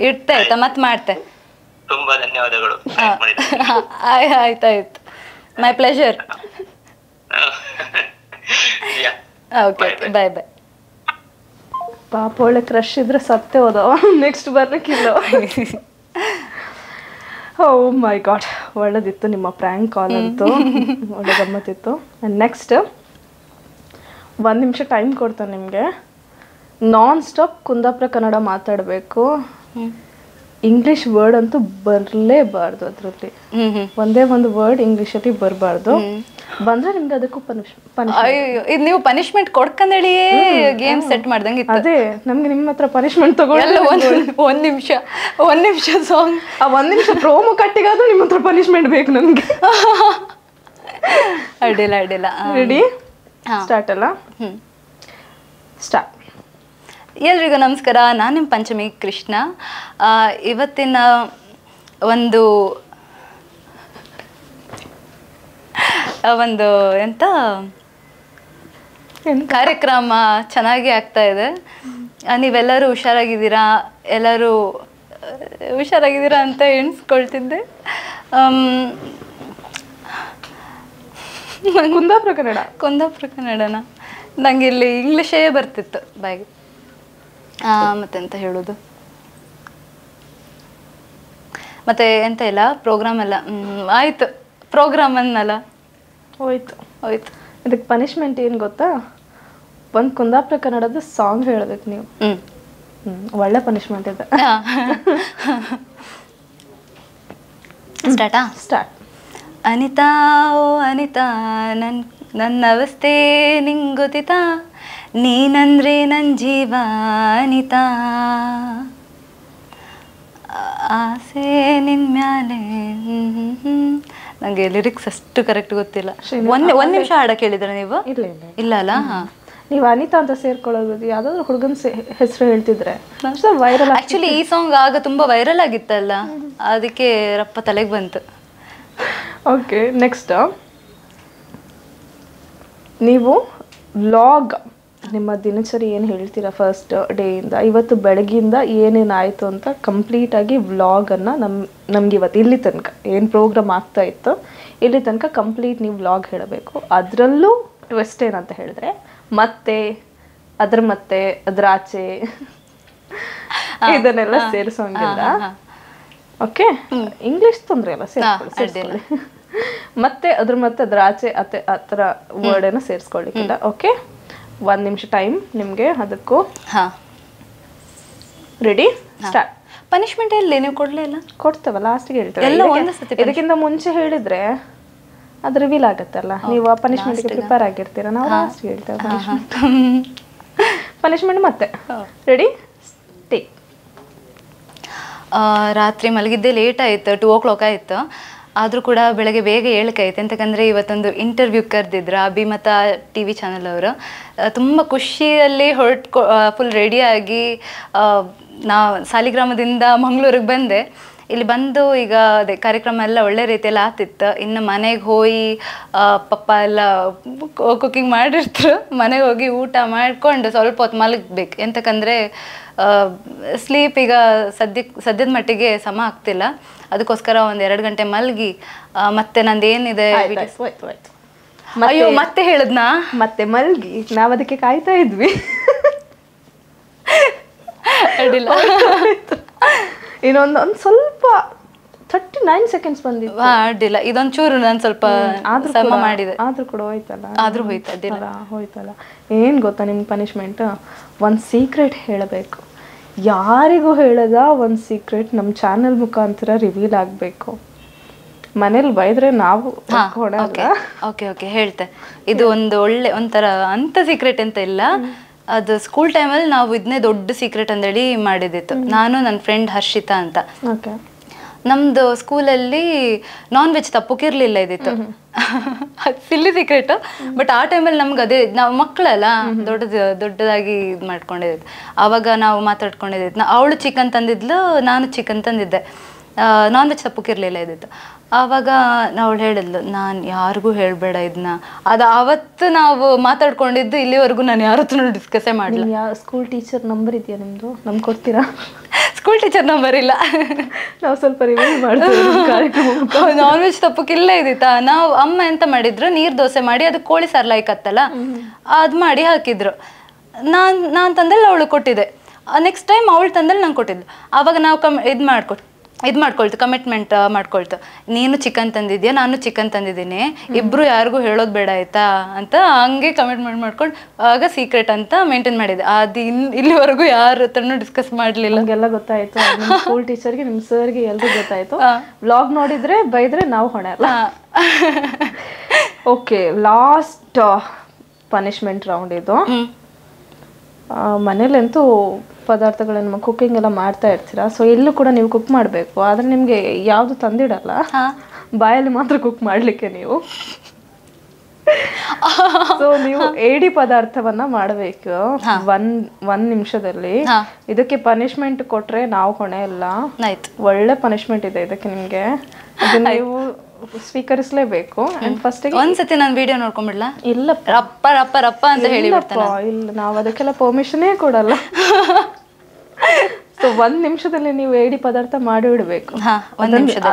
ಇಡ್ತಾ ಆಯ್ತಾ, ಮತ್ ಮಾಡ್ತೆ. ತುಂಬಾ ಧನ್ಯವಾದಗಳು. ಆಯ್ತಾಯ್ತು, ಮೈ ಪ್ಲೆಜರ್. ಓಕೆ ಬಾಯ್ ಬಾಯ್. ಪಾಪ ಒಳ್ಳೆ ಕ್ರಶ್ ಇದ್ರೆ ಸತ್ತೇ ಹೋದವ, ನೆಕ್ಸ್ಟ್ ಬರ್ಲಿಕ್ಕಿಲ್ಲ. ಓ ಮೈ ಗಾಡ್, ಒಳ್ಳೇದಿತ್ತು ನಿಮ್ಮ ಪ್ರ್ಯಾಂಕ್ ಕಾಲ್ ಅಂತೂ, ಒಳ್ಳೆ ಗಮ್ಮತ್ತಿತ್ತು. ಆ್ಯಂಡ್ ನೆಕ್ಸ್ಟ್ 1 ನಿಮಿಷ ಟೈಮ್ ಕೊಡ್ತಾನೆ ನಿಮಗೆ. ನಾನ್ ಸ್ಟಾಪ್ ಕುಂದಾಪುರ ಕನ್ನಡ ಮಾತಾಡಬೇಕು. ಇಂಗ್ಲಿಷ್ ವರ್ಡ್ ಅಂತೂ ಬರಲೇಬಾರ್ದು, ಅದರಲ್ಲಿ ಒಂದೇ ಒಂದು ವರ್ಡ್ ಇಂಗ್ಲಿಷಲ್ಲಿ ಬರಬಾರ್ದು. ಬಂದ್ರೆ ನಿಮ್ಗೆ ಅದಕ್ಕೂ ಇದು ನೀವು ಪನಿಷ್ಮೆಂಟ್ ಕೊಡ್ಕಂದೇಳಿಯೇ ಗೇಮ್ ಸೆಟ್ ಮಾಡ್ದಂಗೆ. ಅದೇ ನಮ್ಗೆ ನಿಮ್ಮ ಹತ್ರ ಪನಿಷ್ಮೆಂಟ್ ತಗೊಳ್ಳಿ. ಒಂದ್ ನಿಮಿಷ ಸಾಂಗ್, ಆ 1 ನಿಮಿಷ ಪ್ರೋಮೋ ಕಟ್ಟಿಗಾದ್ರೂ ನಿಮ್ಮ ಹತ್ರ ಪನಿಷ್ಮೆಂಟ್ ಬೇಕು ನಮ್ಗೆ. ಅಡ್ಡಿಲ್ಲ. ರೆಡಿ? ಸ್ಟಾರ್ಟ್ ಅಲ್ಲ? ಸ್ಟಾರ್ಟ್. ಎಲ್ರಿಗೂ ನಮಸ್ಕಾರ, ನಾನು ನಿಮ್ಮ ಪಂಚಮಿ ಕೃಷ್ಣ. ಇವತ್ತಿನ ಒಂದು ಎಂತ ಕಾರ್ಯಕ್ರಮ ಚೆನ್ನಾಗಿ ಆಗ್ತಾ ಇದೆ. ನೀವೆಲ್ಲರೂ ಹುಷಾರಾಗಿದ್ದೀರಾ? ಎಲ್ಲರೂ ಹುಷಾರಾಗಿದ್ದೀರಾ ಅಂತ ಎಣಿಸ್ಕೊಳ್ತಿದ್ದೆ. ಕುಂದಾಪುರ ಕನ್ನಡನ ನಂಗೆ ಇಲ್ಲಿ ಇಂಗ್ಲೀಷೇ ಬರ್ತಿತ್ತು ಬಾಯಿಗೆ. ಮತ್ತೆಂತ ಹೇಳೋದು, ಮತ್ತೆ ಎಂತ ಇಲ್ಲ, ಪ್ರೋಗ್ರಾಮ್ ಎಲ್ಲ ಆಯ್ತು. ಪ್ರೋಗ್ರಾಮ್ ಅನ್ನಲ್ಲ ಹೋಯ್ತು. ಇದಕ್ಕೆ ಪನಿಷ್ಮೆಂಟ್ ಏನು ಗೊತ್ತಾ? ಒಂದು ಕುಂದಾಪುರ ಕನ್ನಡದ ಸಾಂಗ್ ಹೇಳಬೇಕು ನೀವು. ಒಳ್ಳೆ ಪನಿಷ್ಮೆಂಟ್ ಇದೆ. ಸ್ಟಾರ್ಟ್. ಅನಿತಾ ಓ ಅನಿತಾ, ನನ್ನ ಅವಸ್ಥೆ ನಿಂಗೆ ಗೊತ್ತಿತಾ? ನೀನಂದ್ರೆ ನನ್ನ ಜೀವ ಅನಿತಾ, ಆಸೆ ನಿನ್ ಮ್ಯಾಲೆ. ನಂಗೆ ಲಿರಿಕ್ಸ್ ಅಷ್ಟು ಕರೆಕ್ಟ್ ಗೊತ್ತಿಲ್ಲ. ಒಂದ್ ನಿಮಿಷ ಹಾಡ ಕೇಳಿದ್ರೆ ನೀವು? ಇಲ್ಲ ಅಲ್ಲ. ನೀವು ಅನಿತಾ ಅಂತ ಸೇರ್ಕೊಳ್ಳೋದು, ಯಾವ್ದಾದ್ರು ಹುಡುಗನ ಹೆಸರು ಹೇಳ್ತಿದ್ರೆ ವೈರಲ್. ಆಕ್ಚುಲಿ ಈ ಸಾಂಗ್ ಆಗ ತುಂಬಾ ವೈರಲ್ ಆಗಿತ್ತಲ್ಲ, ಅದಕ್ಕೆ ರಪ್ಪ ತಲೆಗೆ ಬಂತು. ಓಕೆ, ನೆಕ್ಸ್ಟ್ ನೀವು ವ್ಲಾಗ್, ನಿಮ್ಮ ದಿನಚರಿ ಏನು ಹೇಳ್ತೀರಾ ಫಸ್ಟ್ ಡೇಯಿಂದ, ಇವತ್ತು ಬೆಳಗ್ಗಿಂದ ಏನೇನಾಯಿತು ಅಂತ ಕಂಪ್ಲೀಟಾಗಿ ವ್ಲಾಗನ್ನು ನಮ್ಗೆ ಇವತ್ತು ಇಲ್ಲಿ ತನಕ ಏನು ಪ್ರೋಗ್ರಾಮ್ ಆಗ್ತಾ ಇತ್ತು ಇಲ್ಲಿ ತನಕ ಕಂಪ್ಲೀಟ್ ನೀವು ವ್ಲಾಗ್ ಹೇಳಬೇಕು. ಅದರಲ್ಲೂ ಟ್ವಿಸ್ಟ್ ಏನಂತ ಹೇಳಿದ್ರೆ ಮತ್ತೆ ಅದ್ರ ಆಚೆ ಇದನ್ನೆಲ್ಲ ಸೇರಿಸೋಂಗಿಲ್ಲ. ಓಕೆ, ಇಂಗ್ಲೀಷ್ ತೊಂದರೆ ಅಲ್ಲ, ಸೇರಿಸ್ಕೊಳ್ಳಿ. ಮತ್ತೆ ಅದ್ರ ಆಚೆ ಆ ಥರ ವರ್ಡನ್ನು ಸೇರಿಸ್ಕೊಳ್ಳಿಕ್ಕಿಲ್ಲ. ಓಕೆ, 1 ನಿಮಿಷ ಟೈಮ್ ನಿಮಗೆ ಅದಕ್ಕೂ. ರೆಡಿ? ಸ್ಟಾರ್ಟ್. ಪನಿಷ್ಮೆಂಟ್ ಎಲ್ಲಿ ನೀವು ಕೊಡ್ಲಿಲ್ಲ? ಕೊಡ್ತೇವೆ, ಲಾಸ್ಟ್ಗೆ ಹೇಳ್ತೇವೆ. ಇದಕ್ಕಿಂತ ಮುಂಚೆ ಹೇಳಿದ್ರೆ ಅದು ರಿವೀಲ್ ಆಗತ್ತಲ್ಲ, ನೀವು ಆ ಪನಿಷ್ಮೆಂಟ್ಗೆ ಪ್ರಿಪೇರ್ ಆಗಿರ್ತೀರ. ನಾವು ಲಾಸ್ಟ್ಗೆ ಹೇಳ್ತೇವೆ ಪನಿಷ್ಮೆಂಟ್. ಮತ್ತೆ ರೆಡಿ? ಟೇಕ್. ರಾತ್ರಿ ಮಲಗಿದ್ದೆ ಲೇಟ್ ಆಯಿತು, 2 o'clock ಆಯಿತು. ಆದರೂ ಕೂಡ ಬೆಳಗ್ಗೆ ಬೇಗ ಏಳಕಾಯ್ತು. ಎಂತಕ್ಕಂದರೆ ಇವತ್ತೊಂದು ಇಂಟರ್ವ್ಯೂ ಕರೆದಿದ್ರು ಅಭಿಮತ TV ಚಾನಲ್ ಅವರು. ತುಂಬ ಖುಷಿಯಲ್ಲಿ ಫುಲ್ ರೆಡಿಯಾಗಿ ನಾ ಸಾಲಿಗ್ರಾಮದಿಂದ ಮಂಗಳೂರಿಗೆ ಬಂದೆ. ಇಲ್ಲಿ ಬಂದು ಈಗ ಅದೇ ಕಾರ್ಯಕ್ರಮ ಎಲ್ಲ ಒಳ್ಳೆ ರೀತಿಯಲ್ಲಿ ಆಗ್ತಿತ್ತು. ಇನ್ನು ಮನೆಗೆ ಹೋಗಿ ಪಪ್ಪ ಎಲ್ಲ ಕುಕ್ಕಿಂಗ್ ಮಾಡಿರ್ತರು. ಮನೆಗೆ ಹೋಗಿ ಊಟ ಮಾಡಿಕೊಂಡು ಸ್ವಲ್ಪ ಹೊತ್ತು ಮಲಗಬೇಕು. ಎಂತಕ್ಕಂದರೆ ಸ್ಲೀಪ್ ಈಗ ಸದ್ಯದ ಮಟ್ಟಿಗೆ ಸಮ ಆಗ್ತಿಲ್ಲ. ಅದಕ್ಕೋಸ್ಕರ ಒಂದು 2 ಗಂಟೆ ಮಲಗಿ ಮತ್ತೆ ನಂದು ಏನಿದೆ ಅಯ್ಯೋ ಮತ್ತೆ ಹೇಳದ್ನಾ? ಮತ್ತೆ ಮಲ್ಗಿ ನಾವ್ ಅದಕ್ಕೆ ಕಾಯ್ತಾ ಇದ್ವಿ. ಅಡ್ಡಿಲ್ಲ. ಇನ್ನೊಂದು ಸ್ವಲ್ಪ 39 ಸೆಕೆಂಡ್ಸ್ ಬಂದಿತ್ತು. ಅಡ್ಡಿಲ್ಲ, ಇದೊಂಚೂರು ನಾನು ಸ್ವಲ್ಪ ಸಮ ಮಾಡಿದೆ. ಆದ್ರೂ ಕೂಡ ಹೋಯ್ತಲ್ಲ. ಆದ್ರೂ ಹೋಯ್ತಲ್ಲ. ಹೋಯ್ತಲ್ಲ. ಏನ್ ಗೊತ್ತಾ ನಿಮ್ಗೆ ಪನಿಷ್ಮೆಂಟ್? ಒಂದ್ ಸೀಕ್ರೆಟ್ ಹೇಳಬೇಕು. ಯಾರಿಗೂ ಹೇಳದ ಒಂದ್ ಸೀಕ್ರೆಟ್ ನಮ್ಮ ಚಾನೆಲ್ ಮುಖಾಂತರ ರಿವೀಲ್ ಆಗ್ಬೇಕು. ಮನೇಲಿ ಬೈದ್ರೆ ನಾವು ಓಕೆ ಹೇಳ್ತೆ. ಇದು ಒಂದು ಒಳ್ಳೆ ಒಂಥರ ಅಂತ ಸೀಕ್ರೆಟ್ ಅಂತ ಇಲ್ಲ. ಅದು ಸ್ಕೂಲ್ ಟೈಮಲ್ಲಿ ನಾವು ಇದನ್ನೇ ದೊಡ್ಡ ಸೀಕ್ರೆಟ್ ಅಂದೇಳಿ ಮಾಡಿದಿತ್ತು. ನಾನು ನನ್ನ ಫ್ರೆಂಡ್ ಹರ್ಷಿತಾ ಅಂತ. ನಮ್ದು ಸ್ಕೂಲಲ್ಲಿ ನಾನ್ ವೆಜ್ ತಪ್ಪಕ್ಕಿರ್ಲಿಲ್ಲ ಇದಿತ್ತು. Silly secret. ಬಟ್ ಆ ಟೈಮಲ್ಲಿ ನಮ್ಗೆ ಅದೇ, ನಾವು ಮಕ್ಕಳಲ್ಲ, ದೊಡ್ಡದಾಗಿ ಇದು ಮಾಡ್ಕೊಂಡಿದ್ದು. ಆವಾಗ ನಾವು ಮಾತಾಡ್ಕೊಂಡಿದ್ದು, ಅವಳು ಚಿಕನ್ ತಂದಿದ್ಲು, ನಾನು ಚಿಕನ್ ತಂದಿದ್ದೆ. ನಾನ್ ವೆಜ್ ತಪ್ಪಕ್ಕಿರ್ಲಿಲ್ಲ ಇದ್ದಿತ್ತು. ಆವಾಗ ಅವಳು ಹೇಳಿದ್ಲು, ನಾನು ಯಾರಿಗೂ ಹೇಳಬೇಡ ಇದನ್ನ. ಅದು ಆವತ್ತು ನಾವು ಮಾತಾಡ್ಕೊಂಡಿದ್ದು ಇಲ್ಲಿವರೆಗೂ ನಾನು ಯಾರ ಹತ್ರನೂ ಡಿಸ್ಕಸ್ಸೇ ಮಾಡಲಿಲ್ಲ. ಸ್ಕೂಲ್ ಟೀಚರ್ ನಂಬರ್ ಇದೆಯಾ ನಿಮ್ಮದು? ನಮ್ಗೆ ಕೊಡ್ತೀರಾ? ಸ್ಕೂಲ್ ಟೀಚರ್ ನಂಬರ್ ಇಲ್ಲ. ನಾವು ಸ್ವಲ್ಪ ರಿವೀಲ್ ಮಾಡ್ತೀವಿ. ನಾನ್ ವೆಜ್ ತಪ್ಪಕ್ಕಿಲ್ಲ ಇದ್ದಿತ್ತಾ. ನಾವು ಅಮ್ಮ ಎಂತ ಮಾಡಿದ್ರು, ನೀರು ದೋಸೆ ಮಾಡಿ ಅದು ಕೋಳಿ ಸಾರು ಲೈಕತ್ತಲ್ಲ, ಅದು ಮಾಡಿ ಹಾಕಿದ್ರು. ನಾನು ತಂದಲ್ಲಿ ಅವಳು ಕೊಟ್ಟಿದ್ದೆ. ನೆಕ್ಸ್ಟ್ ಟೈಮ್ ಅವಳು ತಂದಲ್ಲಿ ನಂಗೆ ಕೊಟ್ಟಿದ್ಲು. ಆವಾಗ ನಾವು ಇದು ಮಾಡ್ಕೊಳ್ತು, ಕಮಿಟ್ಮೆಂಟ್ ಮಾಡ್ಕೊಳ್ತು. ನೀನು ಚಿಕನ್ ತಂದಿದ್ಯಾ, ನಾನು ಚಿಕನ್ ತಂದಿದ್ದೀನಿ, ಇಬ್ರು ಯಾರಿಗೂ ಹೇಳೋದು ಬೇಡ ಆಯ್ತಾ ಅಂತ ಹಂಗೆ ಕಮಿಟ್ಮೆಂಟ್ ಮಾಡ್ಕೊಂಡು ಆಗ ಸೀಕ್ರೆಟ್ ಅಂತ ಮೇಂಟೈನ್ ಮಾಡಿದೆ. ಅದು ಇಲ್ಲಿವರೆಗೂ ಯಾರ ಹತ್ರನೂ ಡಿಸ್ಕಸ್ ಮಾಡಲಿಲ್ಲ. ನಮಗೆಲ್ಲ ಗೊತ್ತಾಯ್ತು. ಸ್ಕೂಲ್ ಟೀಚರ್ಗೆ, ನಿಮ್ಮ ಸರ್ಗೆ ಎಲ್ರಿಗೂ ಗೊತ್ತಾಯ್ತು. ವ್ಲಾಗ್ ನೋಡಿದ್ರೆ ಬೈದ್ರೆ ನಾವು ಹೊಣೆ ಅಲ್ಲ. ಓಕೆ, ಲಾಸ್ಟ್ ಪನಿಷ್ಮೆಂಟ್ ರೌಂಡ್ ಇದು. ಮನೇಲಂತೂ ಪದಾರ್ಥಗಳನ್ನ ಕುಕ್ಕಿಂಗ್ ಎಲ್ಲ ಮಾಡ್ತಾ ಇರ್ತೀರಾ. ಸೊ ಎಲ್ಲೂ ಕೂಡ ನೀವು ಕುಕ್ ಮಾಡಬೇಕು. ಆದ್ರೆ ನಿಮ್ಗೆ ಯಾವ್ದು ತಂದಿಡಲ್ಲ, ಬಾಯಲ್ಲಿ ಮಾತ್ರ ಕುಕ್ ಮಾಡ್ಲಿಕ್ಕೆ ನೀವು. ಸೊ ನೀವು ಏಡಿ ಪದಾರ್ಥವನ್ನ ಮಾಡಬೇಕು ಒಂದ್ ನಿಮಿಷದಲ್ಲಿ. ಇದಕ್ಕೆ ಪನಿಷ್ಮೆಂಟ್ ಕೊಟ್ರೆ ನಾವು ಹೊಣೆ ಇಲ್ಲ. ಒಳ್ಳೆ ಪನಿಷ್ಮೆಂಟ್ ಇದೆ ಇದಕ್ಕೆ ನಿಮ್ಗೆ. ಅದನ್ನ ನೀವು ಸ್ವೀಕರಿಸಲೇಬೇಕು. ಒಂದ್ಸತಿ ನಾನು ವಿಡಿಯೋ ನೋಡ್ಕೊಂಡ್ಬಿಡ್ಲಾ? ಇಲ್ಲ, ರಪ್ಪ ರಪ್ಪ ರಪ್ಪ ಅಂತ ಹೇಳಿ. ಇಲ್ಲ, ನಾವು ಅದಕ್ಕೆಲ್ಲ ಪರ್ಮಿಷನೇ ಕೊಡಲ್ಲ. ಸೊ 1 ನಿಮಿಷದಲ್ಲಿ ನೀವು ಏಡಿ ಪದಾರ್ಥ ಮಾಡಿ ಇಡಬೇಕು.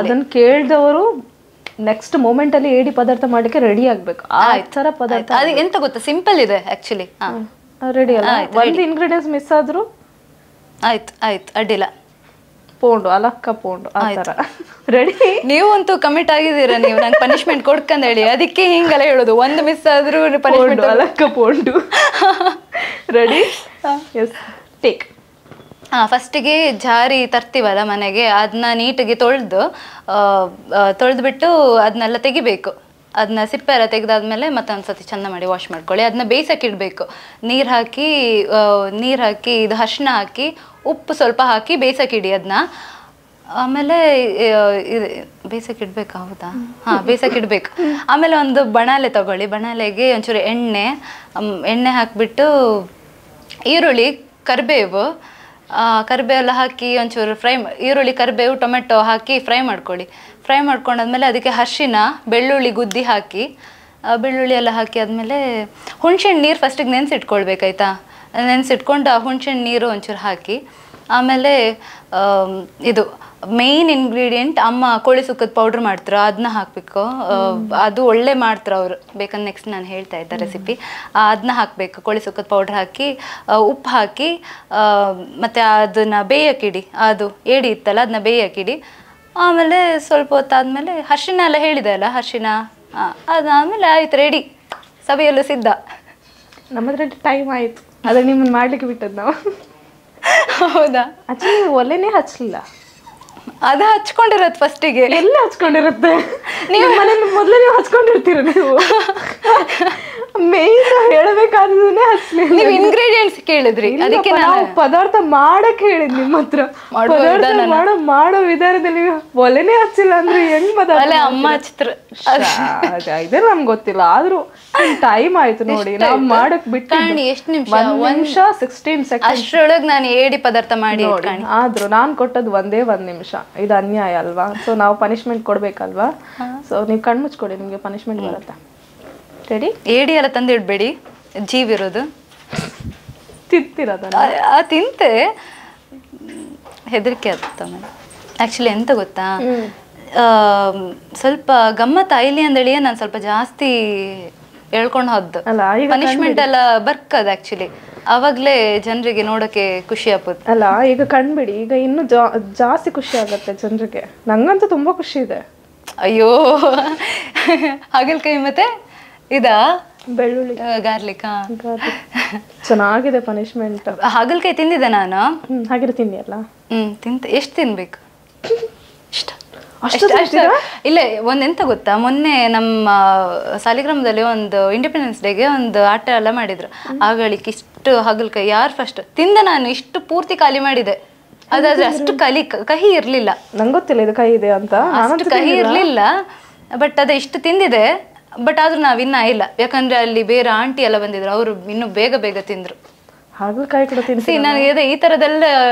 ಅದನ್ನ ಕೇಳಿದವರು ನೆಕ್ಸ್ಟ್ ಮೂಮೆಂಟ್ ಅಲ್ಲಿ ಏಡಿ ಪದಾರ್ಥ ಮಾಡ್ಲಿಕ್ಕೆ ರೆಡಿ ಆಗ್ಬೇಕು. ಆ ತರ ಪದಾರ್ಥ ಅದು ಎಂತ ಗೊತ್ತಾ, ಸಿಂಪಲ್ ಇದೆ ಆಕ್ಚುಲಿ. ರೆಡಿ ಅಲ್ಲ, ಒಂದು ಇಂಗ್ರೀಡಿಯೆಂಟ್ಸ್ ಮಿಸ್ ಆದ್ರೂ ಆಯ್ತು ಅಡ್ಡಿಲ್ಲ. ಪೋಂಡು ಅಲಕ್ಕ ಪೋಂಡು ಆ ತರ ರೆಡಿ. ನೀವಂತೂ ಕಮಿಟ್ ಆಗಿದ್ದೀರಾ, ನೀವು ನಂಗೆ ಪನಿಷ್ಮೆಂಟ್ ಕೊಡ್ಕಂತ ಹೇಳಿ. ಅದಕ್ಕೆ ಹಿಂಗೆಲ್ಲ ಹೇಳೋದು, ಒಂದು ಮಿಸ್ ಆದ್ರೂ ಪನಿಷ್ಮೆಂಟ್ ಅಲಕ್ಕ ಪೋಂಡು. ರೆಡಿ? Yes, take. ಫಸ್ಟಿಗೆ ಜಾರಿ ತರ್ತೀವಲ್ಲ ಮನೆಗೆ, ಅದನ್ನ ನೀಟಾಗಿ ತೊಳೆದ್ಬಿಟ್ಟು ಅದನ್ನೆಲ್ಲ ತೆಗಿಬೇಕು. ಅದನ್ನ ಸಿಪ್ಪೆ ಎಲ್ಲ ತೆಗೆದಾದ್ಮೇಲೆ ಮತ್ತೆ ಒಂದ್ಸತಿ ಚೆಂದ ಮಾಡಿ ವಾಶ್ ಮಾಡ್ಕೊಳ್ಳಿ. ಅದನ್ನ ಬೇಯಿಸಕ್ಕೆ ಇಡಬೇಕು. ನೀರು ಹಾಕಿ ಇದು ಅರಿಶಿನ ಹಾಕಿ ಉಪ್ಪು ಸ್ವಲ್ಪ ಹಾಕಿ ಬೇಯಿಸಕ್ಕೆ ಇಡಿ ಅದನ್ನ. ಆಮೇಲೆ ಬೇಯಿಸಕ್ಕೆ ಇಡ್ಬೇಕಾ? ಹೌದಾ, ಬೇಯಿಸಕ್ಕೆ ಇಡಬೇಕು. ಆಮೇಲೆ ಒಂದು ಬಣಾಲೆ ತಗೊಳ್ಳಿ. ಬಣಾಲೆಗೆ ಒಂಚೂರು ಎಣ್ಣೆ ಹಾಕಿಬಿಟ್ಟು ಈರುಳ್ಳಿ, ಕರಿಬೇವು ಎಲ್ಲ ಹಾಕಿ ಒಂಚೂರು ಈರುಳ್ಳಿ, ಕರಿಬೇವು, ಟೊಮೆಟೊ ಹಾಕಿ ಫ್ರೈ ಮಾಡ್ಕೊಳ್ಳಿ. ಫ್ರೈ ಮಾಡ್ಕೊಂಡಾದ್ಮೇಲೆ ಅದಕ್ಕೆ ಅರಿಶಿನ, ಬೆಳ್ಳುಳ್ಳಿ ಗುದ್ದಿ ಹಾಕಿ, ಬೆಳ್ಳುಳ್ಳಿ ಎಲ್ಲ ಹಾಕಿ ಆದಮೇಲೆ ಹುಣ್ಸೆಹಣ್ಣು ನೀರು ಫಸ್ಟಿಗೆ ನೆನೆಸಿಟ್ಕೊಳ್ಬೇಕಾಯ್ತಾ. ನೆನೆಸಿಟ್ಕೊಂಡು ಆ ಹುಣ್ಸೆಹಣ್ಣು ನೀರು ಒಂಚೂರು ಹಾಕಿ, ಆಮೇಲೆ ಇದು ಮೇಯ್ನ್ ಇಂಗ್ರೀಡಿಯೆಂಟ್, ಅಮ್ಮ ಕೋಳಿ ಸುಕ್ಕದ ಪೌಡ್ರ್ ಮಾಡ್ತಾರೆ, ಅದನ್ನ ಹಾಕಬೇಕು. ಅದು ಒಳ್ಳೆ ಮಾಡ್ತಾರೆ ಅವರು, ಬೇಕಂದ್ರೆ ನೆಕ್ಸ್ಟ್ ನಾನು ಹೇಳ್ತಾ ಇದ್ದೆ ರೆಸಿಪಿ. ಅದನ್ನ ಹಾಕಬೇಕು. ಕೋಳಿ ಸುಕ್ಕದ ಪೌಡ್ರ್ ಹಾಕಿ, ಉಪ್ಪು ಹಾಕಿ, ಮತ್ತು ಅದನ್ನು ಬೇಯಕ್ಕಿಡಿ. ಅದು ಏಡಿ ಇತ್ತಲ್ಲ, ಅದನ್ನ ಬೇಯಕ್ಕಿಡಿ. ಆಮೇಲೆ ಸ್ವಲ್ಪ ಹೊತ್ತಾದಮೇಲೆ ಅರಿಶಿನ ಎಲ್ಲ ಹೇಳಿದೆ ಅಲ್ಲ, ಅರಿಶಿನ ಅದಾದಮೇಲೆ ಆಯ್ತು, ರೆಡಿ, ಸಭೆಯಲ್ಲೂ ಸಿದ್ಧ. ನಮ್ಮದ್ರಲ್ಲಿ ಟೈಮ್ ಆಯಿತು, ಆದರೆ ನಿಮ್ಮನ್ನು ಮಾಡಲಿಕ್ಕೆ ಬಿಟ್ಟದ್ದು ನಾವು. ಹೌದಾ? ಆಕ್ಚುಲಿ ಒಲೆನೇ ಹಚ್ಚಲಿಲ್ಲ. ಅದು ಹಚ್ಕೊಂಡಿರತ್ತೆ ಫಸ್ಟಿಗೆ. ಎಲ್ಲ ಹಚ್ಕೊಂಡಿರುತ್ತೆ. ನೀವು ಮನೇಲಿ ಮೊದಲೇ ನೀವು ಹಚ್ಕೊಂಡಿರ್ತೀರ. ನೀವು ಮೇನ್ ಹೇಳಬೇಕಾದ್ರೆ ಹಚ್ಚಲಿ. ನೀವು ಇಂಗ್ರೀಡಿಯೆಂಟ್ಸ್ ಕೇಳಿದ್ರಿ, ಅದಕ್ಕೆ ನಾವು ಪದಾರ್ಥ ಮಾಡಕ್ ಹೇಳಿದ್ ನಿಮ್ಮ ಹತ್ರ. ಮಾಡೋ ವಿಧಾನದಲ್ಲಿ ಒಲೆನೇ ಹಚ್ಚಿಲ್ಲ ಅಂದ್ರೆ ಹೆಂಗ್ ಪದಾರ್ಥ? ಅಮ್ಮ ಹಚ್ಚಿದ್ರು, ಇದೆಲ್ಲ ನಮ್ಗೆ ಗೊತ್ತಿಲ್ಲ. ಆದ್ರೂ ಟೈಮ್ ಆಯ್ತು ನೋಡಿ, ನಾವು ಮಾಡಕ್ ಬಿಟ್ಟು ಎಷ್ಟು ನಿಮಿಷ? 1 ನಿಮಿಷ 16 ಸೆಕೆಂಡ್. ಅಷ್ಟರೊಳಗೆ ನಾನು ಏಡಿ ಪದಾರ್ಥ ಮಾಡಿ. ಆದ್ರೂ ನಾನ್ ಕೊಟ್ಟದ್ದು 1 ನಿಮಿಷ. ಇದು ಅನ್ಯಾಯ ಅಲ್ವಾ? ಸೊ ನಾವು ಪನಿಷ್ಮೆಂಟ್ ಕೊಡ್ಬೇಕಲ್ವಾ? ಸೊ ನೀವು ಕಣ್ಮುಚ್ಕೊಡಿ, ನಿಮ್ಗೆ ಪನಿಷ್ಮೆಂಟ್ ಬರುತ್ತೆ. ರೆಡಿ? ಏಡಿ ಎಲ್ಲ ತಂದು ಇಡ್ಬೇಡಿ, ಜೀವಿರೋದು. ತಿಂತಿರೋದ? ತಿಂತೆ, ಹೆದರಿಕೆ ಆಗ್ತ. ಆ್ಯಕ್ಚುಲಿ ಎಂತ ಗೊತ್ತಾ, ಸ್ವಲ್ಪ ಗಮ್ಮತ್ ಆಯ್ಲಿ ಅಂದೇಳಿಯೇ ನಾನು ಸ್ವಲ್ಪ ಜಾಸ್ತಿ ಹೇಳ್ಕೊಂಡು ಹೋದ್ದು ಅಲ್ಲ ಈಗ ಪನಿಷ್ಮೆಂಟ್ ಎಲ್ಲ ಬರ್ಕದ ಆಕ್ಚುಲಿ ಅವಾಗ್ಲೇ ಜನರಿಗೆ ನೋಡಕ್ಕೆ ಖುಷಿ ಆಗ್ಬೋದು ಅಲ್ಲ ಈಗ ಕಂಡ್ಬಿಡಿ ಈಗ ಇನ್ನು ಜಾಸ್ತಿ ಖುಷಿ ಆಗತ್ತೆ ಜನರಿಗೆ ನಂಗಂತೂ ತುಂಬಾ ಖುಷಿ ಇದೆ ಅಯ್ಯೋ ಹಾಗಲ್ಕಾಯಿ ಮತ್ತೆ ಇದಾ ಬೆಳ್ಳುಳ್ಳಿ ಗಾರ್ಲಿಕ್ ಚೆನ್ನಾಗಿದೆ ಪನಿಷ್ಮೆಂಟ್ ಹಾಗಲ್ಕಾಯಿ ತಿಂದಿದ್ದೆ ನಾನು ಹಾಗೆ ತಿಂದಿಯಲ್ಲ ತಿಂತ ಎಷ್ಟು ತಿನ್ಬೇಕು ಇಲ್ಲೇ ಒಂದೆಂತ ಗೊತ್ತಾ ಮೊನ್ನೆ ನಮ್ಮ ಸಾಲಿಗ್ರಾಮದಲ್ಲಿ ಒಂದು ಇಂಡಿಪೆಂಡೆನ್ಸ್ ಡೇಗೆ ಒಂದು ಆಟ ಎಲ್ಲ ಮಾಡಿದ್ರು ಆಗಳಿಕೆ ಇಷ್ಟು ಹಾಗಲ್ಕಾಯಿ ಯಾರು ಫಸ್ಟ್ ತಿಂದ ನಾನು ಇಷ್ಟು ಪೂರ್ತಿ ಖಾಲಿ ಮಾಡಿದೆ ಅದಾದ್ರೆ ಅಷ್ಟು ಕಹಿ ಇರ್ಲಿಲ್ಲ ನಂಗೆ ಗೊತ್ತಿಲ್ಲ ಇದು ಕಹಿ ಇದೆ ಅಂತ ಅಷ್ಟು ಕಹಿ ಇರ್ಲಿಲ್ಲ ಬಟ್ ಅದೇ ಇಷ್ಟು ತಿಂದಿದೆ ಬಟ್ ಆದ್ರೂ ನಾವ್ ಇನ್ನ ಇಲ್ಲ ಯಾಕಂದ್ರೆ ಅಲ್ಲಿ ಬೇರೆ ಆಂಟಿ ಎಲ್ಲ ಬಂದಿದ್ರು ಅವರು ಇನ್ನು ಬೇಗ ಬೇಗ ತಿಂದ್ರು ಹಾಗಲಕಾಯಿ ಕೂಡ ತಿನ್ಸಿ ನನಗೆ ಅದೇ ಈ ತರದೆಲ್ಲ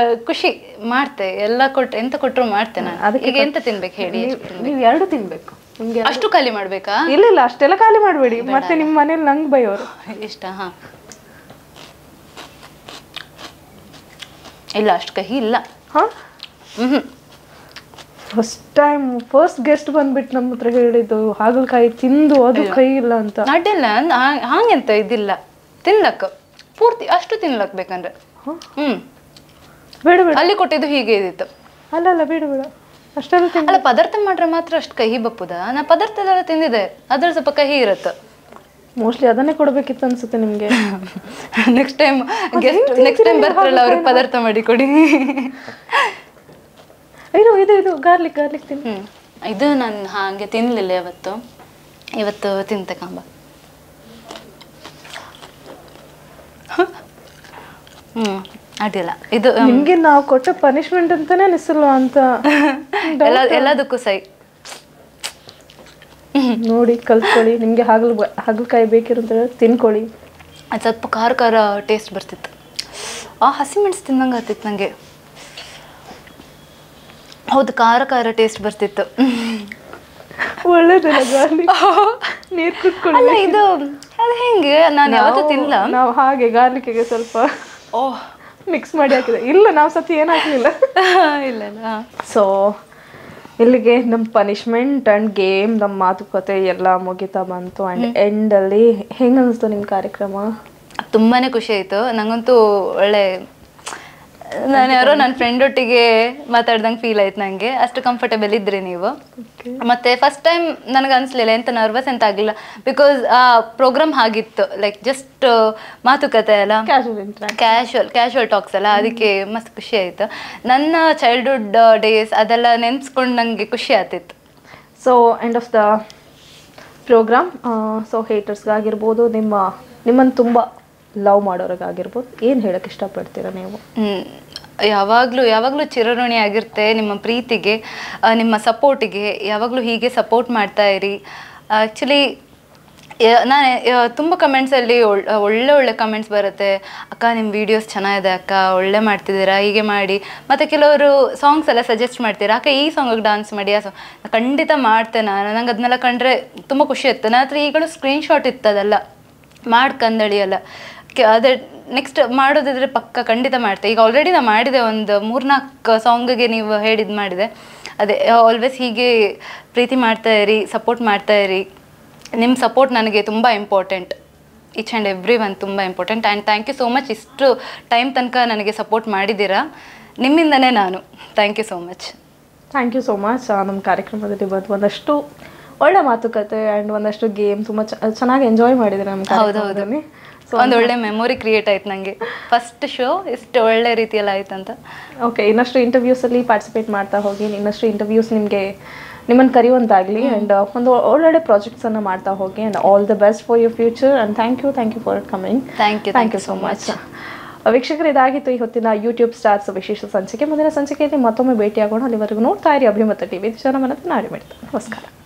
ಖುಷಿ ಮಾಡ್ತೆ ಎಲ್ಲ ಕೊಟ್ಟು ಎಂತ ಕೊಟ್ಟರು ಮಾಡ್ತೆ ನಾನು ಈಗ ಎಂತ ತಿನ್ಬೇಕು ಹೇಳಿ ನೀವು ಎರಡು ತಿನ್ಬೇಕು ನಿಮ್ಗೆ ಅಷ್ಟು ಖಾಲಿ ಮಾಡ್ಬೇಕಾ ಇಲ್ಲ ಇಲ್ಲ ಅಷ್ಟೆಲ್ಲ ಖಾಲಿ ಮಾಡಬೇಡಿ ಮತ್ತೆ ನಿಮ್ಮ ಮನೇಲಿ ನಂಗೆ ಬೈಯೋರು ಇಷ್ಟ ಹಾ ಇಲ್ಲ ಅಷ್ಟು ಕಹಿ ಇಲ್ಲ ಹಾ ಫಸ್ಟ್ ಗೆಸ್ಟ್ ಬಂದ್ಬಿಟ್ಟು ನಮ್ಮ ಹತ್ರ ಹೇಳಿದ್ದು ಹಾಗಲಕಾಯಿ ತಿಂದು ಅದು ಕೈ ಇಲ್ಲ ಅಂತ ಅಡ್ಡಿಲ್ಲ ಹಾಗೆಂತ ಇದಿಲ್ಲ ತಿನ್ಲಕ್ಕ ಪೂರ್ತಿ ಅಷ್ಟು ತಿನ್ಲಕ್ ಬೇಕಂದ್ರೆ ಬೇಡ ಬೇಡ ಅಲ್ಲಿ ಕೊಟ್ಟಿದ್ದು ಹೀಗೆ ಇದಿತ್ತು ಅಲ್ಲ ಬೇಡ ಬೇಡ ಅಷ್ಟೆಲ್ಲ ಅಲ್ಲ ಪದಾರ್ಥ ಮಾಡ್ರೆ ಮಾತ್ರ ಅಷ್ಟು ಕಹಿ ಬಪ್ಪುದ ನಾ ಪದಾರ್ಥದೆಲ್ಲ ತಿಂದಿದೆ ಅದ್ರ ಸ್ವಲ್ಪ ಕಹಿ ಇರುತ್ತೆ ಮೋಸ್ಟ್ಲಿ ಅದನ್ನೇ ಕೊಡ್ಬೇಕಿತ್ತು ಅನ್ಸುತ್ತೆ ನಿಮ್ಗೆ ನೆಕ್ಸ್ಟ್ ಟೈಮ್ ಬರ್ತಾರಲ್ಲ ಅವ್ರಿಗೆ ಪದಾರ್ಥ ಮಾಡಿ ಕೊಡಿ ಇದು ಗಾರ್ಲಿಕ್ ತಿನ್ನಿ ಇದು ನಾನು ಹಾಗೆ ತಿನ್ಲಿಲ್ಲ ಇವತ್ತು ತಿಂತೆ ಕಾಂಬ ಅಡ್ಡಿಲ್ಲ ಇದು ನಿಮ್ಗೆ ನಾವು ಕೊಟ್ಟ ಪನಿಷ್ಮೆಂಟ್ ಅಂತಾನೆ ಅನಿಸಲ್ವಾ ಅಂತ ಎಲ್ಲದಕ್ಕೂ ಸೈ ನೋಡಿ ಕಲ್ತ್ಕೊಳ್ಳಿ ನಿಮ್ಗೆ ಹಾಗಲಕಾಯಿ ಬೇಕಿರುತ್ತೆ ತಿನ್ಕೊಳ್ಳಿ ಅದು ಸ್ವಲ್ಪ ಖಾರ ಖಾರ ಟೇಸ್ಟ್ ಬರ್ತಿತ್ತು ಹಸಿಮೆಣಸು ತಿನ್ನಂಗೆ ಆಗ್ತಿತ್ತು ನನಗೆ ಹೌದು ಖಾರ ಖಾರ ಟೇಸ್ಟ್ ಬರ್ತಿತ್ತು ಒಳ್ಳೇದಲ್ಲ ಗಾರ್ಲಿಕ್ ನೀರು ಕುಟ್ಕೊಳ್ಳಿ ಅಲ್ಲ ಇದು ಅದು ಹೆಂಗೆ ನಾನು ಯಾವತ್ತೂ ತಿನ್ನಲ್ಲ ನಾವು ಹಾಗೆ ಗಾರ್ಲಿಕ್ಕಿಗೆ ಸ್ವಲ್ಪ ಮಿಕ್ಸ್ ಮಾಡಿ ಹಾಕಿದೆ ಇಲ್ಲ ನಾವು ಸತಿ ಏನು ಹಾಕಲಿಲ್ಲ ಇಲ್ಲ ಸೊ ಇಲ್ಲಿಗೆ ನಮ್ಮ ಪನಿಷ್ಮೆಂಟ್ ಆ್ಯಂಡ್ ಗೇಮ್ ನಮ್ಮ ಮಾತುಕತೆ ಎಲ್ಲ ಮುಗಿತಾ ಬಂತು ಆ್ಯಂಡ್ ಎಂಡಲ್ಲಿ ಹೆಂಗೆ ಅನಿಸ್ತು ನಿಮ್ಮ ಕಾರ್ಯಕ್ರಮ ತುಂಬಾ ಖುಷಿ ಆಯಿತು ನನಗಂತೂ ಒಳ್ಳೆ ನಾನು ಯಾರೋ ನನ್ನ ಫ್ರೆಂಡ್ ಒಟ್ಟಿಗೆ ಮಾತಾಡ್ದಂಗೆ ಫೀಲ್ ಆಯ್ತು ನನಗೆ ಅಷ್ಟು ಕಂಫರ್ಟೇಬಲ್ ಇದ್ರಿ ನೀವು ಮತ್ತೆ ಫಸ್ಟ್ ಟೈಮ್ ನನಗೆ ಅನಿಸ್ಲಿಲ್ಲ ಎಂತ ನರ್ವಸ್ ಎಂತ ಆಗಲಿಲ್ಲ ಬಿಕಾಸ್ ಆ ಪ್ರೋಗ್ರಾಮ್ ಹಾಗಿತ್ತು ಲೈಕ್ ಜಸ್ಟ್ ಮಾತುಕತೆ ಅಲ್ಲ ಕ್ಯಾಶುವಲ್ ಟಾಕ್ಸ್ ಅಲ್ಲ ಅದಕ್ಕೆ ಮಸ್ತ್ ಖುಷಿ ಆಯಿತು ನನ್ನ ಚೈಲ್ಡ್ಹುಡ್ ಡೇಸ್ ಅದೆಲ್ಲ ನೆನೆಸ್ಕೊಂಡು ನನಗೆ ಖುಷಿ ಆಗ್ತಿತ್ತು so end of the program so ಹೇಟರ್ಸ್ಗಾಗಿರ್ಬೋದು ನಿಮ್ಮನ್ನು ತುಂಬ ಲವ್ ಮಾಡೋರಿಗಾಗಿರ್ಬೋದು ಏನು ಹೇಳಕ್ಕೆ ಇಷ್ಟಪಡ್ತೀರಾ ನೀವು ಯಾವಾಗಲೂ ಚಿರಋಣಿ ಆಗಿರುತ್ತೆ ನಿಮ್ಮ ಪ್ರೀತಿಗೆ ನಿಮ್ಮ ಸಪೋರ್ಟಿಗೆ ಯಾವಾಗಲೂ ಹೀಗೆ ಸಪೋರ್ಟ್ ಮಾಡ್ತಾ ಇರಿ ಆ್ಯಕ್ಚುಲಿ ನಾನು ತುಂಬ ಕಮೆಂಟ್ಸಲ್ಲಿ ಒಳ್ಳೆ ಕಮೆಂಟ್ಸ್ ಬರುತ್ತೆ ಅಕ್ಕ ನಿಮ್ಮ ವೀಡಿಯೋಸ್ ಚೆನ್ನಾಗಿದೆ ಅಕ್ಕ ಒಳ್ಳೆ ಮಾಡ್ತಿದ್ದೀರಾ ಹೀಗೆ ಮಾಡಿ ಮತ್ತು ಕೆಲವರು ಸಾಂಗ್ಸ್ ಎಲ್ಲ ಸಜೆಸ್ಟ್ ಮಾಡ್ತೀರಾ ಅಕ್ಕ ಈ ಸಾಂಗಿಗೆ ಡಾನ್ಸ್ ಮಾಡಿ ಆ ಸಾಂಗ್ ಖಂಡಿತ ಮಾಡ್ತೇನೆ ನಂಗೆ ಅದನ್ನೆಲ್ಲ ಕಂಡ್ರೆ ತುಂಬ ಖುಷಿ ಇತ್ತು ನನ್ನ ಹತ್ರ ಈಗಲೂ ಸ್ಕ್ರೀನ್ಶಾಟ್ ಇತ್ತು ಅದೆಲ್ಲ ಮಾಡ್ಕಂದಳಿ ಅಲ್ಲ ಅದೇ ನೆಕ್ಸ್ಟ್ ಮಾಡೋದಿದ್ರೆ ಪಕ್ಕ ಖಂಡಿತ ಮಾಡ್ತೆ ಈಗ ಆಲ್ರೆಡಿ ನಾನು ಮಾಡಿದೆ ಒಂದು 3-4 ಸಾಂಗಿಗೆ ನೀವು ಹೇಳಿದ್ದು ಮಾಡಿದೆ ಅದೇ ಆಲ್ವೇಸ್ ಹೀಗೆ ಪ್ರೀತಿ ಮಾಡ್ತಾ ಇರಿ ಸಪೋರ್ಟ್ ಮಾಡ್ತಾ ಇರಿ ನಿಮ್ಮ ಸಪೋರ್ಟ್ ನನಗೆ ತುಂಬ important each and every one ತುಂಬ important and thank you so much ಇಷ್ಟು ಟೈಮ್ ತನಕ ನನಗೆ ಸಪೋರ್ಟ್ ಮಾಡಿದ್ದೀರಾ ನಿಮ್ಮಿಂದನೇ ನಾನು ಥ್ಯಾಂಕ್ ಯು ಸೋ ಮಚ್ ನಮ್ಮ ಕಾರ್ಯಕ್ರಮದಲ್ಲಿ ಬಂದು ಒಂದಷ್ಟು ಒಳ್ಳೆ ಮಾತುಕತೆ ಆ್ಯಂಡ್ ಒಂದಷ್ಟು ಗೇಮ್ ತುಂಬ ಚೆನ್ನಾಗಿ ಎಂಜಾಯ್ ಮಾಡಿದ್ದೀರಾ ನಮ್ಮ ಕಾರ್ಯಕ್ರಮದಲ್ಲಿ ಒಂದು ಒಳ್ಳೆ ಮೆಮೊರಿ ಕ್ರಿಯೇಟ್ ಆಯ್ತು ನನಗೆ ಫಸ್ಟ್ ಶೋ ಇಷ್ಟು ಒಳ್ಳೆ ರೀತಿಯಲ್ಲಿ ಆಯ್ತು ಅಂತ ಓಕೆ ಇನ್ನಷ್ಟು ಇಂಟರ್ವ್ಯೂಸಲ್ಲಿ ಪಾರ್ಟಿಸಿಪೇಟ್ ಮಾಡ್ತಾ ಹೋಗಿ ಇನ್ನಷ್ಟು ಇಂಟರ್ವ್ಯೂಸ್ ನಿಮ್ಮನ್ನು ಕರೆಯುವಂತಾಗಲಿ ಆ್ಯಂಡ್ ಒಂದು ಒಳ್ಳೊಳ್ಳೆ ಪ್ರಾಜೆಕ್ಟ್ಸನ್ನು ಮಾಡ್ತಾ ಹೋಗಿ and all the best for your future and thank you for coming thank you so much ವೀಕ್ಷಕರು ಇದಾಗಿತ್ತು ಈ ಹೊತ್ತಿನ ಯೂಟ್ಯೂಬ್ ಸ್ಟಾರ್ಸ್ ವಿಶೇಷ ಸಂಚಿಕೆ ಮುಂದಿನ ಸಂಚಿಕೆಯಲ್ಲಿ ಮತ್ತೊಮ್ಮೆ ಭೇಟಿಯಾಗೋಣ ಅಲ್ಲಿವರೆಗೂ ನೋಡ್ತಾ ಇರಿ ಅಭಿಮತ ಟಿವಿ ನಮ್ಮನ್ನ ನಾಡಿ ಮಾಡ್ತಾರೆ ನಮಸ್ಕಾರ